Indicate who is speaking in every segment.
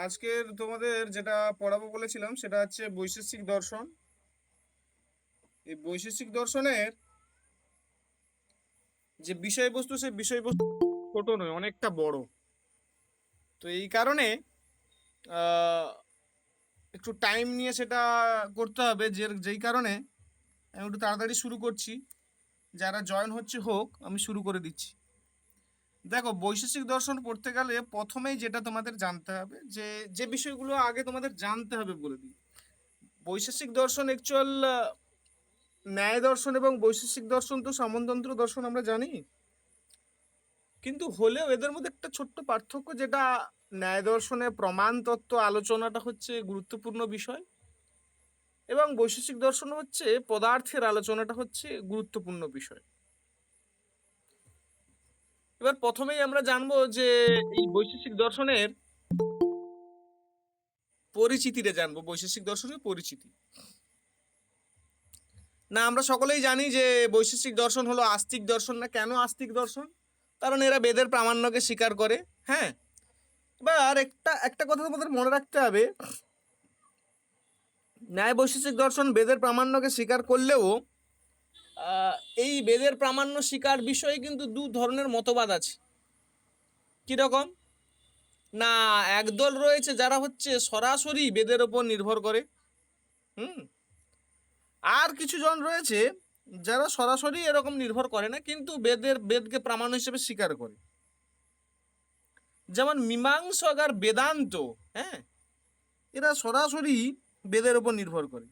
Speaker 1: আজকের তোমাদের যেটা পড়াবো বলেছিলাম সেটা হচ্ছে বৈশেষিক দর্শন। এই বৈশেষিক দর্শনের যে বিষয়বস্তু, সেই বিষয়বস্তু ছোট নয়, অনেকটা বড়। তো এই কারণে আহ, একটু টাইম নিয়ে সেটা করতে হবে, যেই কারণে আমি একটু তাড়াতাড়ি শুরু করছি। যারা জয়েন হচ্ছে হোক, আমি শুরু করে দিচ্ছি। দেখো, বৈশেষিক দর্শন পড়তে গেলে প্রথমেই যেটা তোমাদের জানতে হবে, যে যে বিষয়গুলো আগে তোমাদের জানতে হবে বলে দিই। বৈশেষিক দর্শন অ্যাকচুয়াল ন্যায় দর্শন এবং বৈশেষিক দর্শন তো সমান্তরাল দর্শন আমরা জানি, কিন্তু হলেও এদের মধ্যে একটা ছোট্ট পার্থক্য, যেটা ন্যায় দর্শনে প্রমাণ তত্ত্ব আলোচনাটা হচ্ছে গুরুত্বপূর্ণ বিষয়, এবং বৈশেষিক দর্শন হচ্ছে পদার্থের আলোচনাটা হচ্ছে গুরুত্বপূর্ণ বিষয়। এবার প্রথমেই আমরা জানবো যে এই বৈশেষিক দর্শনের পরিচিতিটা জানবো, বৈশেষিক দর্শনের পরিচিতি। না, আমরা সকলেই জানি যে বৈশেষিক দর্শন হলো আস্তিক দর্শন। না, কেন আস্তিক দর্শন? কারণ এরা বেদের প্রামাণ্যকে স্বীকার করে। হ্যাঁ, এবার একটা একটা কথা তোমাদের মনে রাখতে হবে, ন্যায় বৈশেষিক দর্শন বেদের প্রামাণ্যকে স্বীকার করলেও আহ, এই বেদের প্রামাণ্য স্বীকার বিষয়ে কিন্তু দু ধরনের মতবাদ আছে। কিরকম? না, একদল রয়েছে যারা হচ্ছে সরাসরি বেদের ওপর নির্ভর করে। হুম। আর কিছু জন রয়েছে যারা সরাসরি এরকম নির্ভর করে না, কিন্তু বেদকে প্রামাণ্য হিসেবে স্বীকার করে। যেমন মীমাংসক আর বেদান্ত। হ্যাঁ, এরা সরাসরি বেদের ওপর নির্ভর করে,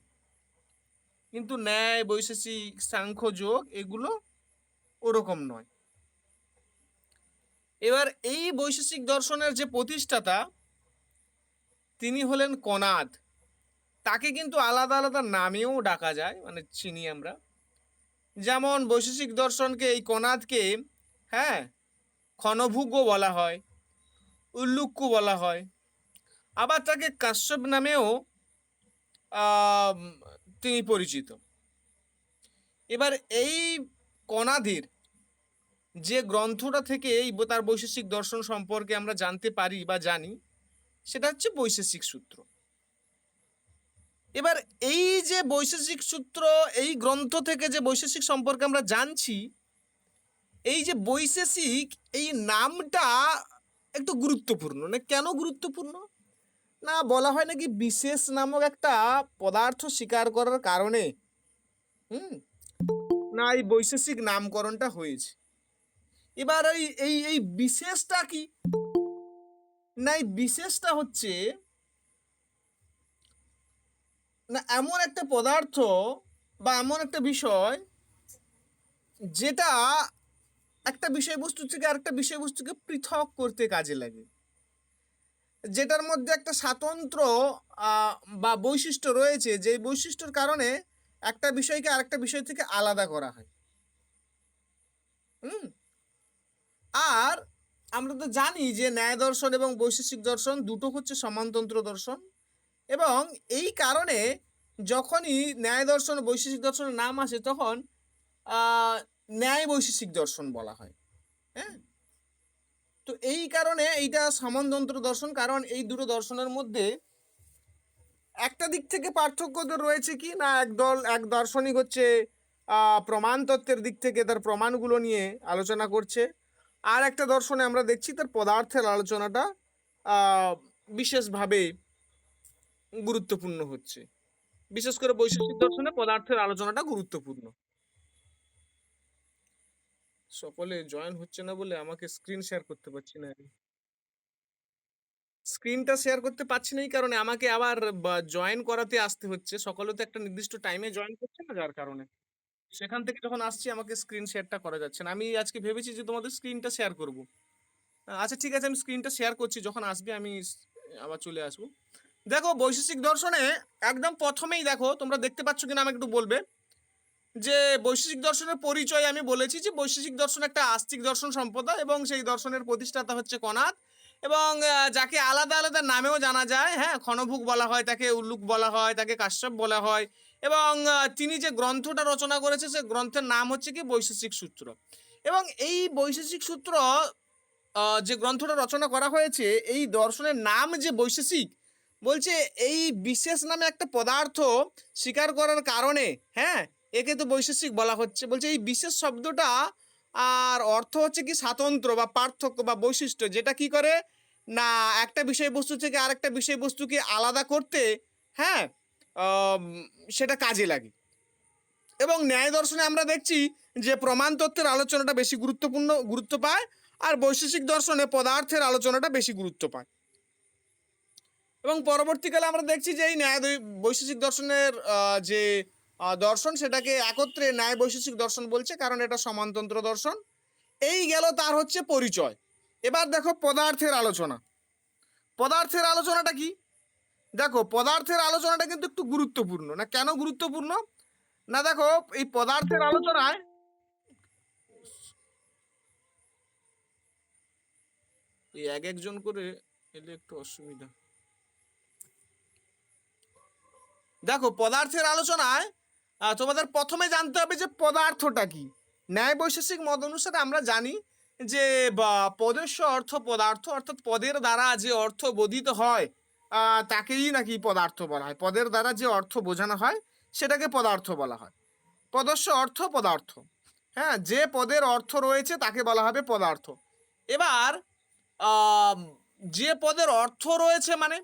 Speaker 1: কিন্তু ন্যায় বৈশেষিক সাংখ্য যোগ এগুলো ওরকম নয়। এবার এই বৈশেষিক দর্শনের যে প্রতিষ্ঠাতা, তিনি হলেন কনাদ। তাকে কিন্তু আলাদা আলাদা নামেও ডাকা যায়, মানে চিনি আমরা। যেমন বৈশেষিক দর্শনকে, এই কনাদকে, হ্যাঁ, ক্ষণভুগ্য বলা হয়, উল্লুক্কু বলা হয়। আবার তাকে কাশ্যপ নামেও আহ, তিনি পরিচিত। এবার এই কণাদের যে গ্রন্থটা থেকে এই তার বৈশেষিক দর্শন সম্পর্কে আমরা জানতে পারি বা জানি, সেটা হচ্ছে বৈশেষিক সূত্র। এবার এই যে বৈশেষিক সূত্র, এই গ্রন্থ থেকে যে বৈশেষিক সম্পর্কে আমরা জানছি, এই যে বৈশেষিক, এই নামটা একটু গুরুত্বপূর্ণ। না, কেন গুরুত্বপূর্ণ? না, বলা হয় নাকি বিশেষ নামক একটা পদার্থ স্বীকার করার কারণে হুম না এই বৈশেষিক নামকরণটা হয়েছে। এবার এই এই এই বিশেষটা কি? না, এই বিশেষটা হচ্ছে না এমন একটা পদার্থ বা এমন একটা বিষয়, যেটা একটা বিষয়বস্তু থেকে আরেকটা বিষয়বস্তুকে পৃথক করতে কাজে লাগে, যেটার মধ্যে একটা স্বাতন্ত্র আহ, বা বৈশিষ্ট্য রয়েছে, যে বৈশিষ্ট্যর কারণে একটা বিষয়কে আরেকটা বিষয় থেকে আলাদা করা হয়। হুম। আর আমরা তো জানি যে ন্যায় দর্শন এবং বৈশেষিক দর্শন দুটো হচ্ছে সমান্তন্ত্র দর্শন, এবং এই কারণে যখনই ন্যায় দর্শন বৈশেষিক দর্শনের নাম আসে, তখন আহ, ন্যায় বৈশেষিক দর্শন বলা হয়। হ্যাঁ, তো এই কারণে এইটা সমান্তন্ত্র দর্শন, কারণ এই দুটো দর্শনের মধ্যে একটা দিক থেকে পার্থক্য তো রয়েছে, কি না, এক দার্শনিক হচ্ছে প্রমাণ তত্ত্বের দিক থেকে তার প্রমাণগুলো নিয়ে আলোচনা করছে, আর একটা দর্শনে আমরা দেখছি তার পদার্থের আলোচনাটা আহ, বিশেষভাবে গুরুত্বপূর্ণ হচ্ছে। বিশেষ করে বৈশেষিক দর্শনে পদার্থের আলোচনাটা গুরুত্বপূর্ণ। সকলে জয়েন হচ্ছে না বলে আমাকে স্ক্রিন শেয়ার করতে পারছি না আমি। স্ক্রিনটা শেয়ার করতে পারছি না, এই কারণে আমাকে আবার জয়েন করাতে আসতে হচ্ছে। সকলে তো একটা নির্দিষ্ট টাইমে জয়েন করছে না, যার কারণে সেখান থেকে যখন আসছি আমাকে স্ক্রিন শেয়ারটা করা যাচ্ছে না। আমি আজকে ভেবেছি যে তোমাদের স্ক্রিনটা শেয়ার করব। আচ্ছা, ঠিক আছে, আমি স্ক্রিনটা শেয়ার করছি, যখন আসবে আমি আবার চলে আসবো। দেখো, বৈশেষিক দর্শনে একদম প্রথমেই দেখো, তোমরা দেখতে পাচ্ছ কিনা আমাকে একটু বলবে, যে বৈশেষিক দর্শনের পরিচয় আমি বলেছি যে বৈশেষিক দর্শন একটা আস্তিক দর্শন সম্প্রদায়, এবং সেই দর্শনের প্রতিষ্ঠাতা হচ্ছে কনাদ, এবং যাকে আলাদা আলাদা নামেও জানা যায়। হ্যাঁ, ক্ষণভুগ বলা হয়, তাকে উল্লুক বলা হয়, তাকে কাশ্যপ বলা হয়, এবং তিনি যে গ্রন্থটা রচনা করেছে, সে গ্রন্থের নাম হচ্ছে কি বৈশেষিক সূত্র। এবং এই বৈশেষিক সূত্র যে গ্রন্থটা রচনা করা হয়েছে, এই দর্শনের নাম যে বৈশেষিক, বলছে এই বিশেষ নামে একটা পদার্থ স্বীকার করার কারণে, হ্যাঁ, একে তো বৈশেষিক বলা হচ্ছে। বলছে এই বিশেষ শব্দটা আর অর্থ হচ্ছে কি স্বাতন্ত্র বা পার্থক্য বা বৈশিষ্ট্য, যেটা কি করে না একটা বিষয়বস্তু থেকে আরেকটা বিষয়বস্তুকে আলাদা করতে, হ্যাঁ, আম, সেটা কাজে লাগে। এবং ন্যায় দর্শনে আমরা দেখছি যে প্রমাণ তত্ত্বের আলোচনাটা বেশি গুরুত্ব পায়, আর বৈশেষিক দর্শনে পদার্থের আলোচনাটা বেশি গুরুত্ব পায়। এবং পরবর্তীকালে আমরা দেখছি যে এই বৈশেষিক দর্শনের যে দর্শন, সেটাকে একত্রে ন্যায় বৈশেষিক দর্শন বলছে, কারণ এটা সমানতন্ত্র দর্শন। এই গেল তার হচ্ছে পরিচয়। এবার দেখো পদার্থের আলোচনা। পদার্থের আলোচনাটা কি? দেখো পদার্থের আলোচনাটা কিন্তু একটু গুরুত্বপূর্ণ। না কেন গুরুত্বপূর্ণ? না দেখো এই পদার্থের আলোচনায় এই এক একজন করে এলে একটু অসুবিধা। দেখো পদার্থের আলোচনায় তোমাদের প্রথমে জানতে হবে যে পদার্থটা কি। ন্যায় বৈশেষিক মত অনুসারে আমরা জানি যে পদস্য অর্থ পদার্থ, অর্থাৎ পদের দ্বারা যে অর্থ বোধিত হয় তাকেই নাকি পদার্থ বলা হয়। পদের দ্বারা যে অর্থ বোঝানো হয় সেটাকে পদার্থ বলা হয়। পদস্য অর্থ পদার্থ, হ্যাঁ, যে পদের অর্থ রয়েছে তাকে বলা হবে পদার্থ। এবার যে পদের অর্থ রয়েছে মানে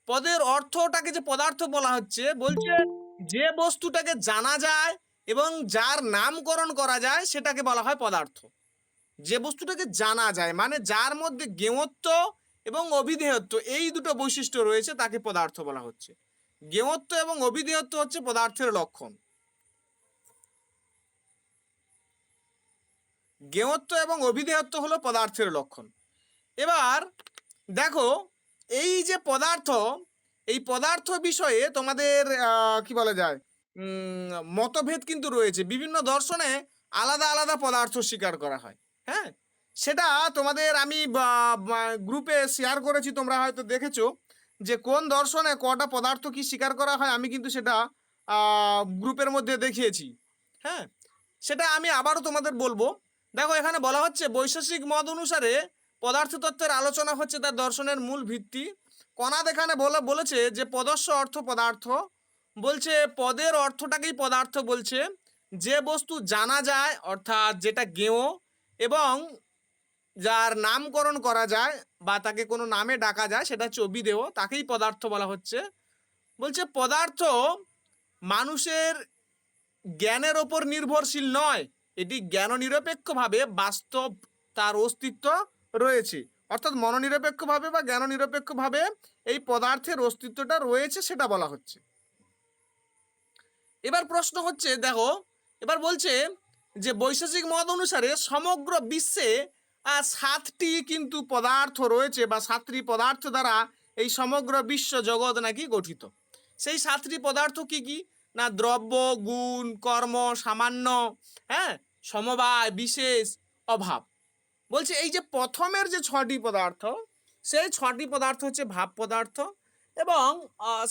Speaker 1: পদের অর্থটাকে যে পদার্থ বলা হচ্ছে, বলছে যে বস্তুটাকে জানা যায় এবং যার নামকরণ করা যায় সেটাকে বলা হয় পদার্থ। যে বস্তুটাকে জানা যায় মানে যার মধ্যে জ্ঞেয়ত্ব এবং অভিধেয়ত্ব এই দুটো বৈশিষ্ট্য রয়েছে তাকে পদার্থ বলা হচ্ছে। জ্ঞেয়ত্ব এবং অভিধেয়ত্ব হচ্ছে পদার্থের লক্ষণ। জ্ঞেয়ত্ব এবং অভিধেয়ত্ব হলো পদার্থের লক্ষণ। এবার দেখো এই যে পদার্থ, এই পদার্থ বিষয়ে তোমাদের কি বলা যায় মতভেদ কিন্তু রয়েছে। বিভিন্ন দর্শনে আলাদা আলাদা পদার্থ স্বীকার করা হয়, হ্যাঁ, সেটা তোমাদের আমি গ্রুপে শেয়ার করেছি, তোমরা হয়তো দেখেছো যে কোন দর্শনে কটা পদার্থ কি স্বীকার করা হয়, আমি কিন্তু সেটা গ্রুপের মধ্যে দেখিয়েছি। হ্যাঁ, সেটা আমি আবারও তোমাদের বলবো। দেখো এখানে বলা হচ্ছে বৈশেষিক মত অনুসারে পদার্থ তত্ত্বের আলোচনা হচ্ছে তার দর্শনের মূল ভিত্তি। কণাদ এখানে বলেছে যে পদস্য অর্থ পদার্থ, বলছে পদের অর্থটাকেই পদার্থ বলছে। যে বস্তু জানা যায় অর্থাৎ যেটা জ্ঞেয় এবং যার নামকরণ করা যায় বা তাকে কোনো নামে ডাকা যায় সেটা হচ্ছে অভিধেয়, তাকেই পদার্থ বলা হচ্ছে। বলছে পদার্থ মানুষের জ্ঞানের ওপর নির্ভরশীল নয়, এটি জ্ঞান নিরপেক্ষভাবে বাস্তব তার অস্তিত্ব রয়েছে। অর্থাৎ মনোনিরপেক্ষভাবে বা জ্ঞান নিরপেক্ষভাবে এই পদার্থের অস্তিত্বটা রয়েছে সেটা বলা হচ্ছে। এবার প্রশ্ন হচ্ছে দেখো, এবার বলছে যে বৈশেষিক মত অনুসারে সমগ্র বিশ্বে 7টি কিন্তু পদার্থ রয়েছে বা 7টি পদার্থ দ্বারা এই সমগ্র বিশ্ব জগৎ নাকি গঠিত। সেই 7টি পদার্থ কি কি না দ্রব্য, গুণ, কর্ম, সামান্য, হ্যাঁ, সমবায়, বিশেষ, অভাব। বলছে এই যে প্রথমের যে 6টি পদার্থ, সেই 6টি পদার্থ হচ্ছে ভাব পদার্থ এবং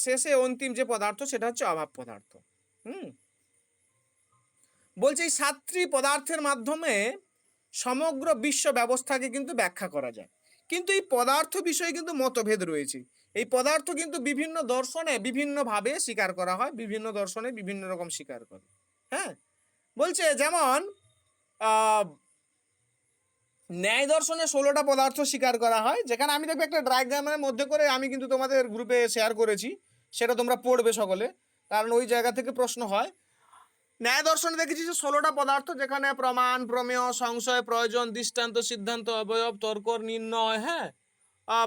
Speaker 1: শেষে অন্তিম যে পদার্থ সেটা হচ্ছে অভাব পদার্থ। বলছে এই 7টি পদার্থের মাধ্যমে সমগ্র বিশ্ব ব্যবস্থাকে কিন্তু ব্যাখ্যা করা যায়। কিন্তু এই পদার্থ বিষয়ে কিন্তু মতভেদ রয়েছে। এই পদার্থ কিন্তু বিভিন্ন দর্শনে বিভিন্নভাবে স্বীকার করা হয়, বিভিন্ন দর্শনে বিভিন্ন রকম স্বীকার করে। হ্যাঁ, বলছে যেমন ন্যায় দর্শনে 16টা পদার্থ স্বীকার করা হয়, যেখানে আমি দেখবো একটা ডায়াগ্রামের মধ্যে করে আমি কিন্তু তোমাদের গ্রুপে শেয়ার করেছি, সেটা তোমরা পড়বে সকলে, কারণ ওই জায়গা থেকে প্রশ্ন হয়। ন্যায় দর্শনে দেখেছি যে 16টা পদার্থ, যেখানে প্রমাণ, প্রমেয়, সংশয়, প্রয়োজন, দৃষ্টান্ত, সিদ্ধান্ত, অবয়ব, তর্ক, নির্ণয়, হ্যাঁ,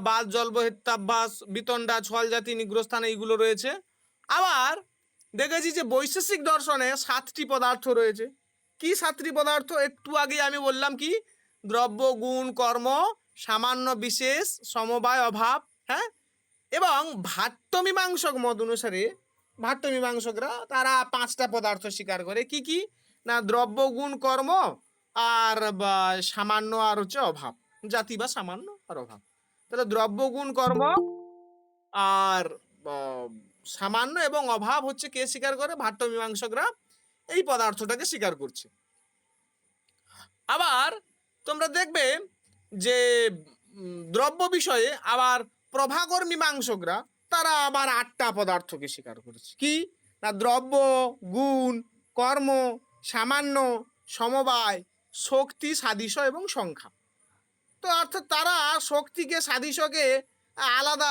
Speaker 1: বাদ, জল্প, হিত্যাভ্যাস, বিতণ্ডা, ছল জাতি, নিগ্রস্থান এইগুলো রয়েছে। আবার দেখেছি যে বৈশেষিক দর্শনে 7টি পদার্থ রয়েছে। কি 7টি পদার্থ? একটু আগে আমি বললাম কি দ্রব্য, গুণ, কর্ম, সামান্য, বিশেষ, সমবায়, অভাব, হ্যাঁ। এবং ভাট্টমীমাংসক মত অনুসারে ভাট্টমীমাংসকরা তারা 5টা পদার্থ স্বীকার করে। কি কি না দ্রব্য, গুণ, কর্ম আর সামান্য আর হচ্ছে অভাব, জাতি বা সামান্য আর অভাব। তাহলে দ্রব্য, গুণ, কর্ম আর সামান্য এবং অভাব হচ্ছে কে স্বীকার করে? ভাট্টমীমাংসকরা এই পদার্থটাকে স্বীকার করছে। আবার তোমরা দেখবে যে দ্রব্য বিষয়ে আবার প্রভাকর মীমাংসকরা তারা আবার 8টা পদার্থকে স্বীকার করেছে। কি না, দ্রব্য, গুণ, কর্ম, সামান্য, সমবায়, শক্তি, সাদৃশ্য এবং সংখ্যা। তো অর্থাৎ তারা শক্তিকে, সাদৃশ্যকে আলাদা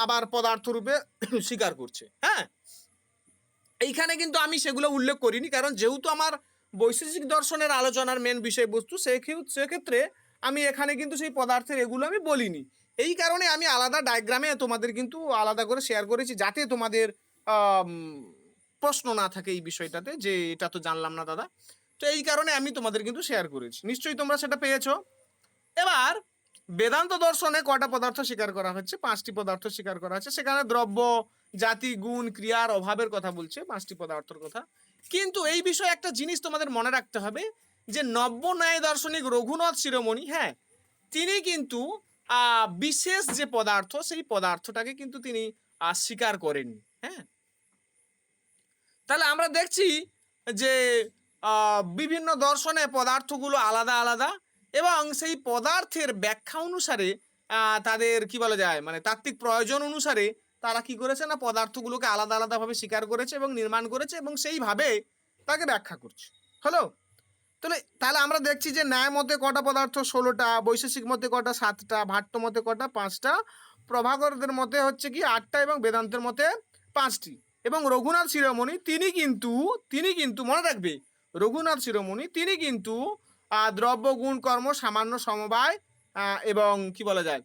Speaker 1: আবার পদার্থ রূপে স্বীকার করছে। হ্যাঁ, এইখানে কিন্তু আমি সেগুলো উল্লেখ করিনি, কারণ যেহেতু আমার বৈশেষিক দর্শনের আলোচনার মেন বিষয়বস্তু, সেক্ষেত্রে আমি এখানে কিন্তু সেই পদার্থের এগুলো আমি বলিনি। এই কারণে আমি আলাদা ডায়াগ্রামে তোমাদের কিন্তু আলাদা করে শেয়ার করেছি, যাতে তোমাদের প্রশ্ন না থাকে এই বিষয়টাতে যে এটা তো জানলাম না দাদা। তো এই কারণে আমি তোমাদের কিন্তু শেয়ার করেছি, নিশ্চয়ই তোমরা সেটা পেয়েছো। এবার বেদান্ত দর্শনে কটা পদার্থ স্বীকার করা হচ্ছে? 5টি পদার্থ স্বীকার করা হচ্ছে। সেখানে দ্রব্য, জাতি, গুণ, ক্রিয়ার অভাবের কথা বলছে, 5টি পদার্থের কথা। কিন্তু এই বিষয়ে একটা জিনিস তোমাদের মনে রাখতে হবে যে নব্য ন্যায় দার্শনিক রঘুনাথ শিরোমণি, হ্যাঁ, তিনি কিন্তু বিশেষ যে পদার্থ, সেই পদার্থটাকে কিন্তু তিনি স্বীকার করেননি। হ্যাঁ, তাহলে আমরা দেখছি যে বিভিন্ন দর্শনে পদার্থগুলো আলাদা আলাদা, এবং সেই পদার্থের ব্যাখ্যা অনুসারে তাদের কি বলা যায়, মানে তাত্ত্বিক প্রয়োজন অনুসারে তারা কি করেছে না, পদার্থগুলোকে আলাদা আলাদাভাবে স্বীকার করেছে এবং নির্মাণ করেছে এবং সেইভাবে তাকে ব্যাখ্যা করছে। হলো? তাহলে আমরা দেখছি যে ন্যায় মতে কটা পদার্থ? 16টা, বৈশেষিক মতে কটা? 7টা, ভাট্ট মতে কটা? 5টা, প্রভাকরদের মতে হচ্ছে কি 8টা, এবং বেদান্তের মতে 5টি। এবং রঘুনাথ শিরোমণি তিনি কিন্তু মনে রাখবে, রঘুনাথ শিরোমণি তিনি কিন্তু দ্রব্য, গুণ, কর্ম, সামান্য, সমবায় এবং কি বলা যায়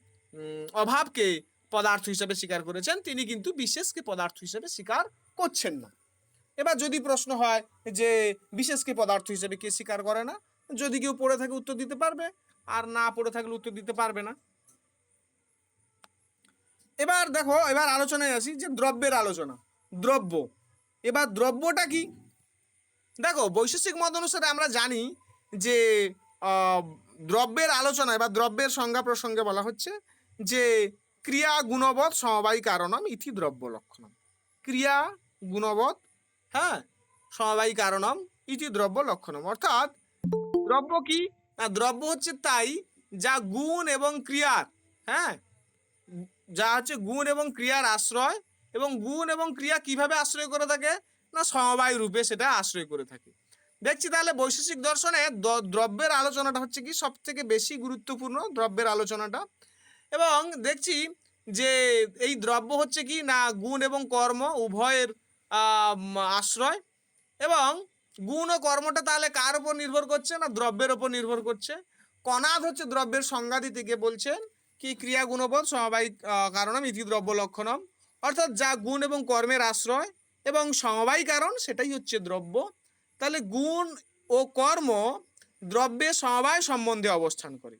Speaker 1: অভাবকে পদার্থ হিসেবে স্বীকার করেছেন। তিনি কিন্তু বিশেষকে পদার্থ হিসেবে স্বীকার করছেন না। এবার যদি প্রশ্ন হয় যে বিশেষকে পদার্থ হিসেবে কে স্বীকার করে না, যদি কেউ পড়ে থাকে উত্তর দিতে পারবে, আর না পড়ে থাকলে উত্তর দিতে পারবে না। এবার দেখো, এবার আলোচনায় আসি যে দ্রব্যের আলোচনা। দ্রব্য, এবার দ্রব্যটা কি? দেখো, বৈশেষিক মত অনুসারে আমরা জানি যে দ্রব্যের আলোচনায় বা দ্রব্যের সংজ্ঞা প্রসঙ্গে বলা হচ্ছে যে ক্রিয়া গুণবৎ সমবায়ী কারণম ইতি দ্রব্য লক্ষণম। ক্রিয়া গুণবৎ, হ্যাঁ, সমবায়ী কারণম ইতি দ্রব্য লক্ষণম। অর্থাৎ দ্রব্য কি না, দ্রব্য হচ্ছে তাই যা গুণ এবং ক্রিয়ার, হ্যাঁ, যা হচ্ছে গুণ এবং ক্রিয়ার আশ্রয়, এবং গুণ এবং ক্রিয়া কিভাবে আশ্রয় করে থাকে না, সমবায় রূপে সেটা আশ্রয় করে থাকে। দেখছি তাহলে বৈশেষিক দর্শনে দ্রব্যের আলোচনাটা হচ্ছে কি সব থেকে বেশি গুরুত্বপূর্ণ, দ্রব্যের আলোচনাটা। এবং দেখছি যে এই দ্রব্য হচ্ছে কি না গুণ এবং কর্ম উভয়ের আশ্রয়, এবং গুণ ও কর্মটা তাহলে কার উপর নির্ভর করছে না, দ্রব্যের উপর নির্ভর করছে। কনাদ হচ্ছে দ্রব্যের সংজ্ঞা দিতে গিয়ে বলছেন কি ক্রিয়া গুণবোধ সমবায়ী কারণম ইতি দ্রব্য লক্ষণম, অর্থাৎ যা গুণ এবং কর্মের আশ্রয় এবং সমবায়ী কারণ, সেটাই হচ্ছে দ্রব্য। তাহলে গুণ ও কর্ম দ্রব্যের সমবায় সম্বন্ধে অবস্থান করে।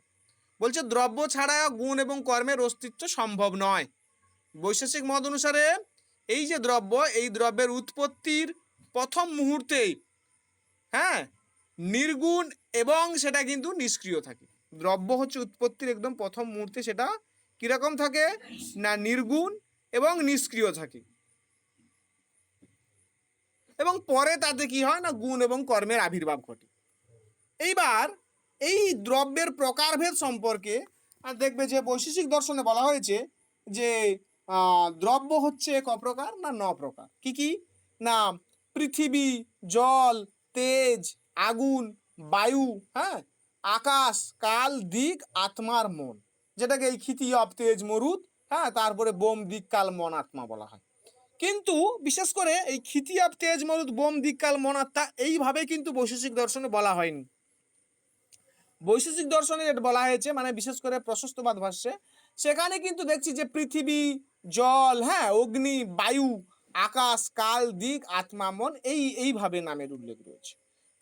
Speaker 1: বলছে দ্রব্য ছাড়া গুণ এবং কর্মের অস্তিত্ব সম্ভব নয়। বৈশেষিক মত অনুসারে এই যে দ্রব্য, এই দ্রব্যের উৎপত্তির প্রথম মুহূর্তেই, হ্যাঁ, নির্গুণ এবং সেটা কিন্তু নিষ্ক্রিয় থাকে। দ্রব্য হচ্ছে উৎপত্তির একদম প্রথম মুহূর্তে সেটা কিরকম থাকে না, নির্গুণ এবং নিষ্ক্রিয় থাকে, এবং পরে তাতে কি হয় না, গুণ এবং কর্মের আবির্ভাব ঘটে। এইবার এই দ্রব্যের প্রকারভেদ সম্পর্কে দেখবে যে বৈশেষিক দর্শনে বলা হয়েছে যে দ্রব্য হচ্ছে ক প্রকার না, 9 প্রকার। কি কি না, পৃথিবী, জল, তেজ, আগুন, বায়ু, হ্যাঁ, আকাশ, কাল, দিক, আত্মার মন, যেটাকে এই ক্ষিতি, অপ, তেজ, মরুদ, হ্যাঁ, তারপরে বোম, দিক, কাল, মন, আত্মা বলা হয়। কিন্তু বিশেষ করে এই ক্ষিতি, অপ, তেজ, মরুদ, বোম, দিক, কাল, মন, আত্মা এইভাবে কিন্তু বৈশেষিক দর্শনে বলা হয়নি। বৈশেষিক দর্শনে যেটা বলা হয়েছে, মানে বিশেষ করে প্রশস্তবাদ ভাষ্যে, সেখানে কিন্তু দেখছি যে পৃথিবী, জল, হ্যাঁ, অগ্নি, বায়ু, আকাশ, কাল, দিক, আত্মা, মন, এইভাবে নামের উল্লেখ রয়েছে।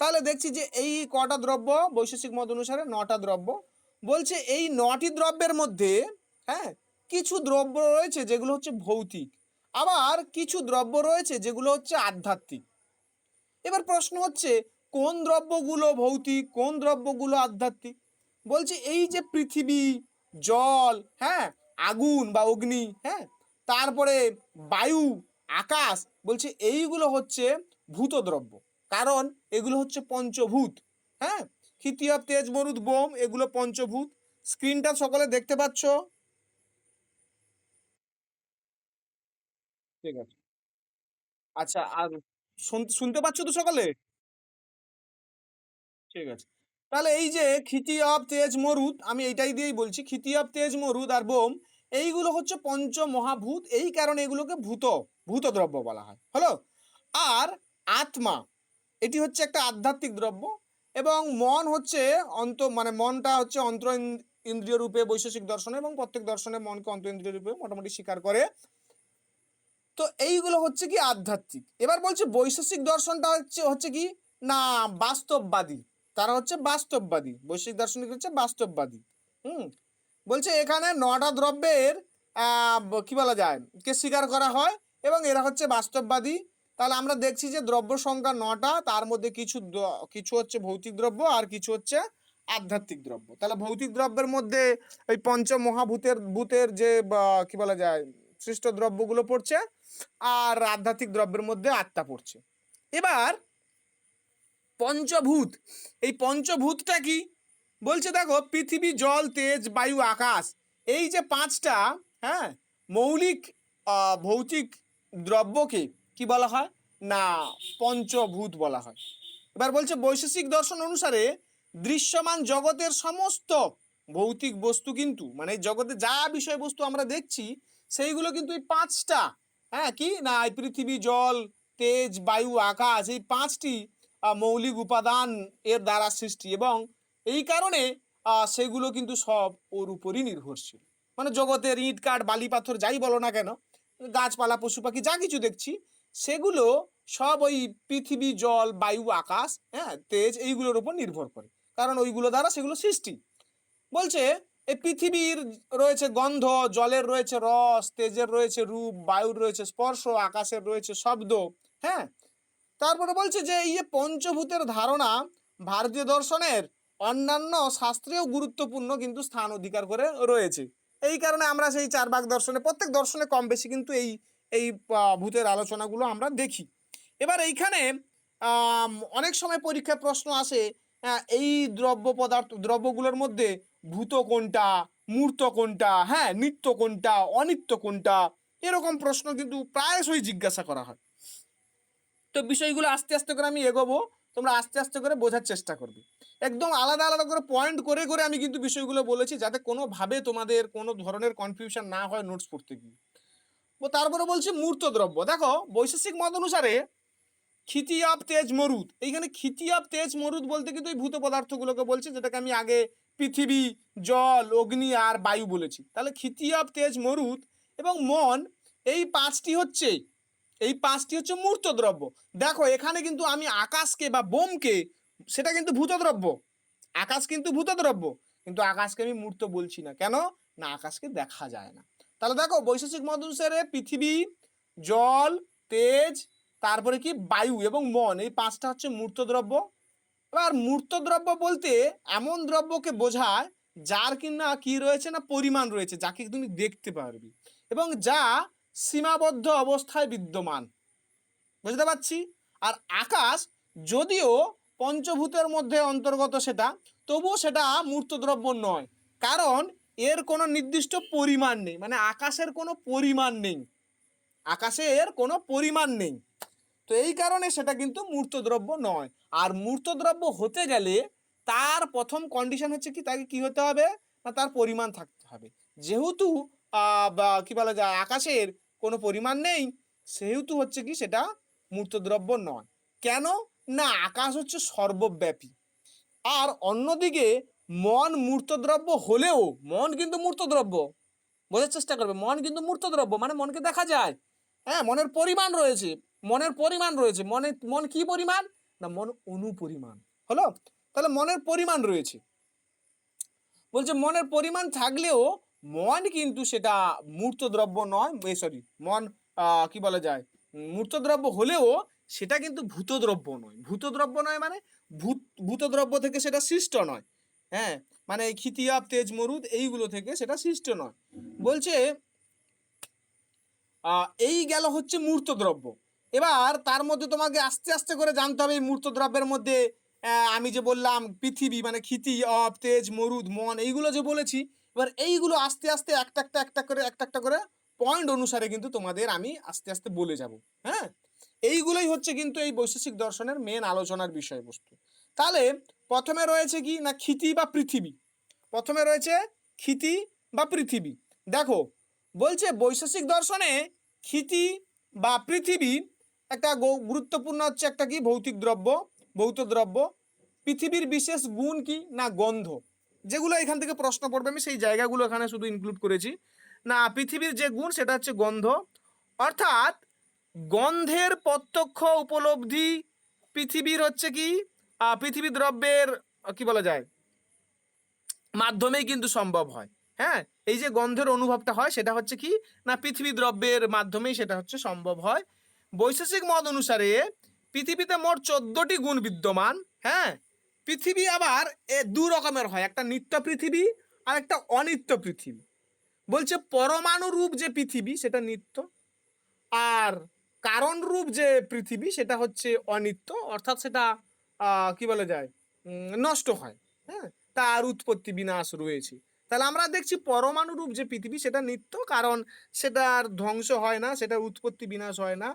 Speaker 1: তাহলে দেখছি যে এই কটা দ্রব্য বৈশেষিক মত অনুসারে 9টা দ্রব্য। বলছে এই 9টি দ্রব্যের মধ্যে, হ্যাঁ, কিছু দ্রব্য রয়েছে যেগুলো হচ্ছে ভৌতিক, আবার কিছু দ্রব্য রয়েছে যেগুলো হচ্ছে আধ্যাত্মিক। এবার প্রশ্ন হচ্ছে কোন দ্রব্যগুলো ভৌতিক, কোন দ্রব্যগুলো আধ্যাত্মিক? বলছে এই যে পৃথিবী, জল, হ্যাঁ, আগুন বা অগ্নি, হ্যাঁ, তারপরে বায়ু, আকাশ, বলছে এইগুলো হচ্ছে ভূত দ্রব্য, কারণ এগুলো হচ্ছে পঞ্চভূত। হ্যাঁ, ক্ষিতীয়, তেজ, মরুদ, বোম, এগুলো পঞ্চভূত। স্ক্রিনটা সকলে দেখতে পাচ্ছ? ঠিক আছে। আচ্ছা, আর শুনতে পাচ্ছ তো সকলে? ঠিক আছে। তাহলে এই যে খিতিয়াব, তেজ, মরুদ, আমি এইটাই দিয়েই বলছি। খিতিয়াব, তেজ, মরুদ আর বোম, এইগুলো হচ্ছে পঞ্চ মহাভূত। এই কারণে এগুলোকে ভূত দ্রব্য বলা হয়। হলো? আর আত্মা, এটি হচ্ছে একটা আধ্যাত্মিক দ্রব্য, এবং মন হচ্ছে মানে মনটা হচ্ছে ইন্দ্রিয় রূপে বৈশেষিক দর্শনে, এবং প্রত্যেক দর্শনে মনকে ইন্দ্রিয় রূপে মোটামুটি স্বীকার করে। তো এইগুলো হচ্ছে কি আধ্যাত্মিক। এবার বলছে বৈশেষিক দর্শনটা হচ্ছে কি না বাস্তববাদী। তারা হচ্ছে বাস্তববাদী, বৈশেষিক দার্শনিক হচ্ছে বাস্তববাদী। হুম। বলছে এখানে ৯টা দ্রব্যের কি বলা যায় কে স্বীকার করা হয়, এবং এরা হচ্ছে বাস্তববাদী। তাহলে আমরা দেখছি যে দ্রব্য সংখ্যা ৯টা, তার মধ্যে কিছু হচ্ছে ভৌতিক দ্রব্য আর কিছু হচ্ছে আধ্যাত্মিক দ্রব্য। তাহলে ভৌতিক দ্রব্যের মধ্যে ওই ভূতের যে কি বলা যায় সৃষ্ট দ্রব্যগুলো পড়ছে, আর আধ্যাত্মিক দ্রব্যের মধ্যে আত্মা পড়ছে। এবার পঞ্চভূত, এই পঞ্চভূতটা কি বলছে দেখো, পৃথিবী, জল, তেজ, বায়ু, আকাশ, এই যে পাঁচটা, হ্যাঁ, মৌলিক ভৌতিক দ্রব্যকে কি বলা হয় না পঞ্চভূত বলা হয়। এবার বলছে বৈশেষিক দর্শন অনুসারে দৃশ্যমান জগতের সমস্ত ভৌতিক বস্তু কিন্তু, মানে জগতে যা বিষয়বস্তু আমরা দেখছি সেইগুলো কিন্তু এই পাঁচটা, হ্যাঁ, কি না এই পৃথিবী, জল, তেজ, বায়ু, আকাশ, এই পাঁচটি মৌলিক উপাদান এর দ্বারা সৃষ্টি, এবং এই কারণে সেগুলো কিন্তু সব ওর উপরই নির্ভরশীল। মানে জগতের ইট কাঠ বালি পাথর যাই বলো না কেন, গাছপালা পশু পাখি যা কিছু দেখছি সেগুলো সব ওই পৃথিবী, জল, বায়ু, আকাশ, হ্যাঁ, তেজ, এইগুলোর উপর নির্ভর করে, কারণ ওইগুলো দ্বারা সেগুলো সৃষ্টি। বলছে এই পৃথিবীর রয়েছে গন্ধ, জলের রয়েছে রস, তেজের রয়েছে রূপ, বায়ুর রয়েছে স্পর্শ, আকাশের রয়েছে শব্দ, হ্যাঁ। তারপরে বলছে যে এই যে পঞ্চভূতের ধারণা ভারতীয় দর্শনের অন্যান্য শাস্ত্রেও গুরুত্বপূর্ণ কিন্তু স্থান অধিকার করে রয়েছে। এই কারণে আমরা সেই চার ভাগ দর্শনে, প্রত্যেক দর্শনে কম বেশি কিন্তু এই এই ভূতের আলোচনাগুলো আমরা দেখি। এবার এইখানে অনেক সময় পরীক্ষায় প্রশ্ন আসে, এই দ্রব্যগুলোর মধ্যে ভূত কোনটা, মূর্ত কোনটা, হ্যাঁ, নিত্য কোনটা, অনিত্য কোনটা, এরকম প্রশ্ন কিন্তু প্রায়শই জিজ্ঞাসা করা হয়। তো বিষয়গুলো আস্তে আস্তে করে আমি এগোবো, তোমরা আস্তে আস্তে করে বোঝার চেষ্টা করবে। একদম আলাদা আলাদা করে পয়েন্ট করে করে আমি কিন্তু বিষয়গুলো বলেছি, যাতে কোনোভাবে তোমাদের কোনো ধরনের কনফিউশন না হয় নোটস পড়তে গিয়ে। তারপরে বলছি মূর্ত দ্রব্য। দেখো বৈশেষিক মত অনুসারে খিতিয়াব, তেজ, মরুদ, এইখানে খিতিয়াব, তেজ, মরুদ বলতে কিন্তু এই ভূত পদার্থগুলোকে বলছে, যেটাকে আমি আগে পৃথিবী, জল, অগ্নি আর বায়ু বলেছি। তাহলে খিতিয়াব, তেজ, মরুদ এবং মন, এই পাঁচটি হচ্ছে মূর্ত দ্রব্য। দেখো এখানে কিন্তু আমি আকাশকে বা বোমকে, সেটা কিন্তু ভূত দ্রব্য, আকাশ কিন্তু ভূত দ্রব্য, কিন্তু আকাশকে আমি মূর্ত বলছি না। কেন না আকাশকে দেখা যায় না। তাহলে দেখো বৈশেষিক মত অনুসারে পৃথিবী, জল, তেজ, তারপরে কি বায়ু এবং মন, এই পাঁচটা হচ্ছে মূর্ত দ্রব্য। এবার মূর্ত দ্রব্য বলতে এমন দ্রব্যকে বোঝায় যার কিনা কি রয়েছে না পরিমাণ রয়েছে, যাকে তুমি দেখতে পারবি, এবং যা সীমাবদ্ধ অবস্থায় বিদ্যমান। বুঝতে পারছি? আর আকাশ যদিও পঞ্চভূতের মধ্যে অন্তর্গত, সেটা তবুও সেটা মূর্ত দ্রব্য নয়, কারণ এর কোনো নির্দিষ্ট পরিমাণ নেই, মানে আকাশের কোনো পরিমাণ নেই, আকাশের কোনো পরিমাণ নেই। তো এই কারণে সেটা কিন্তু মূর্ত দ্রব্য নয়। আর মূর্ত দ্রব্য হতে গেলে তার প্রথম কন্ডিশন হচ্ছে কি, তাকে কি হতে হবে না তার পরিমাণ থাকতে হবে। যেহেতু বা কি বলা যায় আকাশের কোনো পরিমাণ নেই, সেহেতু হচ্ছে কি সেটা মূর্ত দ্রব্য নয়। কেন না আকাশ হচ্ছে সর্বব্যাপী। আর অন্যদিকে মন মূর্ত দ্রব্য হলেও, মন কিন্তু মূর্ত দ্রব্য, বোঝার চেষ্টা করবে, মন কিন্তু মূর্ত দ্রব্য, মানে মনকে দেখা যায়, হ্যাঁ, মনের পরিমাণ রয়েছে, মন কি পরিমাণ না মন অনুপরিমাণ। হলো? তাহলে মনের পরিমাণ রয়েছে। বলছে মনের পরিমাণ থাকলেও মন কিন্তু সেটা মূর্ত দ্রব্য নয়, সরি, মন কি বলা যায় মূর্ত দ্রব্য হলেও সেটা কিন্তু ভূত দ্রব্য নয়। ভূত দ্রব্য নয় মানে ভূত দ্রব্য থেকে সেটা সৃষ্ট নয়, হ্যাঁ, মানে খিতিয়াব, তেজ, মরুদ এইগুলো থেকে সেটা সৃষ্ট নয়। বলছে এই গেল হচ্ছে মূর্ত দ্রব্য। এবার তার মধ্যে তোমাকে আস্তে আস্তে করে জানতে হবে এই মূর্ত দ্রব্যের মধ্যে আমি যে বললাম পৃথিবী মানে ক্ষিতি, অপ, তেজ, মরুদ, মন, এইগুলো যে বলেছি, এবার এইগুলো আস্তে আস্তে একটা একটা করে পয়েন্ট অনুসারে কিন্তু তোমাদের আমি আস্তে আস্তে বলে যাব। হ্যাঁ, এইগুলোই হচ্ছে কিন্তু এই বৈশেষিক দর্শনের মেন আলোচনার বিষয়বস্তু। তাহলে প্রথমে রয়েছে কি না ক্ষিতি বা পৃথিবী। প্রথমে রয়েছে ক্ষিতি বা পৃথিবী। দেখো বলছে বৈশেষিক দর্শনে ক্ষিতি বা পৃথিবী একটা গুরুত্বপূর্ণ হচ্ছে একটা কি ভৌতিক দ্রব্য, ভৌত দ্রব্য। পৃথিবীর বিশেষ গুণ কি না গন্ধ। যেগুলো এখান থেকে প্রশ্ন পড়বে আমি সেই জায়গাগুলো এখানে শুধু ইনক্লুড করেছি। না পৃথিবীর যে গুণ সেটা হচ্ছে গন্ধ, অর্থাৎ গন্ধের প্রত্যক্ষ উপলব্ধি পৃথিবীর হচ্ছে কি পৃথিবী দ্রব্যের কি বলা যায় মাধ্যমেই কিন্তু সম্ভব হয়। হ্যাঁ, এই যে গন্ধের অনুভবটা হয় সেটা হচ্ছে কি না পৃথিবী দ্রব্যের মাধ্যমেই সেটা হচ্ছে সম্ভব হয়। বৈশেষিক মত অনুসারে পৃথিবীতে মোট 14টি গুণ বিদ্যমান। হ্যাঁ, পৃথিবী আবার দু রকমের হয়, একটা নিত্য পৃথিবী আর একটা অনিত্য পৃথিবী। বলছে পরমাণু রূপ যে পৃথিবী সেটা নিত্য, আর কারণ রূপ যে পৃথিবী সেটা হচ্ছে অনিত্য, অর্থাৎ সেটা কি বলা যায় নষ্ট হয়। হ্যাঁ, তার উৎপত্তি বিনাশ রয়েছে। তাহলে আমরা দেখছি পরমাণু রূপ যে পৃথিবী সেটা নিত্য, কারণ সেটার ধ্বংস হয় না, সেটার উৎপত্তি বিনাশ হয় না।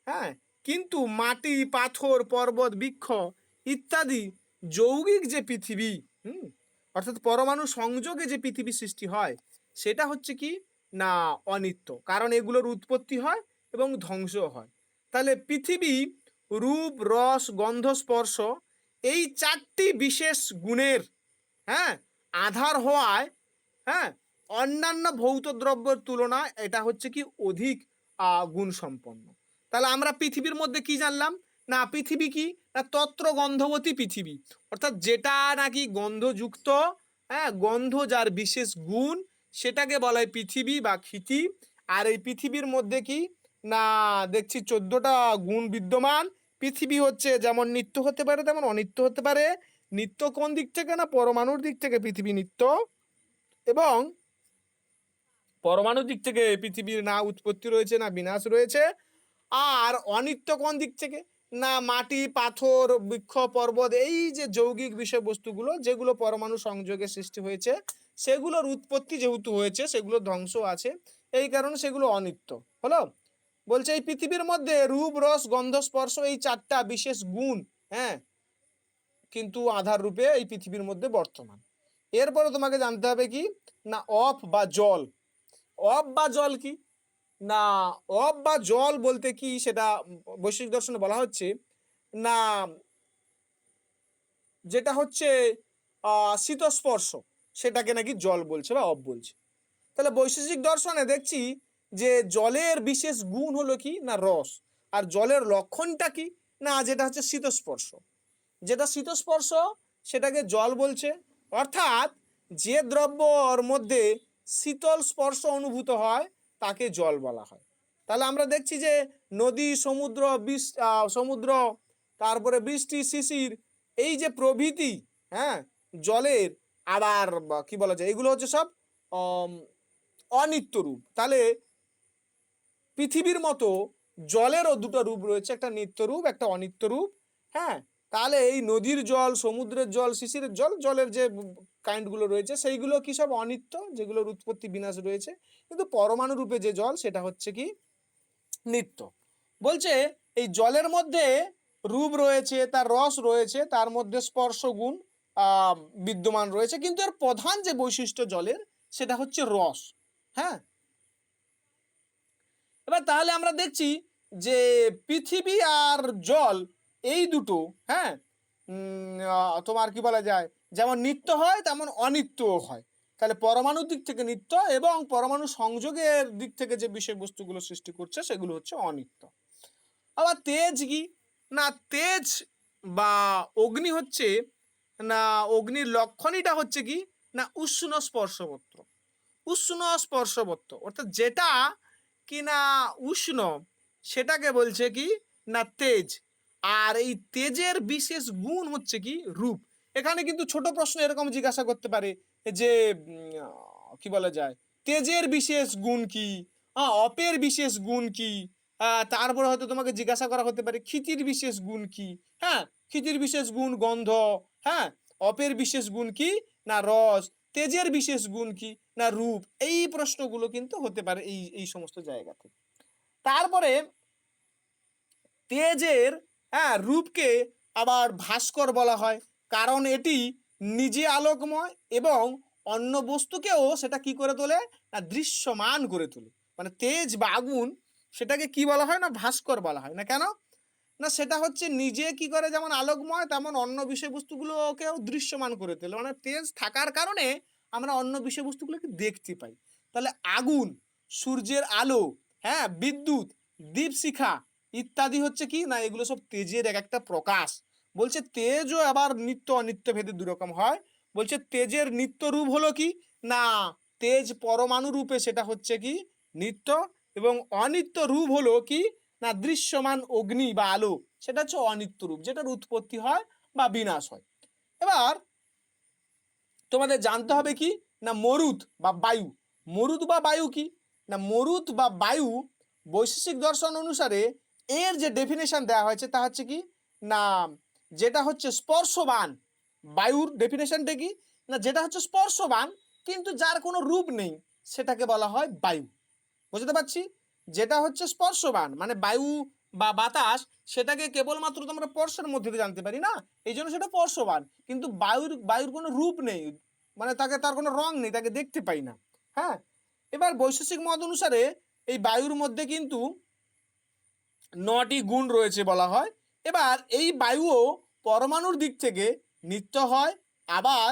Speaker 1: হ্যাঁ, কিন্তু মাটি, পাথর, পর্বত, বৃক্ষ ইত্যাদি যৌগিক যে পৃথিবী, অর্থাৎ পরমাণু সংযোগে যে পৃথিবী সৃষ্টি হয় সেটা হচ্ছে কি না অনিত্য, কারণ এগুলোর উৎপত্তি হয় এবং ধ্বংস হয়। তাহলে পৃথিবী রূপ, রস, গন্ধ, স্পর্শ এই 4টি বিশেষ গুণের হ্যাঁ আধার হওয়ায় হ্যাঁ অন্যান্য ভৌত দ্রব্যের তুলনায় এটা হচ্ছে কি অধিক গুণ সম্পন্ন। তাহলে আমরা পৃথিবীর মধ্যে কি জানলাম না পৃথিবী কি না তত্র গন্ধবতী পৃথিবী, অর্থাৎ যেটা নাকি গন্ধযুক্ত, হ্যাঁ গন্ধ যার বিশেষ গুণ সেটাকে বলা হয় পৃথিবী বা ক্ষিতি। আর এই পৃথিবীর মধ্যে কি না দেখছি 14টা গুণ বিদ্যমান। পৃথিবী হচ্ছে যেমন নিত্য হতে পারে তেমন অনিত্য হতে পারে। নিত্য কোন দিক থেকে না পরমাণুর দিক থেকে পৃথিবী নিত্য, এবং পরমাণুর দিক থেকে পৃথিবীর না উৎপত্তি রয়েছে না বিনাশ রয়েছে। আর অনিত্য কোন দিক থেকে না মাটি, পাথর, বৃক্ষ, পর্বত এই যে যৌগিক বিষয়বস্তুগুলো যেগুলো পরমাণু সংযোগে সৃষ্টি হয়েছে সেগুলোর উৎপত্তি যেহেতু হয়েছে সেগুলো ধ্বংস আছে, এই কারণে সেগুলো অনিত্য হলো। বলছে এই পৃথিবীর মধ্যে রূপ, রস, গন্ধ, স্পর্শ এই 4টা বিশেষ গুণ হ্যাঁ কিন্তু আধার রূপে এই পৃথিবীর মধ্যে বর্তমান। এরপরে তোমাকে জানতে হবে কি না অফ বা জল। অফ বা জল কি না অফ বা জল বলতে কি সেটা বৈশ্বিক দর্শনে বলা হচ্ছে না যেটা হচ্ছে শীতস্পর্শ সেটাকে নাকি জল বলছে বা অফ বলছে। তাহলে বৈশেষিক দর্শনে দেখছি যে জলের বিশেষ গুণ হলো কি না রস, আর জলের লক্ষণটা কি না যেটা হচ্ছে শীতস্পর্শ। যেটা শীতস্পর্শ সেটাকে জল বলছে, অর্থাৎ যে দ্রব্যর মধ্যে শীতল স্পর্শ অনুভূত হয় তাকে জল বলা হয়। তাহলে আমরা দেখছি যে নদী, সমুদ্র, সমুদ্র, তারপরে বৃষ্টি, শিশির এই যে প্রভৃতি হ্যাঁ জলের আবার কি বলা যায় এগুলো হচ্ছে সব অনিত্য রূপ। তাহলে পৃথিবীর মতো জলেরও দুটো রূপ রয়েছে, একটা নিত্য রূপ একটা অনিত্য রূপ। হ্যাঁ, তাহলে এই নদীর জল, সমুদ্রের জল, শিশিরের জল, জলের যে কাইন্ডগুলো রয়েছে সেইগুলো কি সব অনিত্য, যেগুলোর উৎপত্তি বিনাশ রয়েছে, কিন্তু পরমাণু রূপে যে জল সেটা হচ্ছে কি নিত্য। বলছে এই জলের মধ্যে রূপ রয়েছে, তার রস রয়েছে, তার মধ্যে স্পর্শ গুণ বিদ্যমান রয়েছে, কিন্তু এর প্রধান যে বৈশিষ্ট্য জলের সেটা হচ্ছে রস। হ্যাঁ, এবার তাহলে আমরা দেখছি যে পৃথিবী আর জল এই দুটো হ্যাঁ তোমার কি বলা যায় যেমন নিত্য হয় তেমন অনিত্যও হয়। তাহলে পরমাণুর দিক থেকে নিত্য এবং পরমাণু সংযোগের দিক থেকে যে বিষয়বস্তুগুলো সৃষ্টি করছে সেগুলো হচ্ছে অনিত্য। আবার তেজ কি না তেজ বা অগ্নি হচ্ছে না অগ্নির লক্ষণইটা হচ্ছে কি না উষ্ণ স্পর্শবত্র। উষ্ণ স্পর্শবত্ত অর্থাৎ যেটা কিনা উষ্ণ সেটাকে বলছে কি না তেজ। আর এই তেজের বিশেষ গুণ হচ্ছে কি রূপ। এখানে কিন্তু ছোট প্রশ্ন এরকম জিজ্ঞাসা করতে পারে যে কি বলা যায় তেজের বিশেষ গুণ কি, অপের বিশেষ গুণ কি, তারপরে হয়তো তোমাকে জিজ্ঞাসা করা হতে পারে ক্ষিতির বিশেষ গুণ কি। হ্যাঁ, ক্ষিতির বিশেষ গুণ গন্ধ, হ্যাঁ, অপের বিশেষ গুণ কি না রস, তেজের বিশেষ গুণ কি না রূপ। এই প্রশ্নগুলো কিন্তু হতে পারে এই এই সমস্ত জায়গাতে। তারপরে তেজের, হ্যাঁ, রূপকে আবার ভাস্কর বলা হয়, কারণ এটি নিজে আলোকময় এবং অন্য বস্তুকেও সেটা কি করে তোলে না দৃশ্যমান করে তোলে। মানে তেজ বা আগুন সেটাকে কি বলা হয় না ভাস্কর বলা হয়। না কেন না সেটা হচ্ছে নিজে কি করে যেমন আলোকময় তেমন অন্য বিষয়বস্তুগুলোকেও দৃশ্যমান করে তোলে। মানে তেজ থাকার কারণে আমরা অন্য বিষয়বস্তুগুলোকে দেখতে পাই। তাহলে আগুন, সূর্যের আলো, হ্যাঁ, বিদ্যুৎ, দীপশিখা ইত্যাদি হচ্ছে কি না এগুলো সব তেজের এক একটা প্রকাশ। বলছে তেজও আবার নিত্য অনিত্য ভেদে দুরকম হয়। বলছে তেজের নিত্য রূপ হলো কি না তেজ পরমাণু রূপে সেটা হচ্ছে কি নিত্য, এবং অনিত্য রূপ হলো কি না দৃশ্যমান অগ্নি বা আলো সেটা হচ্ছে অনিত্য রূপ, যেটার উৎপত্তি হয় বা বিনাশ হয়। এবার তোমাদের জানতে হবে কি না মরুত বা বায়ু। মরুত বা বায়ু কি না মরুত বা বায়ু বৈশেষিক দর্শন অনুসারে এর যে ডেফিনেশন দেওয়া হয়েছে তা হচ্ছে কি না যেটা হচ্ছে স্পর্শবান। বায়ুর ডেফিনেশনটা কি না যেটা হচ্ছে স্পর্শবান কিন্তু যার কোনো রূপ নেই সেটাকে বলা হয় বায়ু। বুঝতে পারছি? যেটা হচ্ছে স্পর্শবান মানে বায়ু বা বাতাস সেটাকে কেবলমাত্র তোমরা স্পর্শের মধ্যে দিয়ে জানতে পারি না, এই জন্য সেটা স্পর্শবান। কিন্তু বায়ুর কোনো রূপ নেই, মানে তার কোনো রং নেই, তাকে দেখতে পাই না। হ্যাঁ, এবার বৈশেষিক মত অনুসারে এই বায়ুর মধ্যে কিন্তু 9টি গুণ রয়েছে বলা হয়। এবার এই বায়ুও পরমাণুর দিক থেকে নিত্য হয়, আবার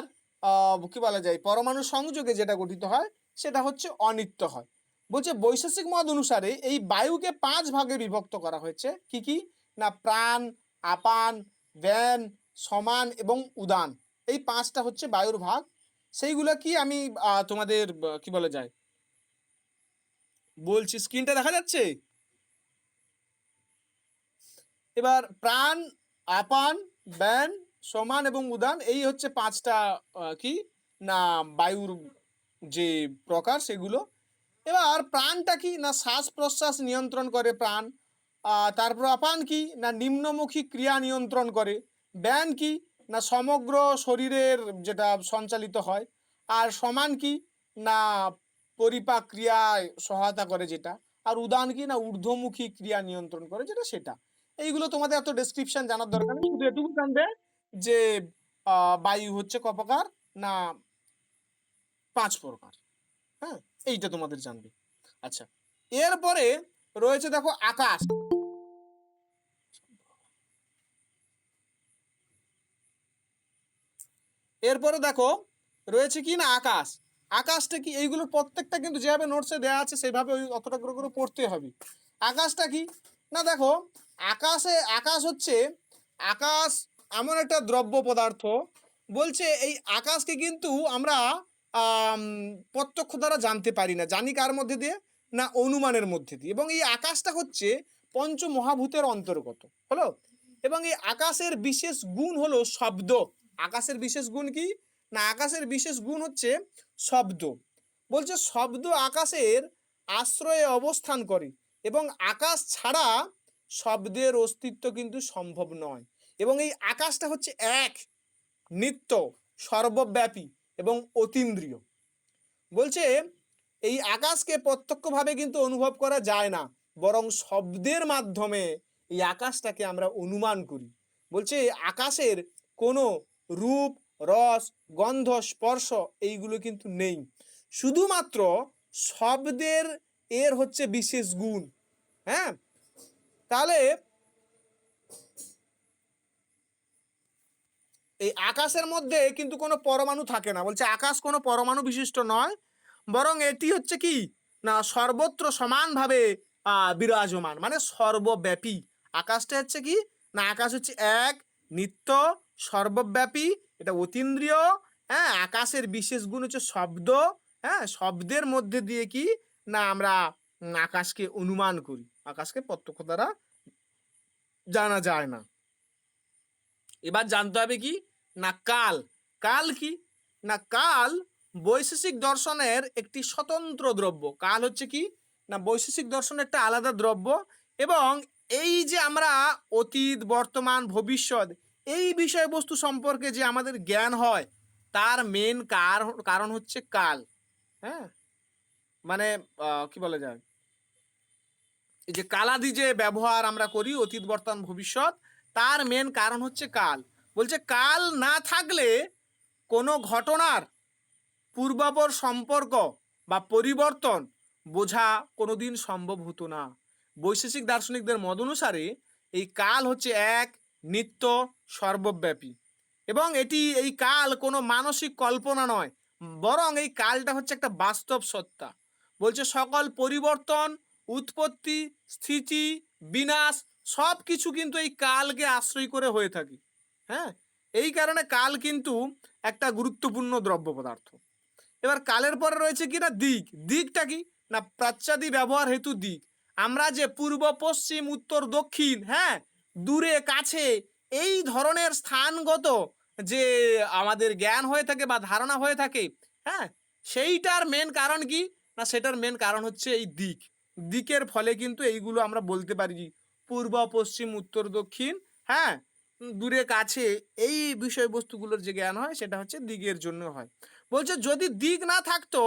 Speaker 1: কি বলা যায় পরমাণু সংযোগে যেটা গঠিত হয় সেটা হচ্ছে অনিত্য হয়। বলছে বৈশেষিক মত অনুসারে এই বায়ুকে 5 ভাগে বিভক্ত করা হয়েছে। কি কি না প্রাণ, আপান, ব্যান, সমান এবং উদান। এই 5টা হচ্ছে বায়ুর ভাগ। সেইগুলো কি আমি তোমাদের কি বলা যায় বলছি, স্ক্রিনটা দেখা যাচ্ছে? এবার প্রাণ, আপান, ব্যান, সমান এবং উদান এই হচ্ছে 5টা কি না বায়ুর যে প্রকার সেগুলো। এবার প্রাণটা কি না শ্বাস প্রশ্বাস নিয়ন্ত্রণ করে প্রাণ। তারপর আপান কি না নিম্নমুখী ক্রিয়া নিয়ন্ত্রণ করে। ব্যান কি না সমগ্র শরীরের যেটা সঞ্চালিত হয়। আর সমান কি না পরিপাক ক্রিয়ায় সহায়তা করে যেটা। আর উদান কি না ঊর্ধ্বমুখী ক্রিয়া নিয়ন্ত্রণ করে যেটা সেটা। এইগুলো তোমাদের এত ডেসক্রিপশন জানার দরকার নেই, শুধু এটুকু জানবে যে বায়ু হচ্ছে ক প্রকার না 5 প্রকার। হ্যাঁ, এইটা তোমাদের জানবে। আচ্ছা, এরপরে রয়েছে দেখো আকাশ। এরপরে দেখো রয়েছে কি না আকাশ। আকাশটা কি এইগুলো প্রত্যেকটা কিন্তু যেভাবে নোটসে দেওয়া আছে সেভাবে ওই অতটা করে করে পড়তে হবে। আকাশটা কি না দেখো আকাশ হচ্ছে আকাশ এমন একটা দ্রব্য পদার্থ। বলছে এই আকাশকে কিন্তু আমরা প্রত্যক্ষ দ্বারা জানতে পারি না, জানি কার মধ্যে দিয়ে না অনুমানের মধ্যে দিয়ে। এবং এই আকাশটা হচ্ছে পঞ্চ মহাভূতের অন্তর্গত হলো। এবং এই আকাশের বিশেষ গুণ হলো শব্দ। আকাশের বিশেষ গুণ কি না আকাশের বিশেষ গুণ হচ্ছে শব্দ। বলছে শব্দ আকাশের আশ্রয়ে অবস্থান করে এবং আকাশ ছাড়া শব্দের অস্তিত্ব কিন্তু সম্ভব নয়। এবং এই আকাশটা হচ্ছে এক, নিত্য, সর্বব্যাপী এবং অতীন্দ্রিয়। বলছে এই আকাশকে প্রত্যক্ষভাবে কিন্তু অনুভব করা যায় না, বরং শব্দের মাধ্যমে এই আকাশটাকে আমরা অনুমান করি। বলছে আকাশের কোনো রূপ, রস, গন্ধ, স্পর্শ এইগুলো কিন্তু নেই, শুধুমাত্র শব্দের এর হচ্ছে বিশেষ গুণ। হ্যাঁ, তাহলে এই আকাশের মধ্যে কিন্তু কোনো পরমাণু থাকে না। বলছে আকাশ কোনো পরমাণু বিশিষ্ট নয়, বরং এটি হচ্ছে কি না সর্বত্র সমানভাবে বিরাজমান, মানে সর্বব্যাপী। আকাশটা হচ্ছে কি না আকাশ হচ্ছে এক, নিত্য, সর্বব্যাপী, এটা অতীন্দ্রিয়। হ্যাঁ, আকাশের বিশেষ গুণ হচ্ছে শব্দ। হ্যাঁ, শব্দের মধ্যে দিয়ে কি না আমরা আকাশকে অনুমান করি, আকাশকে প্রত্যক্ষ দ্বারা জানা যায় না। এবার জানতে হবে কি না কাল। কাল কি না কাল বৈশেষিক দর্শনের একটি স্বতন্ত্র দ্রব্য। কাল হচ্ছে কি না বৈশেষিক দর্শনের একটা আলাদা দ্রব্য। এবং এই যে আমরা অতীত, বর্তমান, ভবিষ্যৎ এই বিষয়বস্তু সম্পর্কে যে আমাদের জ্ঞান হয় তার মেন কারণ হচ্ছে কাল। হ্যাঁ, মানে কি বলা যায়, এই যে কালাদি যে ব্যবহার আমরা করি অতীত বর্তমান ভবিষ্যৎ, তার মেন কারণ হচ্ছে কাল। বলছে কাল না থাকলে কোনো ঘটনার পূর্বাপর সম্পর্ক বা পরিবর্তন বোঝা কোনোদিন সম্ভব হতো না। বৈশেষিক দার্শনিকদের মত অনুসারে এই কাল হচ্ছে এক নিত্য, সর্বব্যাপী, এবং এই কাল কোনো মানসিক কল্পনা নয়, বরং এই কালটা হচ্ছে একটা বাস্তব সত্তা। বলছে সকল পরিবর্তন, উৎপত্তি, স্থিতি, বিনাশ সব কিছু কিন্তু এই কালকে আশ্রয় করে হয়ে থাকে। হ্যাঁ, এই কারণে কাল কিন্তু একটা গুরুত্বপূর্ণ দ্রব্য পদার্থ। এবার কালের পরে রয়েছে কি না দিক। দিকটা কি না প্রাচ্যাদি ব্যবহার হেতু দিক। আমরা যে পূর্ব, পশ্চিম, উত্তর, দক্ষিণ, হ্যাঁ, দূরে কাছে এই ধরনের স্থানগত যে আমাদের জ্ঞান হয়ে থাকে বা ধারণা হয়ে থাকে, হ্যাঁ, সেইটার মেন কারণ কি না সেটার মেন কারণ হচ্ছে এই দিক। দিকের ফলে কিন্তু এইগুলো আমরা বলতে পারি পূর্ব, পশ্চিম, উত্তর, দক্ষিণ, হ্যাঁ, দূরে কাছে এই বিষয়বস্তুগুলোর যে জ্ঞান হয় সেটা হচ্ছে দিকের জন্য হয়। বলছে যদি দিক না থাকতো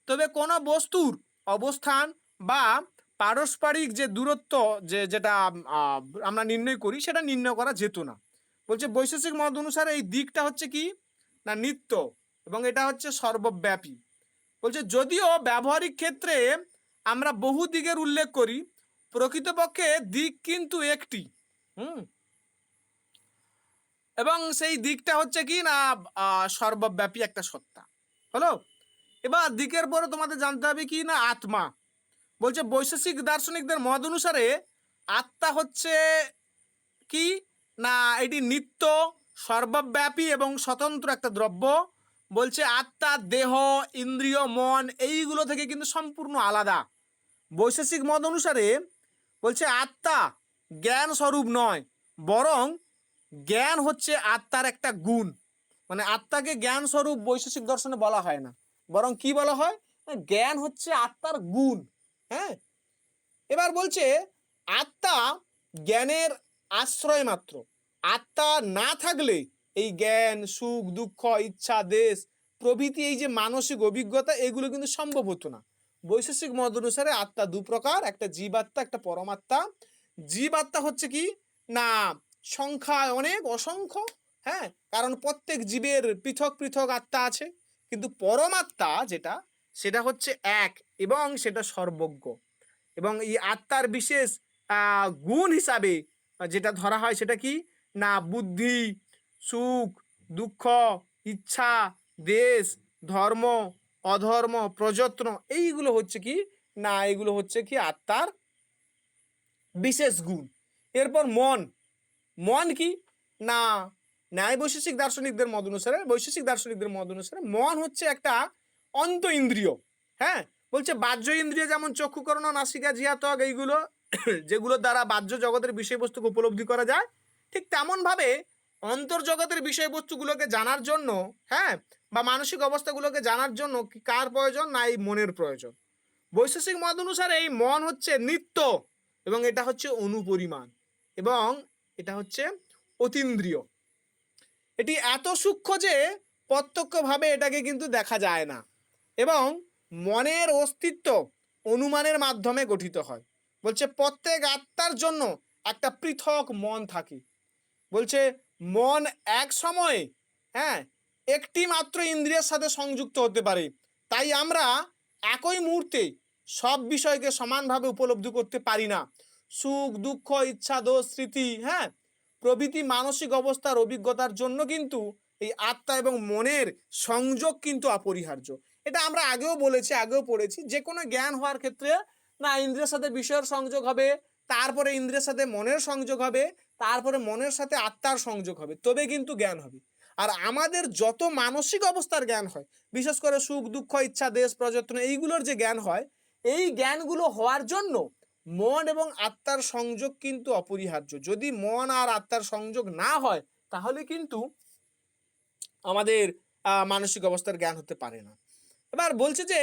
Speaker 1: তবে কোনো বস্তুর অবস্থান বা পারস্পরিক যে দূরত্ব যেটা আমরা নির্ণয় করি সেটা নির্ণয় করা যেত না। বলছে বৈশেষিক মত অনুসারে এই দিকটা হচ্ছে কি না নিত্য, এবং এটা হচ্ছে সর্বব্যাপী। বলছে যদিও ব্যবহারিক ক্ষেত্রে আমরা বহু দিকের উল্লেখ করি, প্রকৃতপক্ষে দিক কিন্তু একটি। হুম, এবং সেই দিকটা হচ্ছে কি না সর্বব্যাপী একটা সত্তা হলো। এবার দিকের পরে তোমাদের জানতে হবে কি না আত্মা। বলছে বৈশেষিক দার্শনিকদের মত অনুসারে আত্মা হচ্ছে কি না এটি নিত্য, সর্বব্যাপী এবং স্বতন্ত্র একটা দ্রব্য। বলছে আত্মা দেহ, ইন্দ্রিয়, মন এইগুলো থেকে কিন্তু সম্পূর্ণ আলাদা। বৈশেষিক মত অনুসারে বলছে আত্মা জ্ঞান স্বরূপ নয়, বরং জ্ঞান হচ্ছে আত্মার একটা গুণ। মানে আত্মাকে জ্ঞান স্বরূপ বৈশেষিক দর্শনে বলা হয় না, বরং কি বলা হয়, জ্ঞান হচ্ছে আত্মার গুণ। হ্যাঁ, এবার বলছে আত্মা জ্ঞানের আশ্রয় মাত্র। আত্মা না থাকলে এই জ্ঞান, সুখ, দুঃখ, ইচ্ছা, দেশ প্রভৃতি এই যে মানসিক অভিজ্ঞতা এগুলো কিন্তু সম্ভব হতো না। বৈশেষিক মত অনুসারে আত্মা দু প্রকার, একটা জীবাত্মা, একটা পরমাত্মা। জীবাত্মা হচ্ছে কি না সংখ্যায় অনেক, অসংখ্য, হ্যাঁ, কারণ প্রত্যেক জীবের পৃথক পৃথক আত্মা আছে। কিন্তু পরমাত্মা যেটা সেটা হচ্ছে এক এবং সেটা সর্বজ্ঞ। এবং এই আত্মার বিশেষ গুণ হিসাবে যেটা ধরা হয় সেটা কি না বুদ্ধি, সুখ, দুঃখ, ইচ্ছা, দেশ, ধর্ম, অধর্ম, প্রযত্ন এইগুলো হচ্ছে কি না এগুলো হচ্ছে কি আত্মার বিশেষ গুণ। এরপর মন। মন কি না ন্যায় বৈশেষিক দার্শনিকদের মত অনুসারে মন হচ্ছে একটা অন্ত ইন্দ্রিয়। হ্যাঁ, বলছে বাহ্য ইন্দ্রিয় যেমন চক্ষুকর্ণ, নাসিকা, জিহ্বা, ত্বক এইগুলো যেগুলো দ্বারা বাহ্য জগতের বিষয়বস্তুকে উপলব্ধি করা যায়, ঠিক তেমন ভাবে অন্তর্জগতের বিষয়বস্তুগুলোকে জানার জন্য, হ্যাঁ, বা মানসিক অবস্থাগুলোকে জানার জন্য কার প্রয়োজন না এই মনের প্রয়োজন। বৈশেষিক মত অনুসারে এই মন হচ্ছে নিত্য, এবং এটা হচ্ছে অনুপরিমাণ, এবং এটা হচ্ছে অতীন্দ্রিয়। এটি এত সূক্ষ্ম যে প্রত্যক্ষভাবে এটাকে কিন্তু দেখা যায় না, এবং মনের অস্তিত্ব অনুমানের মাধ্যমে গঠিত হয়। বলছে প্রত্যেক আত্মার জন্য একটা পৃথক মন থাকে। বলছে মন এক সময়ে, হ্যাঁ, একটি মাত্র ইন্দ্রিয়ের সাথে সংযুক্ত হতে পারে। তাই আমরা একই মুহূর্তে সব বিষয়কে সমানভাবে উপলব্ধি করতে পারি না। সুখ, দুঃখ, ইচ্ছা, দোষ, স্মৃতি, হ্যাঁ, প্রভৃতি মানসিক অবস্থার অভিজ্ঞতার জন্য কিন্তু এই আত্মা এবং মনের সংযোগ কিন্তু অপরিহার্য। এটা আমরা আগেও বলেছি, আগেও পড়েছি, যে কোনো জ্ঞান হওয়ার ক্ষেত্রে না ইন্দ্রিয়ের সাথে বিষয়ের সংযোগ হবে, তারপরে ইন্দ্রিয়ের সাথে মনের সংযোগ হবে, তারপরে মনের সাথে আত্মার সংযোগ হবে, তবে কিন্তু জ্ঞান হবে। আর আমাদের যত মানসিক অবস্থার জ্ঞান হয়, বিশেষ করে সুখ, দুঃখ, ইচ্ছা, দেশ, প্রযত্ন এইগুলোর যে জ্ঞান হয়, এই জ্ঞানগুলো হওয়ার জন্য মন এবং আত্মার সংযোগ কিন্তু অপরিহার্য। যদি মন আর আত্মার সংযোগ না হয় তাহলে কিন্তু আমাদের মানসিক অবস্থার জ্ঞান হতে পারে না। এবার বলছে যে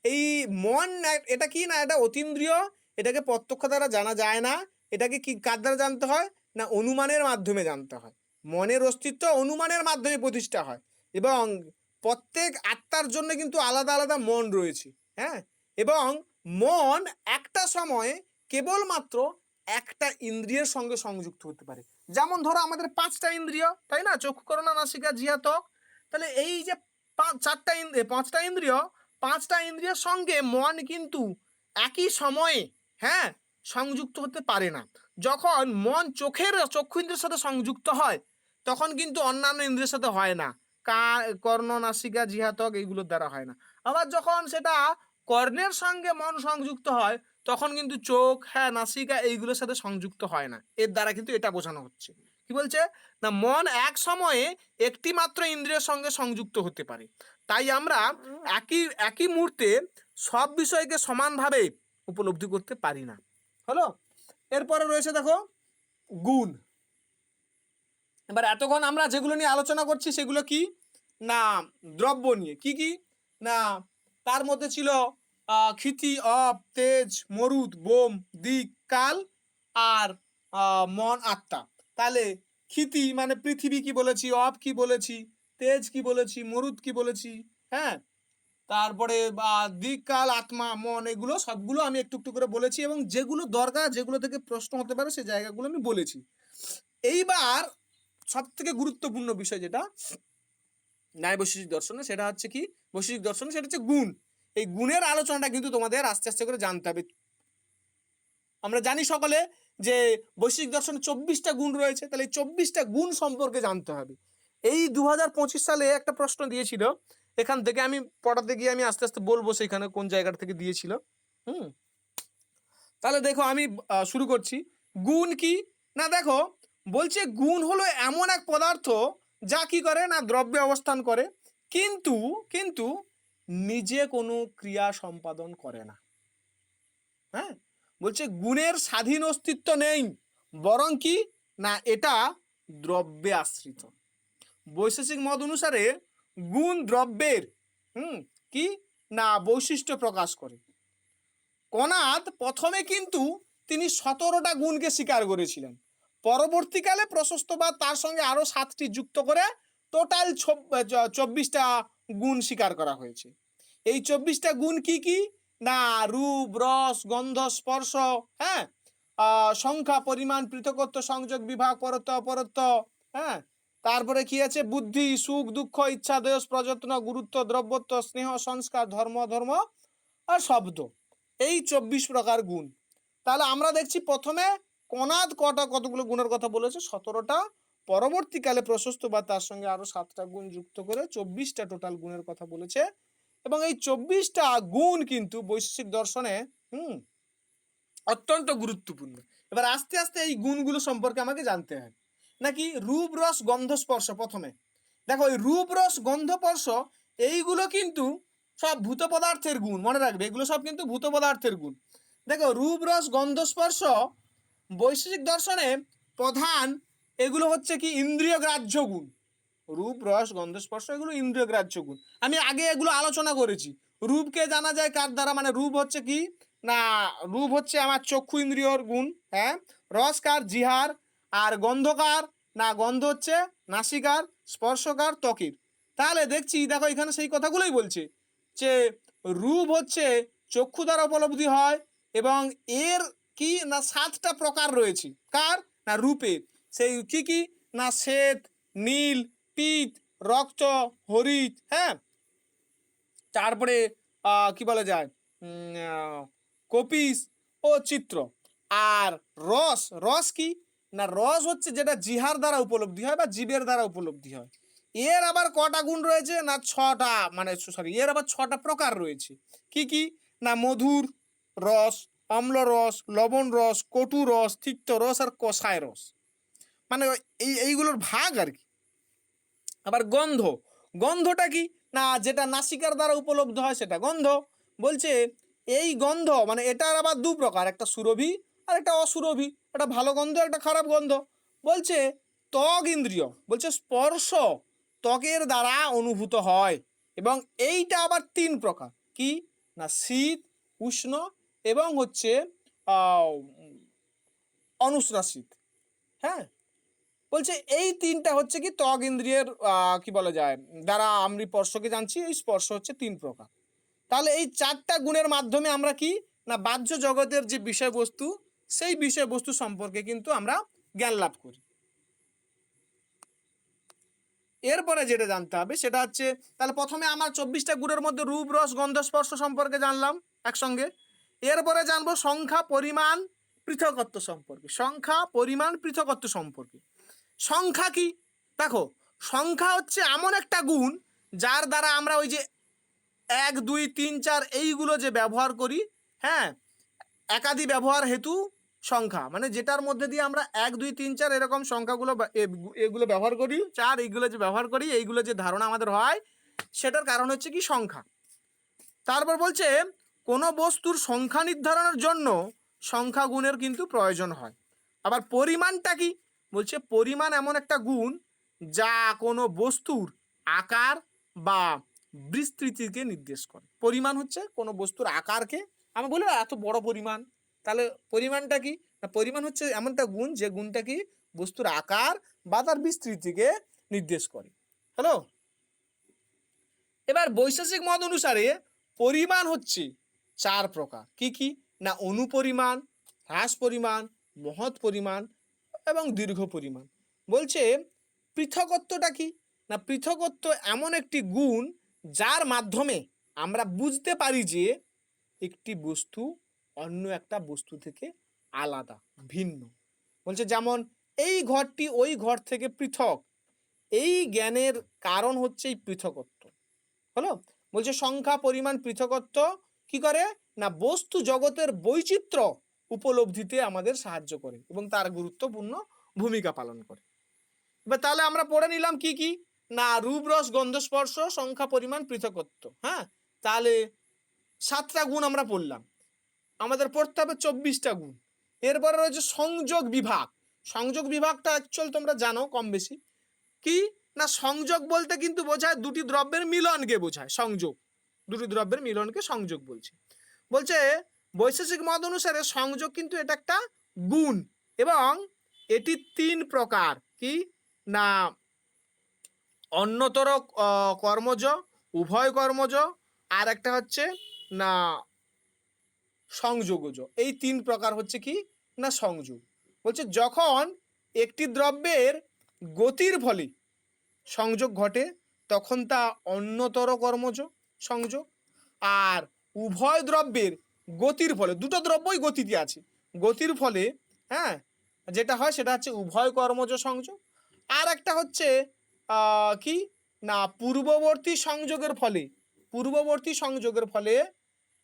Speaker 1: এই মন এটা কি না এটা অতীন্দ্রিয়, এটাকে প্রত্যক্ষ দ্বারা জানা যায় না। এটাকে কি কার দ্বারা জানতে হয় না অনুমানের মাধ্যমে জানতে হয়। মনের অস্তিত্ব অনুমানের মাধ্যমে প্রতিষ্ঠা হয় এবং প্রত্যেক আত্মার জন্য কিন্তু আলাদা আলাদা মন রয়েছে। হ্যাঁ, এবং মন একটা সময়ে কেবলমাত্র একটা ইন্দ্রিয়ের সঙ্গে সংযুক্ত হতে পারে। যেমন ধরো আমাদের 5টা ইন্দ্রিয়, তাই না? চক্ষু, কর্ণ, নাসিকা, জিহ্বা, ত্বক। তাহলে এই যে 5টা ইন্দ্রিয়, 5টা ইন্দ্রিয়ের সঙ্গে মন কিন্তু একই সময়ে, হ্যাঁ, সংযুক্ত হতে পারে না। যখন মন চক্ষু ইন্দ্রিয়ের সাথে সংযুক্ত হয় তখন কিন্তু অন্যান্য ইন্দ্রিয়ের সাথে হয় না। কর্ণ, নাসিকা, জিহ্বা, ত্বক এইগুলোর দ্বারা হয় না। আবার যখন সেটা কর্ণের সঙ্গে মন সংযুক্ত হয় তখন কিন্তু চোখ, হ্যাঁ, নাসিকা এইগুলোর সাথে সংযুক্ত হয় না। এর দ্বারা কিন্তু এটা বোঝানো হচ্ছে। কি বলছে না, মন এক সময়ে একটি মাত্র ইন্দ্রিয়ের সঙ্গে সংযুক্ত হতে পারে। তাই আমরা একই মুহূর্তে সব বিষয়কে সমানভাবে উপলব্ধি করতে পারি না। হলো? এরপরে রয়েছে দেখো গুণ। এবার এতক্ষণ আমরা যেগুলো নিয়ে আলোচনা করছি সেগুলো কি না দ্রব্য নিয়ে। কি কি না তার মধ্যে ছিল ক্ষিতি, অপ, তেজ, মরুদ, বোম, দিক, কাল আর মন, আত্মা। তাহলে ক্ষিতি মানে পৃথিবী কি বলেছি, অপ কি বলেছি, তেজ কি বলেছি, মরুদ কি বলেছি, হ্যাঁ, তারপরে দিক, কাল, আত্মা, মন, এগুলো সবগুলো আমি একটু একটু করে বলেছি এবং যেগুলো দরকার, যেগুলো থেকে প্রশ্ন হতে পারে সেই জায়গাগুলো আমি বলেছি। এইবার সব থেকে গুরুত্বপূর্ণ বিষয় যেটা ন্যায় বৈশেষিক দর্শনে, সেটা হচ্ছে কি বৈশেষিক দর্শনে, সেটা হচ্ছে গুণ। এই গুণের আলোচনাটা কিন্তু তোমাদের আস্তে আস্তে করে জানতে হবে। আমরা জানি সকলে যে বৈশেষিক দর্শনে 24টা গুণ রয়েছে, তাহলে এই 24টা গুণ সম্পর্কে জানতে হবে। এই 2025 সালে একটা প্রশ্ন দিয়েছিল, এখান থেকে আমি পড়াতে গিয়ে আমি আস্তে আস্তে বলবো সেখানে কোন জায়গাটা থেকে দিয়েছিল। তাহলে দেখো আমি শুরু করছি। গুণ কি না দেখো, বলছে গুণ হলো এমন এক পদার্থ যা কি করে না দ্রব্যে অবস্থান করে কিন্তু কিন্তু নিজে কোনো ক্রিয়া সম্পাদন করে না। হ্যাঁ, বলছে গুণের স্বাধীন অস্তিত্ব নেই, বরং কি না এটা দ্রব্যে আশ্রিত। বৈশেষিক মত অনুসারে গুণ দ্রব্যের কি না বৈশিষ্ট্য প্রকাশ করে। কনাদ প্রথমে কিন্তু তিনি 17টা গুণকে স্বীকার করেছিলেন, পরবর্তীকালে প্রশস্তবাদ তার সঙ্গে আরো 7টি যুক্ত করে টোটাল 24টা গুণ স্বীকার করা হয়েছে। এই 24টা গুণ কি কি না রূপ, রস, গন্ধ, স্পর্শ, হ্যাঁ, সংখ্যা, পরিমাণ, পৃথকত্ব, সংযোগ, বিভাগ, পরত্ব, অপরত্ব, হ্যাঁ, তারপরে কি আছে বুদ্ধি, সুখ, দুঃখ, ইচ্ছা, দেশ, প্রযত্ন, গুরুত্ব, দ্রব্যত্ব, স্নেহ, সংস্কার, ধর্ম আর শব্দ। এই 24 প্রকার গুণ। তাহলে আমরা দেখছি প্রথমে কনাদ কতগুলো গুণের কথা বলেছে, 17টা। পরবর্তীকালে প্রশস্ত বা তার সঙ্গে আরো 7টা গুণ যুক্ত করে 24টা টোটাল গুণের কথা বলেছে। এবং এই 24টা গুণ কিন্তু বৈশেষিক দর্শনে অত্যন্ত গুরুত্বপূর্ণ। এবার আস্তে আস্তে এই গুণগুলো সম্পর্কে আমাকে জানতে হয়। নাকি রূপ, রস, গন্ধ, স্পর্শ। প্রথমে দেখো এই রূপ, রস, গন্ধ, স্পর্শ এইগুলো কিন্তু সব ভূত পদার্থের গুণ, মনে রাখবে এগুলো সব কিন্তু ভূত পদার্থের গুণ। দেখো রূপ, রস, গন্ধ, স্পর্শ বৈশেষিক দর্শনে প্রধান এগুলো হচ্ছে কি ইন্দ্রিয় গ্রাহ্য গুণ। রূপ, রস, গন্ধ, স্পর্শ এগুলো ইন্দ্রিয় গ্রাহ্য গুণ। আমি আগে এগুলো আলোচনা করেছি। রূপকে জানা যায় কার দ্বারা, মানে রূপ হচ্ছে কি না রূপ হচ্ছে আমার চক্ষু ইন্দ্রিয়র গুণ, হ্যাঁ, রস কার জিহার, আর গন্ধকার না গন্ধ হচ্ছে নাসিকার, স্পর্শকার ত্বকের। তাহলে দেখছি দেখো এখানে সেই কথাগুলোই বলছে যে রূপ হচ্ছে চক্ষু দ্বারা উপলব্ধি হয় এবং এর কি না 7টা প্রকার রয়েছে কার না রূপের। সেই কি কি না শ্বেত, নীল, পিত, রক্ত, হরিত, হ্যাঁ, তারপরে কি বলা যায় কপিস ও চিত্র। আর রস, রস কি না রস হচ্ছে যেটা জিহার দ্বারা উপলব্ধি হয় বা জীবের দ্বারা উপলব্ধি হয়। এর আবার কটা গুণ রয়েছে না 6টা, মানে সরি এর আবার 6টা প্রকার রয়েছে। কি কি না মধুর রস, অম্ল রস, লবণ রস, কটু রস, তিক্ত রস আর কষায় রস, মানে এইগুলোর ভাগ আর কি। আবার গন্ধ, গন্ধটা কি না যেটা নাসিকার দ্বারা উপলব্ধ হয় সেটা গন্ধ। বলছে এই গন্ধ মানে এটার আবার 2 প্রকার, একটা সুরভি আর একটা অসুরভি, একটা ভালো গন্ধ একটা খারাপ গন্ধ। বলছে ত্বক ইন্দ্রিয়, বলছে স্পর্শ ত্বকের দ্বারা অনুভূত হয় এবং এইটা আবার 3 প্রকার। কি না শীত, উষ্ণ এবং হচ্ছে অনুষ্ণাশীত। হ্যাঁ, বলছে এই তিনটা হচ্ছে কি ত্বক ইন্দ্রিয়ের কি বলা যায় দ্বারা আমরা স্পর্শকে জানছি। এই স্পর্শ হচ্ছে 3 প্রকার। তাহলে এই 4টা গুণের মাধ্যমে আমরা কি না বাহ্য জগতের যে বিষয়বস্তু সেই বিষয়বস্তু সম্পর্কে কিন্তু আমরা জ্ঞান লাভ করি। এরপরে যেটা জানতে হবে সেটা হচ্ছে, তাহলে প্রথমে আমার 24টা গুণের মধ্যে রূপ রস গন্ধ স্পর্শ সম্পর্কে জানলাম একসঙ্গে। এরপরে জানবো সংখ্যা পরিমাণ পৃথকত্ব সম্পর্কে। সংখ্যা পরিমাণ পৃথকত্ব সম্পর্কে। সংখ্যা কি? দেখো, সংখ্যা হচ্ছে এমন একটা গুণ যার দ্বারা আমরা ওই যে 1 2 3 4 এইগুলো যে ব্যবহার করি, হ্যাঁ, একাদি ব্যবহার হেতু সংখ্যা, মানে যেটার মধ্যে দিয়ে আমরা 1 2 3 4 এরকম সংখ্যাগুলো এগুলো ব্যবহার করি, 4 এইগুলো যে ব্যবহার করি, এইগুলো যে ধারণা আমাদের হয় সেটার কারণ হচ্ছে কি সংখ্যা। তারপর বলছে কোনো বস্তুর সংখ্যা নির্ধারণের জন্য সংখ্যা গুণের কিন্তু প্রয়োজন হয়। আবার পরিমাণটা কি? বলছে পরিমাণ এমন একটা গুণ যা কোনো বস্তুর আকার বা বিস্তৃতিকে নির্দেশ করে। পরিমাণ হচ্ছে কোনো বস্তুর আকারকে, আমি বলি এত বড় পরিমাণ, তাহলে পরিমাণটা কি না পরিমাণ হচ্ছে এমন একটা গুণ যে গুণটা কি বস্তুর আকার বা তার বিস্তৃতিকে নির্দেশ করে। হ্যালো, এবার বৈশেষিক মত অনুসারে পরিমাণ হচ্ছে 4 প্রকার। কি কি না অনুপরিমাণ, হ্রাস পরিমাণ, মহৎ পরিমাণ এবং দীর্ঘ পরিমাণ। বলছে পৃথকত্বটা কি না পৃথকত্ব এমন একটি গুণ যার মাধ্যমে আমরা বুঝতে পারি যে একটি বস্তু অন্য একটা বস্তু থেকে আলাদা, ভিন্ন। বলছে যেমন এই ঘরটি ওই ঘর থেকে পৃথক, এই জ্ঞানের কারণ হচ্ছে এই পৃথকত্ব। হলো, বলছে সংখ্যা পরিমাণ পৃথকত্ব কি করে না বস্তু জগতের বৈচিত্র্য উপলব্ধিতে আমাদের সাহায্য করে এবং তার গুরুত্বপূর্ণ ভূমিকা পালন করে। এবার তাহলে আমরা পড়ে নিলাম কি কি না রূপ রস গন্ধ স্পর্শ সংখ্যা পরিমাণ পৃথকত্ব। হ্যাঁ, তাহলে 7টা গুণ আমরা পড়লাম, আমাদের পড়তে হবে 24টা গুণ। এরপরে রয়েছে সংযোগ বিভাগ। সংযোগ বিভাগটা অ্যাকচুয়াল তোমরা জানো কম বেশি। কি না সংযোগ বলতে কিন্তু বোঝায় দুটি দ্রব্যের মিলনকে বোঝায়। সংযোগ, দুটি দ্রব্যের মিলনকে সংযোগ বলছে। বলছে বৈশেষিক মত অনুসারে সংযোগ কিন্তু এটা একটা গুণ এবং এটি 3 প্রকার। কি না অন্যতর কর্মজ, উভয় কর্মজ, আর একটা হচ্ছে না সংযোগজ। এই 3 প্রকার হচ্ছে কি না সংযোগ। বলছে যখন একটি দ্রব্যের গতির ফলে সংযোগ ঘটে তখন তা অন্যতর কর্মজ সংযোগ, আর উভয় দ্রব্যের গতির ফলে, দুটো দ্রব্যই গতিতে আছে, গতির ফলে হ্যাঁ যেটা হয় সেটা হচ্ছে উভয় কর্মজ সংযোগ। আর একটা হচ্ছে কি না পূর্ববর্তী সংযোগের ফলে, পূর্ববর্তী সংযোগের ফলে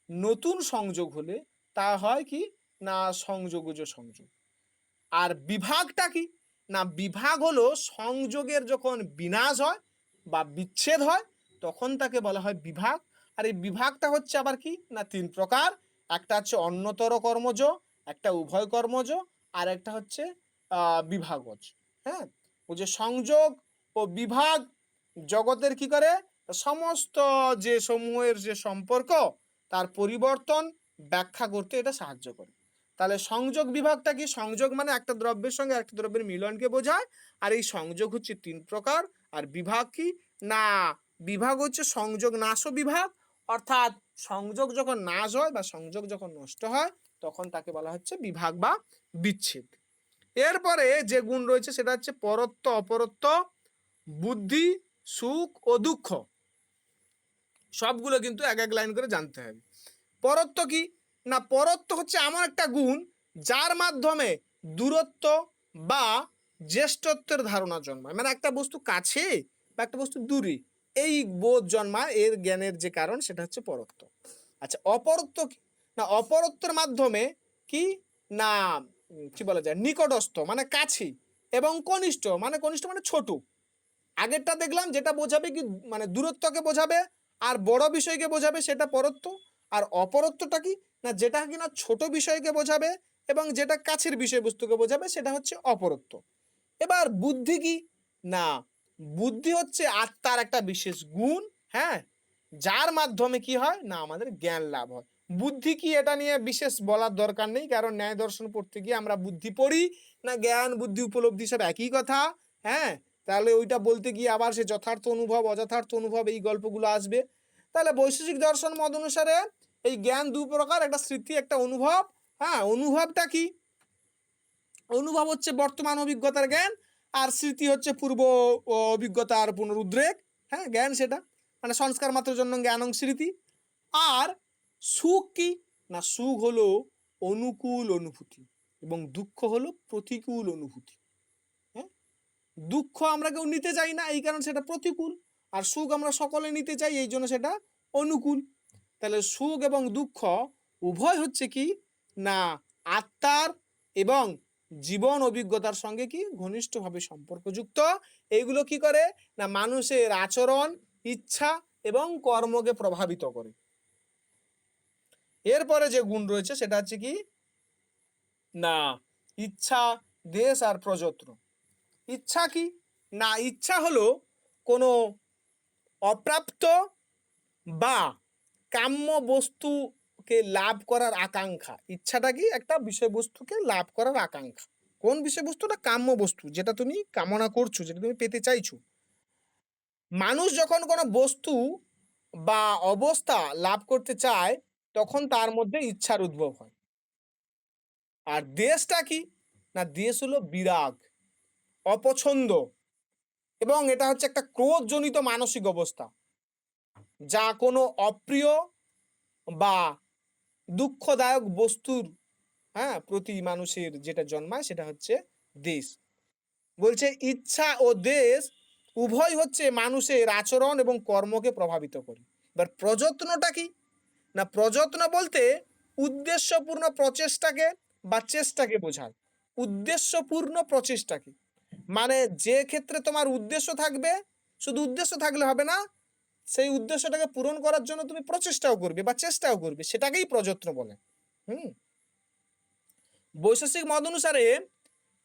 Speaker 1: নতুন সংযোগ হলে তা হয় কি না সংযোগজ সংযোগ। আর বিভাগটা কি না বিভাগ হলো সংযোগের যখন বিনাশ হয় বা বিচ্ছেদ হয় তখন তাকে বলা হয় বিভাগ। আর এই বিভাগটা হচ্ছে আবার কি না 3 প্রকার। একটা হচ্ছে অন্যতর কর্মজ, একটা উভয় কর্মজ, আর একটা হচ্ছে বিভাগজ। হ্যাঁ, ও যে সংযোগ ও বিভাগ জগতের কি করে সমস্ত যে সমূহের যে সম্পর্ক তার পরিবর্তন ব্যাখ্যা করতে এটা সাহায্য করে। তাহলে সংযোগ বিভাগটা কি? সংযোগ মানে একটা দ্রব্যের সঙ্গে একটা দ্রব্যের মিলনকে বোঝায়। আর এই সংযোগ হচ্ছে 3 প্রকার। আর বিভাগ কি না বিভাগ হচ্ছে সংযোগ নাশ বিভাগ, অর্থাৎ সংযোগ যখন নাশ হয় বা সংযোগ যখন নষ্ট হয় তখন তাকে বলা হচ্ছে বিভাগ বা বিচ্ছেদ। এরপরে যে গুণ রয়েছে সেটা হচ্ছে পরত্ব অপরত্ব, বুদ্ধি, সুখ ও দুঃখ। সবগুলো কিন্তু এক এক লাইন করে জানতে হবে। পরত্ব কি না পরত্ব হচ্ছে এমন একটা গুণ যার মাধ্যমে দূরত্ব বা জ্যেষ্ঠত্বের ধারণা জন্মায়, মানে একটা বস্তু কাছে বা একটা বস্তু দূরে এই বোধ জন্মায়, এর জ্ঞানের যে কারণ সেটা হচ্ছে পরত্ব। আচ্ছা অপরত্ব কি না অপরত্বের মাধ্যমে কি না কি বলা যায় নিকটস্থ মানে কাছে এবং কনিষ্ঠ মানে ছোট। আগেরটা দেখলাম যেটা বোঝাবে কি মানে দূরত্বকে বোঝাবে আর বড় বিষয়কে বোঝাবে সেটা পরত্ব। আর অপরত্বটা কি না যেটা কিনা ছোট বিষয়কে বোঝাবে এবং যেটা কাছের বিষয়বস্তুকে বোঝাবে সেটা হচ্ছে অপরত্ব। এবার বুদ্ধি কি না বুদ্ধি হচ্ছে আত্মার একটা বিশেষ গুণ, হ্যাঁ, যার মাধ্যমে কি হয় না আমাদের জ্ঞান লাভ হয়। বুদ্ধি কি এটা নিয়ে বিশেষ বলার দরকার নেই, কারণ ন্যায় দর্শন পড়তে গিয়ে আমরা বুদ্ধি পড়ি না, জ্ঞান বুদ্ধি উপলব্ধি সব একই কথা। হ্যাঁ, তাহলে ওইটা বলতে গিয়ে আবার সে যথার্থ অনুভব অযথার্থ অনুভব এই গল্পগুলো আসবে। তাহলে বৈশেষিক দর্শন মত অনুসারে এই জ্ঞান দু প্রকার, একটা স্মৃতি একটা অনুভব। হ্যাঁ, অনুভবটা কি? অনুভব হচ্ছে বর্তমান অভিজ্ঞতার জ্ঞান, আর স্মৃতি হচ্ছে পূর্ব অভিজ্ঞতার পুনরুদ্রেক। হ্যাঁ, জ্ঞান সেটা মানে সংস্কার মাত্র জন্য জ্ঞানং স্মৃতি। আর সুখ কি না, সুখ হলো অনুকূল অনুভূতি এবং দুঃখ হলো প্রতিকূল অনুভূতি। হ্যাঁ, দুঃখ আমরা কেউ নিতে চাই না, এই কারণে সেটা প্রতিকূল, আর সুখ আমরা সকলে নিতে চাই, এই জন্য সেটা অনুকূল। তাহলে সুখ এবং দুঃখ উভয় হচ্ছে কি না আত্মার এবং জীবন অভিজ্ঞতার সঙ্গে কি ঘনিষ্ঠভাবে সম্পর্কযুক্ত। এইগুলো কি করে না মানুষের আচরণ, ইচ্ছা এবং কর্মকে প্রভাবিত করে। এরপরে যে গুণ রয়েছে সেটা হচ্ছে কি না ইচ্ছা, দেশ আর প্রযত্ন। ইচ্ছা কি না, ইচ্ছা হলো কোনো অপ্রাপ্ত বা কাম্য বস্তুকে লাভ করার আকাঙ্ক্ষা। ইচ্ছাটা কি একটা বিষয়বস্তুকে লাভ করার আকাঙ্ক্ষা। কোন বিষয়বস্তুটা? কাম্য বস্তু, যেটা তুমি কামনা করছো, যেটা তুমি পেতে চাইছো। মানুষ যখন কোনো বস্তু বা অবস্থা লাভ করতে চায় তখন তার মধ্যে ইচ্ছার উদ্ভব হয়। আর দেশটা কি না, দেশ হলো বিরাগ, অপছন্দ, এবং এটা হচ্ছে একটা ক্রোধজনিত মানসিক অবস্থা, যা কোনো অপ্রিয় বা দুঃখদায়ক বস্তুর প্রতি মানুষের যেটা জন্মায় সেটা হচ্ছে দেশ। বলছে ইচ্ছা ও দেশ উভয় হচ্ছে মানুষের আচরণ এবং কর্মকে প্রভাবিত করে। এবার প্রযত্নটা কি না, প্রযত্ন বলতে উদ্দেশ্যপূর্ণ প্রচেষ্টাকে বা চেষ্টাকে বোঝায়। উদ্দেশ্যপূর্ণ প্রচেষ্টাকে মানে যে ক্ষেত্রে তোমার উদ্দেশ্য থাকবে, শুধু উদ্দেশ্য থাকলে হবে না, সেই উদ্দেশ্যটাকে পূরণ করার জন্য তুমি প্রচেষ্টাও করবে বা চেষ্টাও করবে, সেটাকেই প্রযত্ন বলে। বৈশেষিক মত অনুসারে